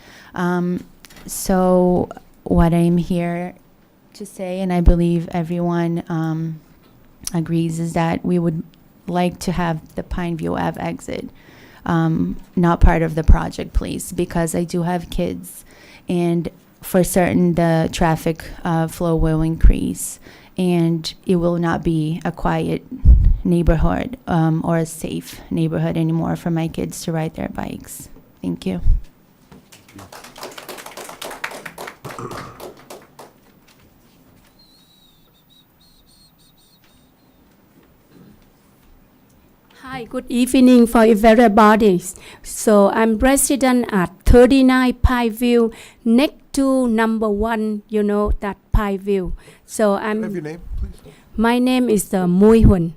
[SPEAKER 16] So what I'm here to say, and I believe everyone agrees, is that we would like to have the Pineview Ave exit not part of the project, please, because I do have kids, and for certain the traffic flow will increase, and it will not be a quiet neighborhood or a safe neighborhood anymore for my kids to ride their bikes. Thank you.
[SPEAKER 17] Hi, good evening for everybody. So I'm resident at 39 Pineview, next to number 1, that Pineview. So I'm.
[SPEAKER 1] Have your name, please?
[SPEAKER 17] My name is Mui Hun.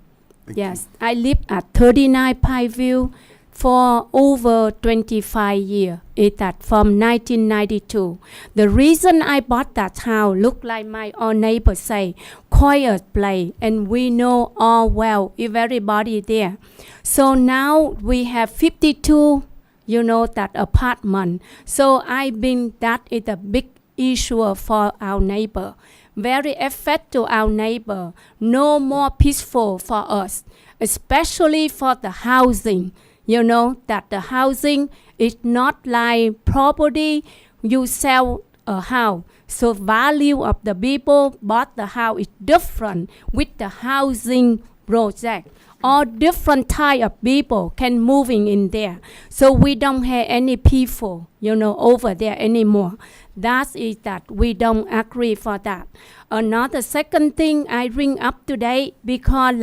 [SPEAKER 17] Yes, I live at 39 Pineview for over 25 years. It's that from 1992. The reason I bought that house, look like my own neighbor say, quiet place, and we know all well, everybody there. So now we have 52, that apartment. So I think that is a big issue for our neighbor. Very effect to our neighbor. No more peaceful for us, especially for the housing. That the housing is not like property. You sell a house. So value of the people bought the house is different with the housing project. All different type of people can moving in there. So we don't have any people, over there anymore. That is that we don't agree for that. Another second thing I bring up today, because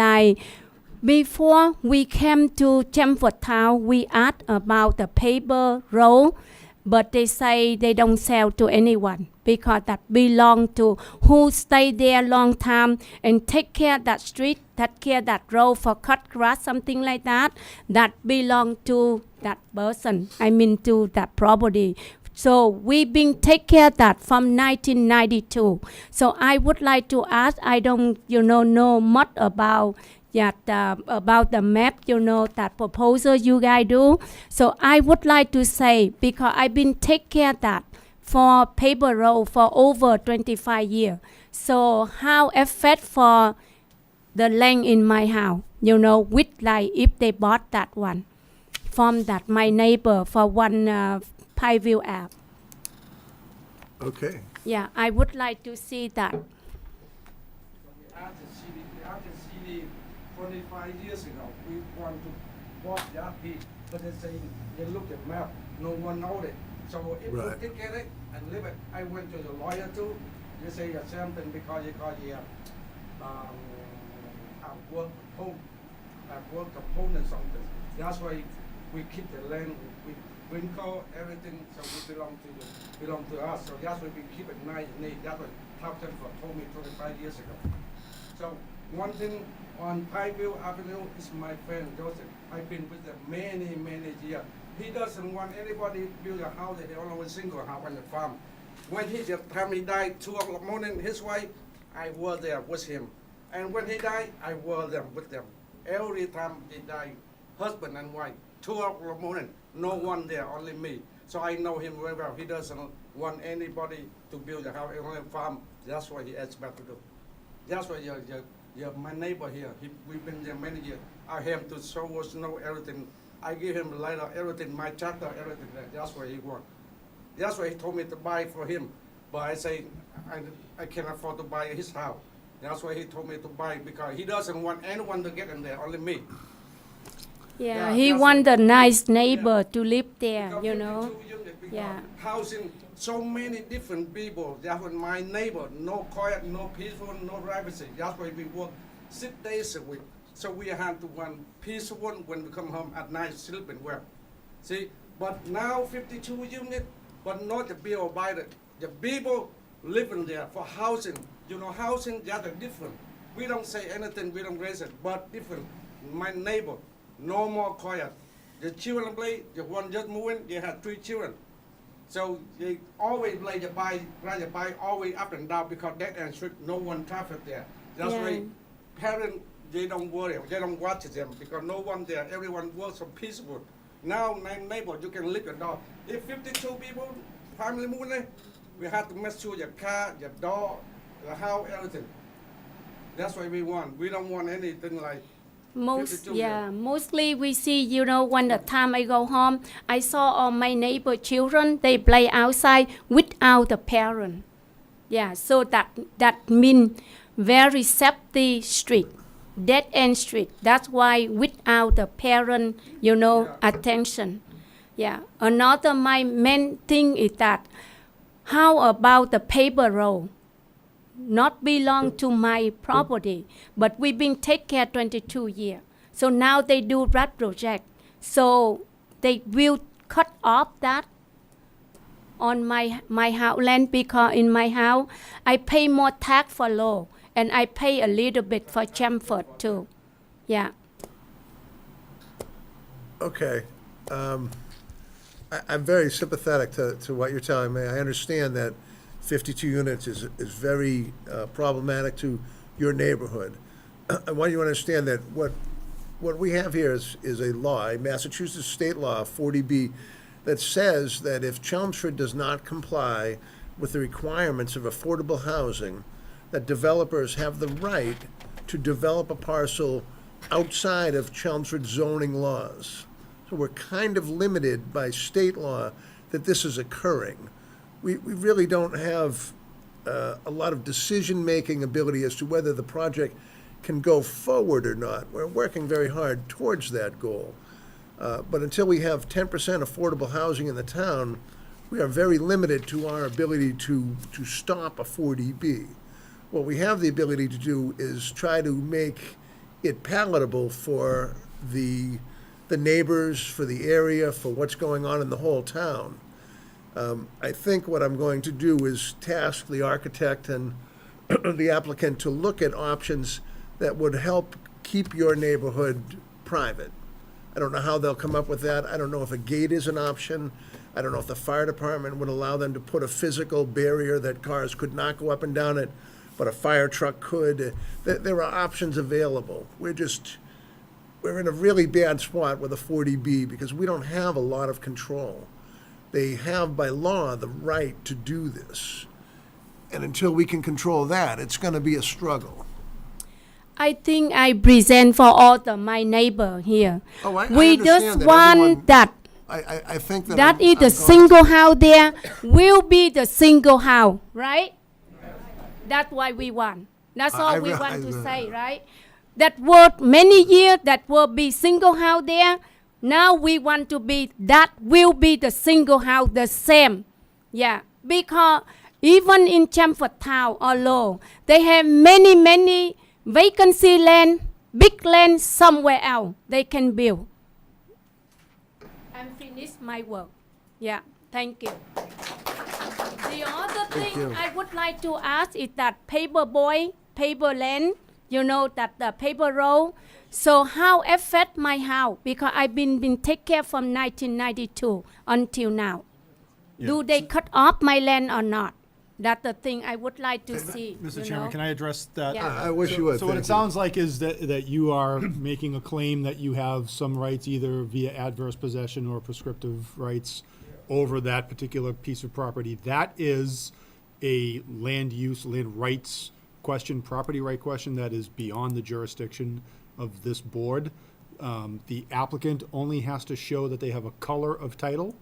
[SPEAKER 17] before we came to Chelmsford town, we asked about the paper roll, but they say they don't sell to anyone because that belong to who stay there long time and take care of that street, take care of that road for cut grass, something like that. That belong to that person. I mean to that property. So we've been take care of that from 1992. So I would like to ask, I don't, know much about the map, that proposal you guys do. So I would like to say, because I've been take care of that for paper road for over 25 years. So how affect for the land in my house, with if they bought that one from that my neighbor for one Pineview Ave.
[SPEAKER 1] Okay.
[SPEAKER 17] Yeah, I would like to see that.
[SPEAKER 18] After CD 25 years ago, we want to bought that piece, but they say they look at map, no one know it. So if
[SPEAKER 1] Right.
[SPEAKER 18] you get it and leave it, I went to the lawyer too. You say the same thing because you got the work component something. That's why we keep the land. We call everything, so we belong to us. So that's why we keep it nice and neat. That's what Chelmsford told me 25 years ago. So one thing on Pineview Avenue is my friend Joseph. I've been with him many years. He doesn't want anybody to build a house. He only wants single house on the farm. When he died 2 o'clock morning, his wife, I was there with him. And when he died, I was there with them. Every time they die, husband and wife, 2 o'clock morning, no one there, only me. So I know him very well. He doesn't want anybody to build a house on a farm. That's what he asked me to do. That's why you're my neighbor here. We've been there many years. I have him to show us, know everything. I give him the lighter, everything, my tractor, everything. That's what he wants. That's why he told me to buy for him. But I say, I can't afford to buy his house. That's why he told me to buy, because he doesn't want anyone to get in there, only me.
[SPEAKER 17] Yeah, he want a nice neighbor to live there, you know. Yeah.
[SPEAKER 18] Housing so many different people. That's what my neighbor, no quiet, no peaceful, no privacy. That's why we work 6 days a week. So we have to one peaceful when we come home at night, sleeping well. See, but now 52 units, but not the bill by the people living there for housing. You know, housing, they are different. We don't say anything, we don't raise it, but different. My neighbor, no more quiet. The children play, the one just moving, they have 3 children. So they always play the bike always up and down because that and street, no one traffic there. That's why parents, they don't worry, they don't watch them because no one there, everyone works so peaceful. Now, my neighbor, you can live your dog. If 52 people, family moving, we have to make sure your car, your dog, the house, everything. That's what we want. We don't want anything like
[SPEAKER 17] Mostly we see, you know, when the time I go home, I saw all my neighbor children, they play outside without the parent. Yeah, so that mean very safety street, dead end street. That's why without the parent, you know, attention. Yeah, another my main thing is that how about the paper road? Not belong to my property, but we've been take care 22 years. So now they do that project. So they will cut off that on my house land because in my house I pay more tax for law and I pay a little bit for Chelmsford too. Yeah.
[SPEAKER 1] Okay. I'm very sympathetic to what you're telling me. I understand that 52 units is very problematic to your neighborhood. I want you to understand that what we have here is a law, a Massachusetts state law, 40B, that says that if Chelmsford does not comply with the requirements of affordable housing, that developers have the right to develop a parcel outside of Chelmsford zoning laws. So we're kind of limited by state law that this is occurring. We really don't have a lot of decision-making ability as to whether the project can go forward or not. We're working very hard towards that goal. But until we have 10% affordable housing in the town, we are very limited to our ability to stop a 40B. What we have the ability to do is try to make it palatable for the neighbors, for the area, for what's going on in the whole town. I think what I'm going to do is task the architect and the applicant to look at options that would help keep your neighborhood private. I don't know how they'll come up with that. I don't know if a gate is an option. I don't know if the fire department would allow them to put a physical barrier that cars could not go up and down it, but a fire truck could. There are options available. We're in a really bad spot with a 40B because we don't have a lot of control. They have, by law, the right to do this. And until we can control that, it's going to be a struggle.
[SPEAKER 17] I think I present for all my neighbor here.
[SPEAKER 1] Oh, I
[SPEAKER 17] we
[SPEAKER 1] understand
[SPEAKER 17] just
[SPEAKER 1] that
[SPEAKER 17] want
[SPEAKER 1] everyone-
[SPEAKER 17] that
[SPEAKER 1] I think that.
[SPEAKER 17] That
[SPEAKER 1] I'm-
[SPEAKER 17] is
[SPEAKER 1] I'm
[SPEAKER 17] the
[SPEAKER 1] going-
[SPEAKER 17] single house there will be the single house, right? That's why we want. That's
[SPEAKER 1] I
[SPEAKER 17] all we want
[SPEAKER 1] realize
[SPEAKER 17] to
[SPEAKER 1] that.
[SPEAKER 17] say, right? That worked many years, that will be single house there. Now we want to be, that will be the single house the same. Yeah, because even in Chelmsford town or Low, they have many vacancy land, big land somewhere else they can build. I'm finished my work. Yeah, thank you. The other thing
[SPEAKER 1] you.
[SPEAKER 17] I would like to ask is that paper boy, paper land, you know, that the paper roll. So how affect my house? Because I've been take care from 1992 until now. Do they cut off my land or not? That's the thing I would like to see.
[SPEAKER 5] Mr.
[SPEAKER 17] you
[SPEAKER 5] Chairman,
[SPEAKER 17] know?
[SPEAKER 5] can I address that?
[SPEAKER 17] Yeah.
[SPEAKER 1] I wish you would.
[SPEAKER 5] So what
[SPEAKER 1] thank
[SPEAKER 5] it
[SPEAKER 1] you.
[SPEAKER 5] sounds like is that you are making a claim that you have some rights either via adverse possession or prescriptive rights over that particular piece of property. That is a land use, land rights question, property right question that is beyond the jurisdiction of this board. The applicant only has to show that they have a color of title,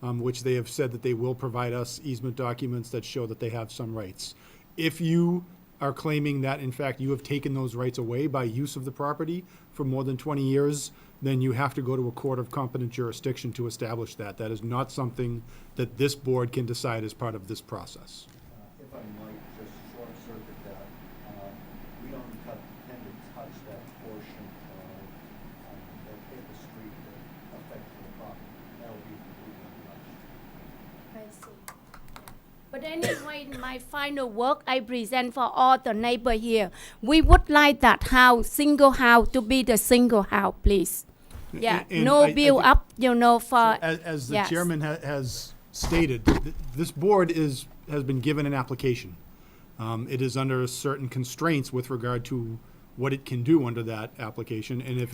[SPEAKER 5] which they have said that they will provide us easement documents that show that they have some rights. If you are claiming that, in fact, you have taken those rights away by use of the property for more than 20 years, then you have to go to a court of competent jurisdiction to establish that. That is not something that this board can decide as part of this process.
[SPEAKER 12] If I might just short circuit that, we don't intend to touch that portion of that paper street that affects the property. That will be completely untouched.
[SPEAKER 17] I see. But anyway, in my final work, I present for all the neighbor here. We would like that house, single house, to be the single house, please. Yeah,
[SPEAKER 5] And
[SPEAKER 17] no
[SPEAKER 5] I
[SPEAKER 17] build
[SPEAKER 5] think-
[SPEAKER 17] up, you know, for.
[SPEAKER 5] As the
[SPEAKER 17] yes.
[SPEAKER 5] chairman has stated, this board has been given an application. It is under certain constraints with regard to what it can do under that application. And if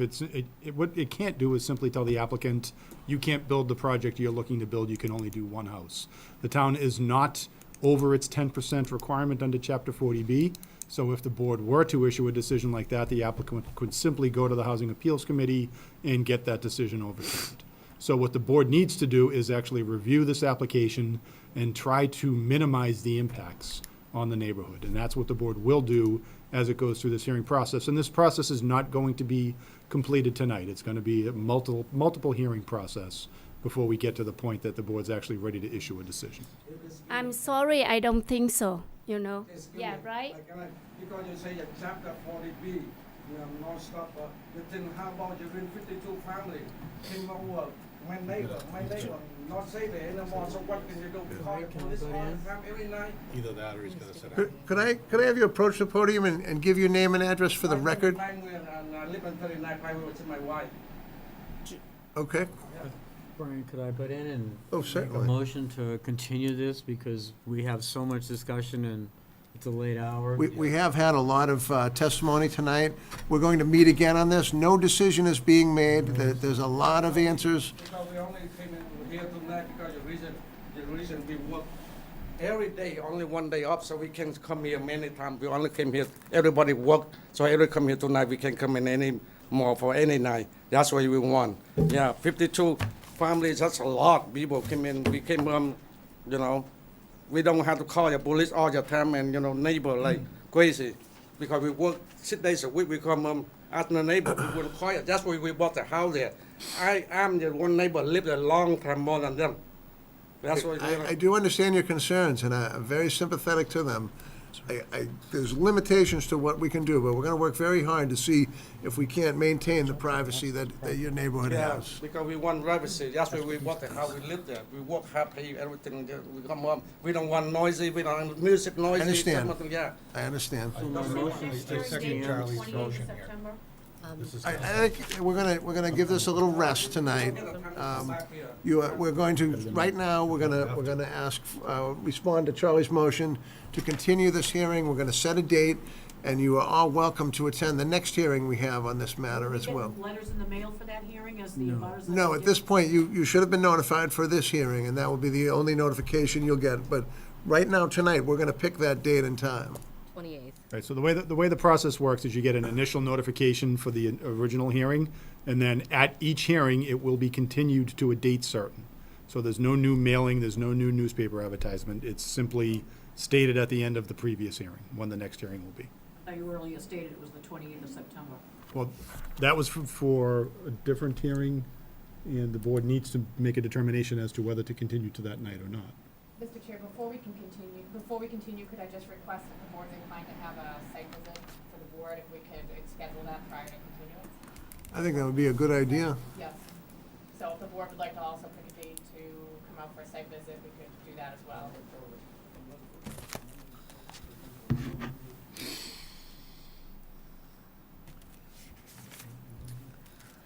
[SPEAKER 5] what it can't do is simply tell the applicant, you can't build the project you're looking to build, you can only do one house. The town is not over its 10% requirement under Chapter 40B. So if the board were to issue a decision like that, the applicant could simply go to the Housing Appeals Committee and get that decision overturned. So what the board needs to do is actually review this application and try to minimize the impacts on the neighborhood. And that's what the board will do as it goes through this hearing process. And this process is not going to be completed tonight. It's going to be a multiple hearing process before we get to the point that the board's actually ready to issue a decision.
[SPEAKER 17] I'm sorry, I don't think so, you know. Yeah, right?
[SPEAKER 18] Because you say chapter 40B, you know, non-stop, you think how about you bring 52 family came over, my neighbor not say there anymore, so what can you do? Call the police all the time, every night?
[SPEAKER 7] Either that or he's gonna sit down.
[SPEAKER 1] Could I have you approach the podium and give your name and address for the record?
[SPEAKER 18] And I live in 39 Highway with my wife.
[SPEAKER 1] Okay.
[SPEAKER 10] Brian, could I butt in and
[SPEAKER 1] Oh,
[SPEAKER 10] make a
[SPEAKER 1] certainly.
[SPEAKER 10] motion to continue this because we have so much discussion and it's a late hour?
[SPEAKER 1] We have had a lot of testimony tonight. We're going to meet again on this. No decision is being made. There's a lot of answers.
[SPEAKER 18] Because we only came in here tonight because the reason we work every day, only one day off, so we can come here many times. We only came here, everybody work, so every come here tonight, we can come in any more for any night. That's what we want. Yeah, 52 families, that's a lot. People came in, we came, you know, we don't have to call the police all the time and, you know, neighbor like crazy. Because we work 6 days a week, we come ask the neighbor, we will quiet. That's why we bought the house there. I am the one neighbor lived a long time more than them. That's why
[SPEAKER 1] I do understand your concerns, and I'm very sympathetic to them. There's limitations to what we can do, but we're gonna work very hard to see if we can't maintain the privacy that your neighborhood
[SPEAKER 18] yeah,
[SPEAKER 1] has.
[SPEAKER 18] because we want privacy. That's why we bought the house. We live there. We work hard, pay everything. We come up. We don't want noisy. We don't want music noisy.
[SPEAKER 1] I understand.
[SPEAKER 18] something, yeah.
[SPEAKER 1] I understand.
[SPEAKER 7] I second Charlie's motion here.
[SPEAKER 1] I think we're gonna give this a little rest tonight. We're going to, right now, we're gonna ask, respond to Charlie's motion to continue this hearing. We're gonna set a date, and you are all welcome to attend the next hearing we have on this matter as well.
[SPEAKER 15] Letters in the mail for that hearing as the abutters?
[SPEAKER 1] No, at this point, you should have been notified for this hearing, and that will be the only notification you'll get. But right now, tonight, we're gonna pick that date and time.
[SPEAKER 3] 28th.
[SPEAKER 5] Right, so the way the process works is you get an initial notification for the original hearing, and then at each hearing, it will be continued to a date certain. So there's no new mailing, there's no new newspaper advertisement. It's simply stated at the end of the previous hearing, when the next hearing will be.
[SPEAKER 15] You earlier stated it was the 28th of September.
[SPEAKER 5] Well, that was for a different hearing, and the board needs to make a determination as to whether to continue to that night or not.
[SPEAKER 6] Mr. Chair, before we continue, could I just request if the board's inclined to have a site visit for the board, if we could schedule that prior to continuance?
[SPEAKER 1] I think that would be a good idea.
[SPEAKER 6] Yes. So if the board would like to also pick a date to come out for a site visit, we could do that as well.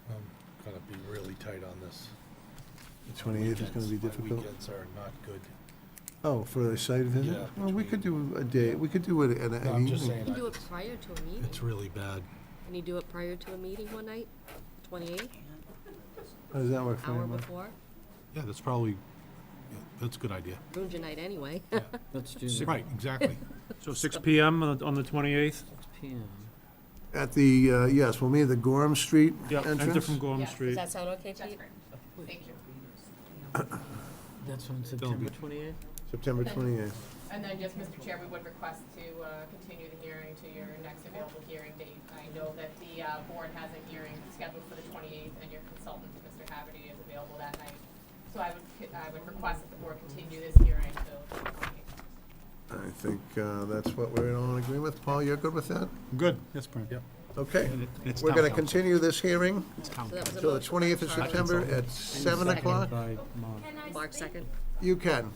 [SPEAKER 7] I'm gonna be really tight on this.
[SPEAKER 1] The 28th is gonna be
[SPEAKER 7] My
[SPEAKER 1] difficult.
[SPEAKER 7] weekends are not good.
[SPEAKER 1] Oh, for a site visit?
[SPEAKER 7] Yeah,
[SPEAKER 1] Well, we could do a day, we could do it at
[SPEAKER 7] No,
[SPEAKER 1] an
[SPEAKER 7] I'm just
[SPEAKER 1] evening.
[SPEAKER 7] saying,
[SPEAKER 3] Can you do it prior to a meeting?
[SPEAKER 7] it's really bad.
[SPEAKER 3] Can you do it prior to a meeting one night, 28th,
[SPEAKER 1] How does that work for you,
[SPEAKER 3] hour
[SPEAKER 1] Mike?
[SPEAKER 3] before?
[SPEAKER 7] Yeah, that's probably, that's a good idea.
[SPEAKER 3] Ruins your night anyway.
[SPEAKER 10] Let's do that.
[SPEAKER 7] Right, exactly.
[SPEAKER 4] So 6 PM on the 28th?
[SPEAKER 10] 6 p.m.
[SPEAKER 1] At the, yes, we'll meet at the Gorham Street
[SPEAKER 4] Yeah, enter
[SPEAKER 1] entrance.
[SPEAKER 4] from Gorham
[SPEAKER 6] Yes.
[SPEAKER 3] Does
[SPEAKER 4] Street.
[SPEAKER 3] that sound okay,
[SPEAKER 6] That's
[SPEAKER 3] Pete?
[SPEAKER 6] great. Thank you.
[SPEAKER 10] That's on September 28th?
[SPEAKER 1] September
[SPEAKER 6] Okay.
[SPEAKER 1] 28th.
[SPEAKER 6] And then just, Mr. Chair, we would request to continue the hearing to your next available hearing date. I know that the board has a hearing scheduled for the 28th, and your consultant, Mr. Haverty, is available that night. So I would request that the board continue this hearing till the 28th.
[SPEAKER 1] I think that's what we're all in agreement with. Paul, you're good with that?
[SPEAKER 5] Good, yes, Brian.
[SPEAKER 7] Yep.
[SPEAKER 1] Okay.
[SPEAKER 5] It's
[SPEAKER 1] We're
[SPEAKER 5] town
[SPEAKER 1] gonna
[SPEAKER 5] council.
[SPEAKER 1] continue this hearing
[SPEAKER 3] So that was a
[SPEAKER 1] until the
[SPEAKER 3] motion
[SPEAKER 1] 20th of
[SPEAKER 3] by Charlie.
[SPEAKER 1] September at 7
[SPEAKER 3] Second.
[SPEAKER 1] o'clock.
[SPEAKER 10] By Mark.
[SPEAKER 3] Mark, second.
[SPEAKER 1] You can.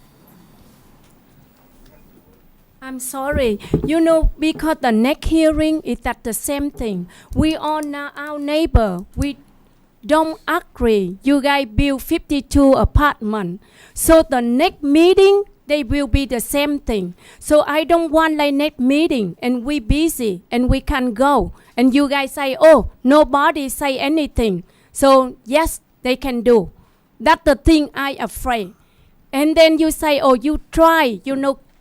[SPEAKER 17] I'm sorry. You know, because the next hearing is at the same thing. We are now our neighbor. We don't agree. You guys build 52 apartments. So the next meeting, they will be the same thing. So I don't want like next meeting and we busy and we can't go. And you guys say, oh, nobody say anything. So yes, they can do. That's the thing I afraid. And then you say, oh, you try,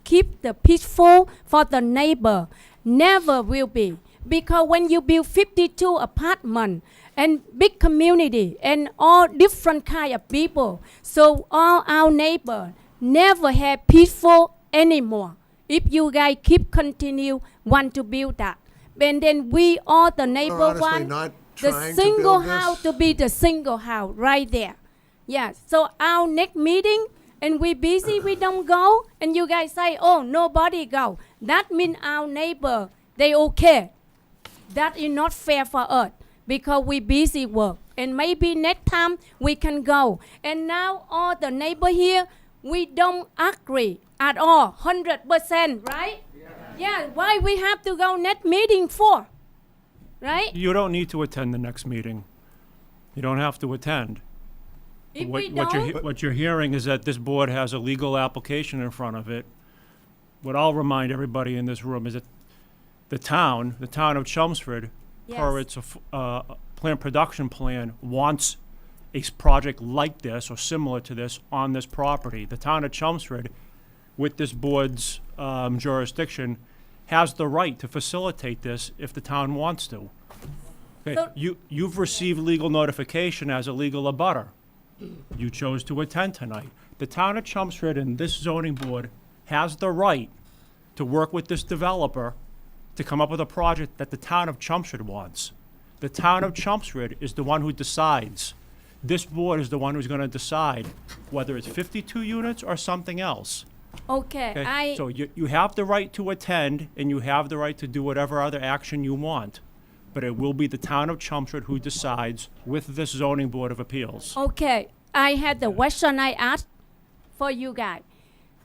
[SPEAKER 17] keep the peaceful for the neighbor. Never will be. Because when you build 52 apartments and big community and all different kind of people, so all our neighbor never have peaceful anymore. If you guys keep continue want to build that. And then we all the neighbor
[SPEAKER 1] We're honestly
[SPEAKER 17] want
[SPEAKER 1] not
[SPEAKER 17] the
[SPEAKER 1] trying to
[SPEAKER 17] single
[SPEAKER 1] build
[SPEAKER 17] house
[SPEAKER 1] this.
[SPEAKER 17] to be the single house right there. Yeah, so our next meeting, and we busy, we don't go, and you guys say, oh, nobody go. That means our neighbor, they okay. That is not fair for us, because we busy work. And maybe next time we can go. And now all the neighbor here, we don't agree at all, 100%, right? Yeah, why we have to go next meeting for? Right?
[SPEAKER 4] You don't need to attend the next meeting. You don't have to attend.
[SPEAKER 17] If
[SPEAKER 4] What
[SPEAKER 17] we
[SPEAKER 4] what you're,
[SPEAKER 17] don't,
[SPEAKER 4] what you're hearing is that this board has a legal application in front of it. What I'll remind everybody in this room is that the town of Chelmsford, per
[SPEAKER 17] Yes.
[SPEAKER 4] its plan production plan, wants a project like this or similar to this on this property. The town of Chelmsford, with this board's jurisdiction, has the right to facilitate this if the town wants to. Okay,
[SPEAKER 17] So-
[SPEAKER 4] you've received legal notification as a legal abutter. You chose to attend tonight. The town of Chelmsford and this zoning board has the right to work with this developer to come up with a project that the town of Chelmsford wants. The town of Chelmsford is the one who decides. This board is the one who's gonna decide whether it's 52 units or something else.
[SPEAKER 17] okay,
[SPEAKER 4] Okay? So you have the right to attend and you have the right to do whatever other action you want. But it will be the town of Chelmsford who decides with this zoning board of appeals.
[SPEAKER 17] Okay, I had the question I asked for you guys.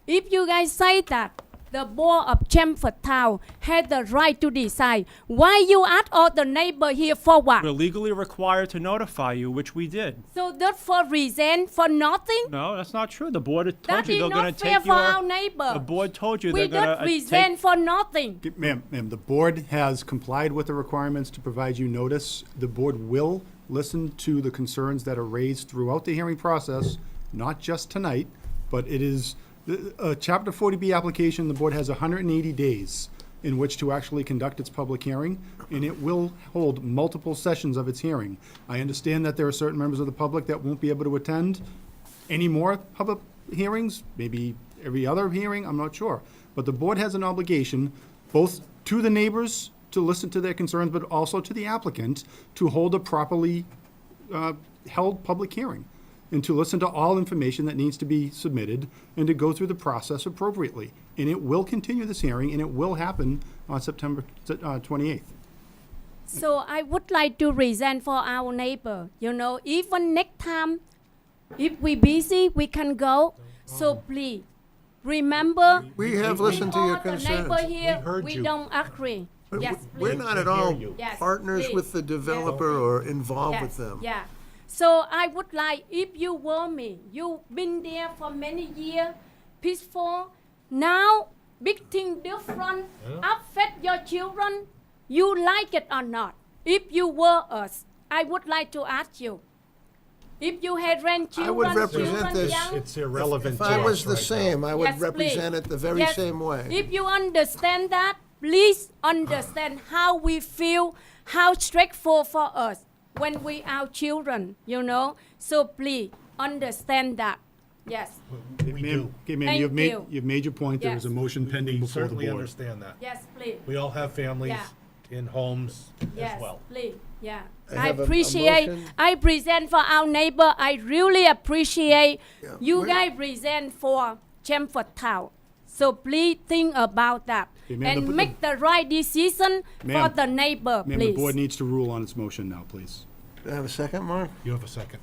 [SPEAKER 17] If you guys say that the board of Chelmsford Town had the right to decide, why you ask all the neighbor here for what?
[SPEAKER 4] We're legally required to notify you, which we did.
[SPEAKER 17] So that for reason, for nothing?
[SPEAKER 4] No, that's not true. The board had told
[SPEAKER 17] That
[SPEAKER 4] you
[SPEAKER 17] is
[SPEAKER 4] they're gonna
[SPEAKER 17] not fair
[SPEAKER 4] take
[SPEAKER 17] for our
[SPEAKER 4] your,
[SPEAKER 17] neighbor.
[SPEAKER 4] the board told you
[SPEAKER 17] We
[SPEAKER 4] they're gonna
[SPEAKER 17] don't resent
[SPEAKER 4] take.
[SPEAKER 17] for nothing.
[SPEAKER 5] Ma'am, the board has complied with the requirements to provide you notice. The board will listen to the concerns that are raised throughout the hearing process, not just tonight, but it is, Chapter 40B application, the board has 180 days in which to actually conduct its public hearing, and it will hold multiple sessions of its hearing. I understand that there are certain members of the public that won't be able to attend any more public hearings, maybe every other hearing, I'm not sure. But the board has an obligation, both to the neighbors to listen to their concerns, but also to the applicant to hold a properly held public hearing and to listen to all information that needs to be submitted and to go through the process appropriately. And it will continue this hearing, and it will happen on September 28th.
[SPEAKER 17] So I would like to present for our neighbor, you know, even next time, if we busy, we can go. So please, remember.
[SPEAKER 1] We have listened to your
[SPEAKER 17] all the
[SPEAKER 1] concerns.
[SPEAKER 17] neighbor here,
[SPEAKER 7] We heard
[SPEAKER 17] we
[SPEAKER 7] you.
[SPEAKER 17] don't agree. Yes,
[SPEAKER 1] We're
[SPEAKER 17] please.
[SPEAKER 1] not at
[SPEAKER 7] We hear
[SPEAKER 1] all
[SPEAKER 7] you.
[SPEAKER 17] Yes,
[SPEAKER 1] partners
[SPEAKER 17] please.
[SPEAKER 1] with the developer or involved with
[SPEAKER 17] Yes,
[SPEAKER 1] them.
[SPEAKER 17] yeah. So I would like, if you were me, you've been there for many years, peaceful. Now, big thing different, affect your children. You like it or not? If you were us, I would like to ask you. If you had grandchildren,
[SPEAKER 1] I would represent
[SPEAKER 17] children
[SPEAKER 1] this.
[SPEAKER 17] young,
[SPEAKER 7] It's irrelevant
[SPEAKER 1] If
[SPEAKER 7] to
[SPEAKER 1] I
[SPEAKER 7] us
[SPEAKER 1] was the
[SPEAKER 7] right
[SPEAKER 1] same, I would
[SPEAKER 17] Yes,
[SPEAKER 1] represent
[SPEAKER 17] please.
[SPEAKER 1] it the very
[SPEAKER 17] Yes.
[SPEAKER 1] same way.
[SPEAKER 17] If you understand that, please understand how we feel, how stressful for us when we are children, you know. So please understand that. Yes,
[SPEAKER 7] now. We do.
[SPEAKER 5] Okay, ma'am,
[SPEAKER 17] Thank
[SPEAKER 5] you've made your point. There is a
[SPEAKER 17] Yes.
[SPEAKER 5] motion pending
[SPEAKER 7] We
[SPEAKER 5] before the
[SPEAKER 7] certainly
[SPEAKER 5] board.
[SPEAKER 7] understand that.
[SPEAKER 17] yes, please.
[SPEAKER 7] We all have families
[SPEAKER 17] Yeah.
[SPEAKER 7] in homes
[SPEAKER 17] Yes,
[SPEAKER 7] as well.
[SPEAKER 17] please. Yeah.
[SPEAKER 1] I
[SPEAKER 17] I
[SPEAKER 1] have a
[SPEAKER 17] appreciate.
[SPEAKER 1] motion.
[SPEAKER 17] I present for our neighbor. I really appreciate
[SPEAKER 1] Yeah,
[SPEAKER 17] you
[SPEAKER 1] we're-
[SPEAKER 17] guys present for Chelmsford Town. So please think about that
[SPEAKER 5] Okay, ma'am,
[SPEAKER 17] and
[SPEAKER 5] the-
[SPEAKER 17] make the right decision for
[SPEAKER 5] Ma'am.
[SPEAKER 17] the neighbor,
[SPEAKER 5] Ma'am, the
[SPEAKER 17] please.
[SPEAKER 5] board needs to rule on its motion now, please.
[SPEAKER 1] Do I have a second, Mark?
[SPEAKER 7] You have a second.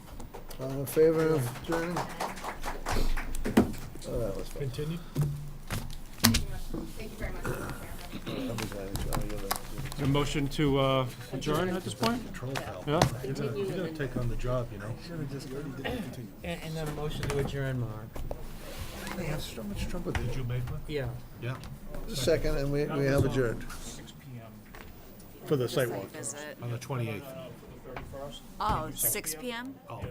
[SPEAKER 1] All in favor of adjourning? Oh, that was fun.
[SPEAKER 7] Continue.
[SPEAKER 6] Thank you very much, Mr. Chairman.
[SPEAKER 4] A motion to adjourn at this point?
[SPEAKER 7] Control valve.
[SPEAKER 4] Yeah?
[SPEAKER 7] You're gonna take on the job, you know?
[SPEAKER 10] And then a motion to adjourn, Mark.
[SPEAKER 1] They have so much trouble with
[SPEAKER 7] Did
[SPEAKER 1] it.
[SPEAKER 7] you make one?
[SPEAKER 10] Yeah.
[SPEAKER 7] Yeah.
[SPEAKER 1] Second, and we have adjourned.
[SPEAKER 4] 6 p.m.
[SPEAKER 5] For the site
[SPEAKER 11] Site
[SPEAKER 5] walk.
[SPEAKER 11] visit.
[SPEAKER 7] On the 28th.
[SPEAKER 4] For the 31st?
[SPEAKER 11] Oh, 6 p.m.?
[SPEAKER 7] Oh,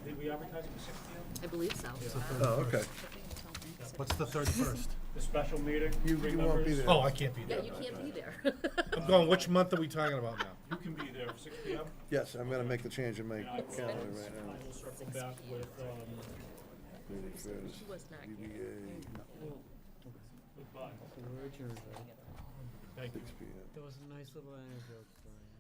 [SPEAKER 4] Did we advertise for 6 p.m.?
[SPEAKER 3] I believe so.
[SPEAKER 1] Oh, okay.
[SPEAKER 7] what's the 31st?
[SPEAKER 4] The special meeting?
[SPEAKER 1] You
[SPEAKER 4] three
[SPEAKER 1] won't be
[SPEAKER 4] members?
[SPEAKER 1] there.
[SPEAKER 7] Oh, I can't be
[SPEAKER 3] Yeah,
[SPEAKER 7] there.
[SPEAKER 3] you can't be there.
[SPEAKER 7] I'm going, which month are we talking about now?
[SPEAKER 4] You can be there for 6 p.m.
[SPEAKER 1] Yes, I'm gonna make the change in my calendar right now.
[SPEAKER 4] We'll circle back with,
[SPEAKER 1] 31st,
[SPEAKER 3] She was not here.
[SPEAKER 1] DBA,
[SPEAKER 4] goodbye.
[SPEAKER 10] So we're adjourned, right?
[SPEAKER 4] Thank you.
[SPEAKER 1] 6 p.m.
[SPEAKER 10] That was a nice little anecdote, Brian.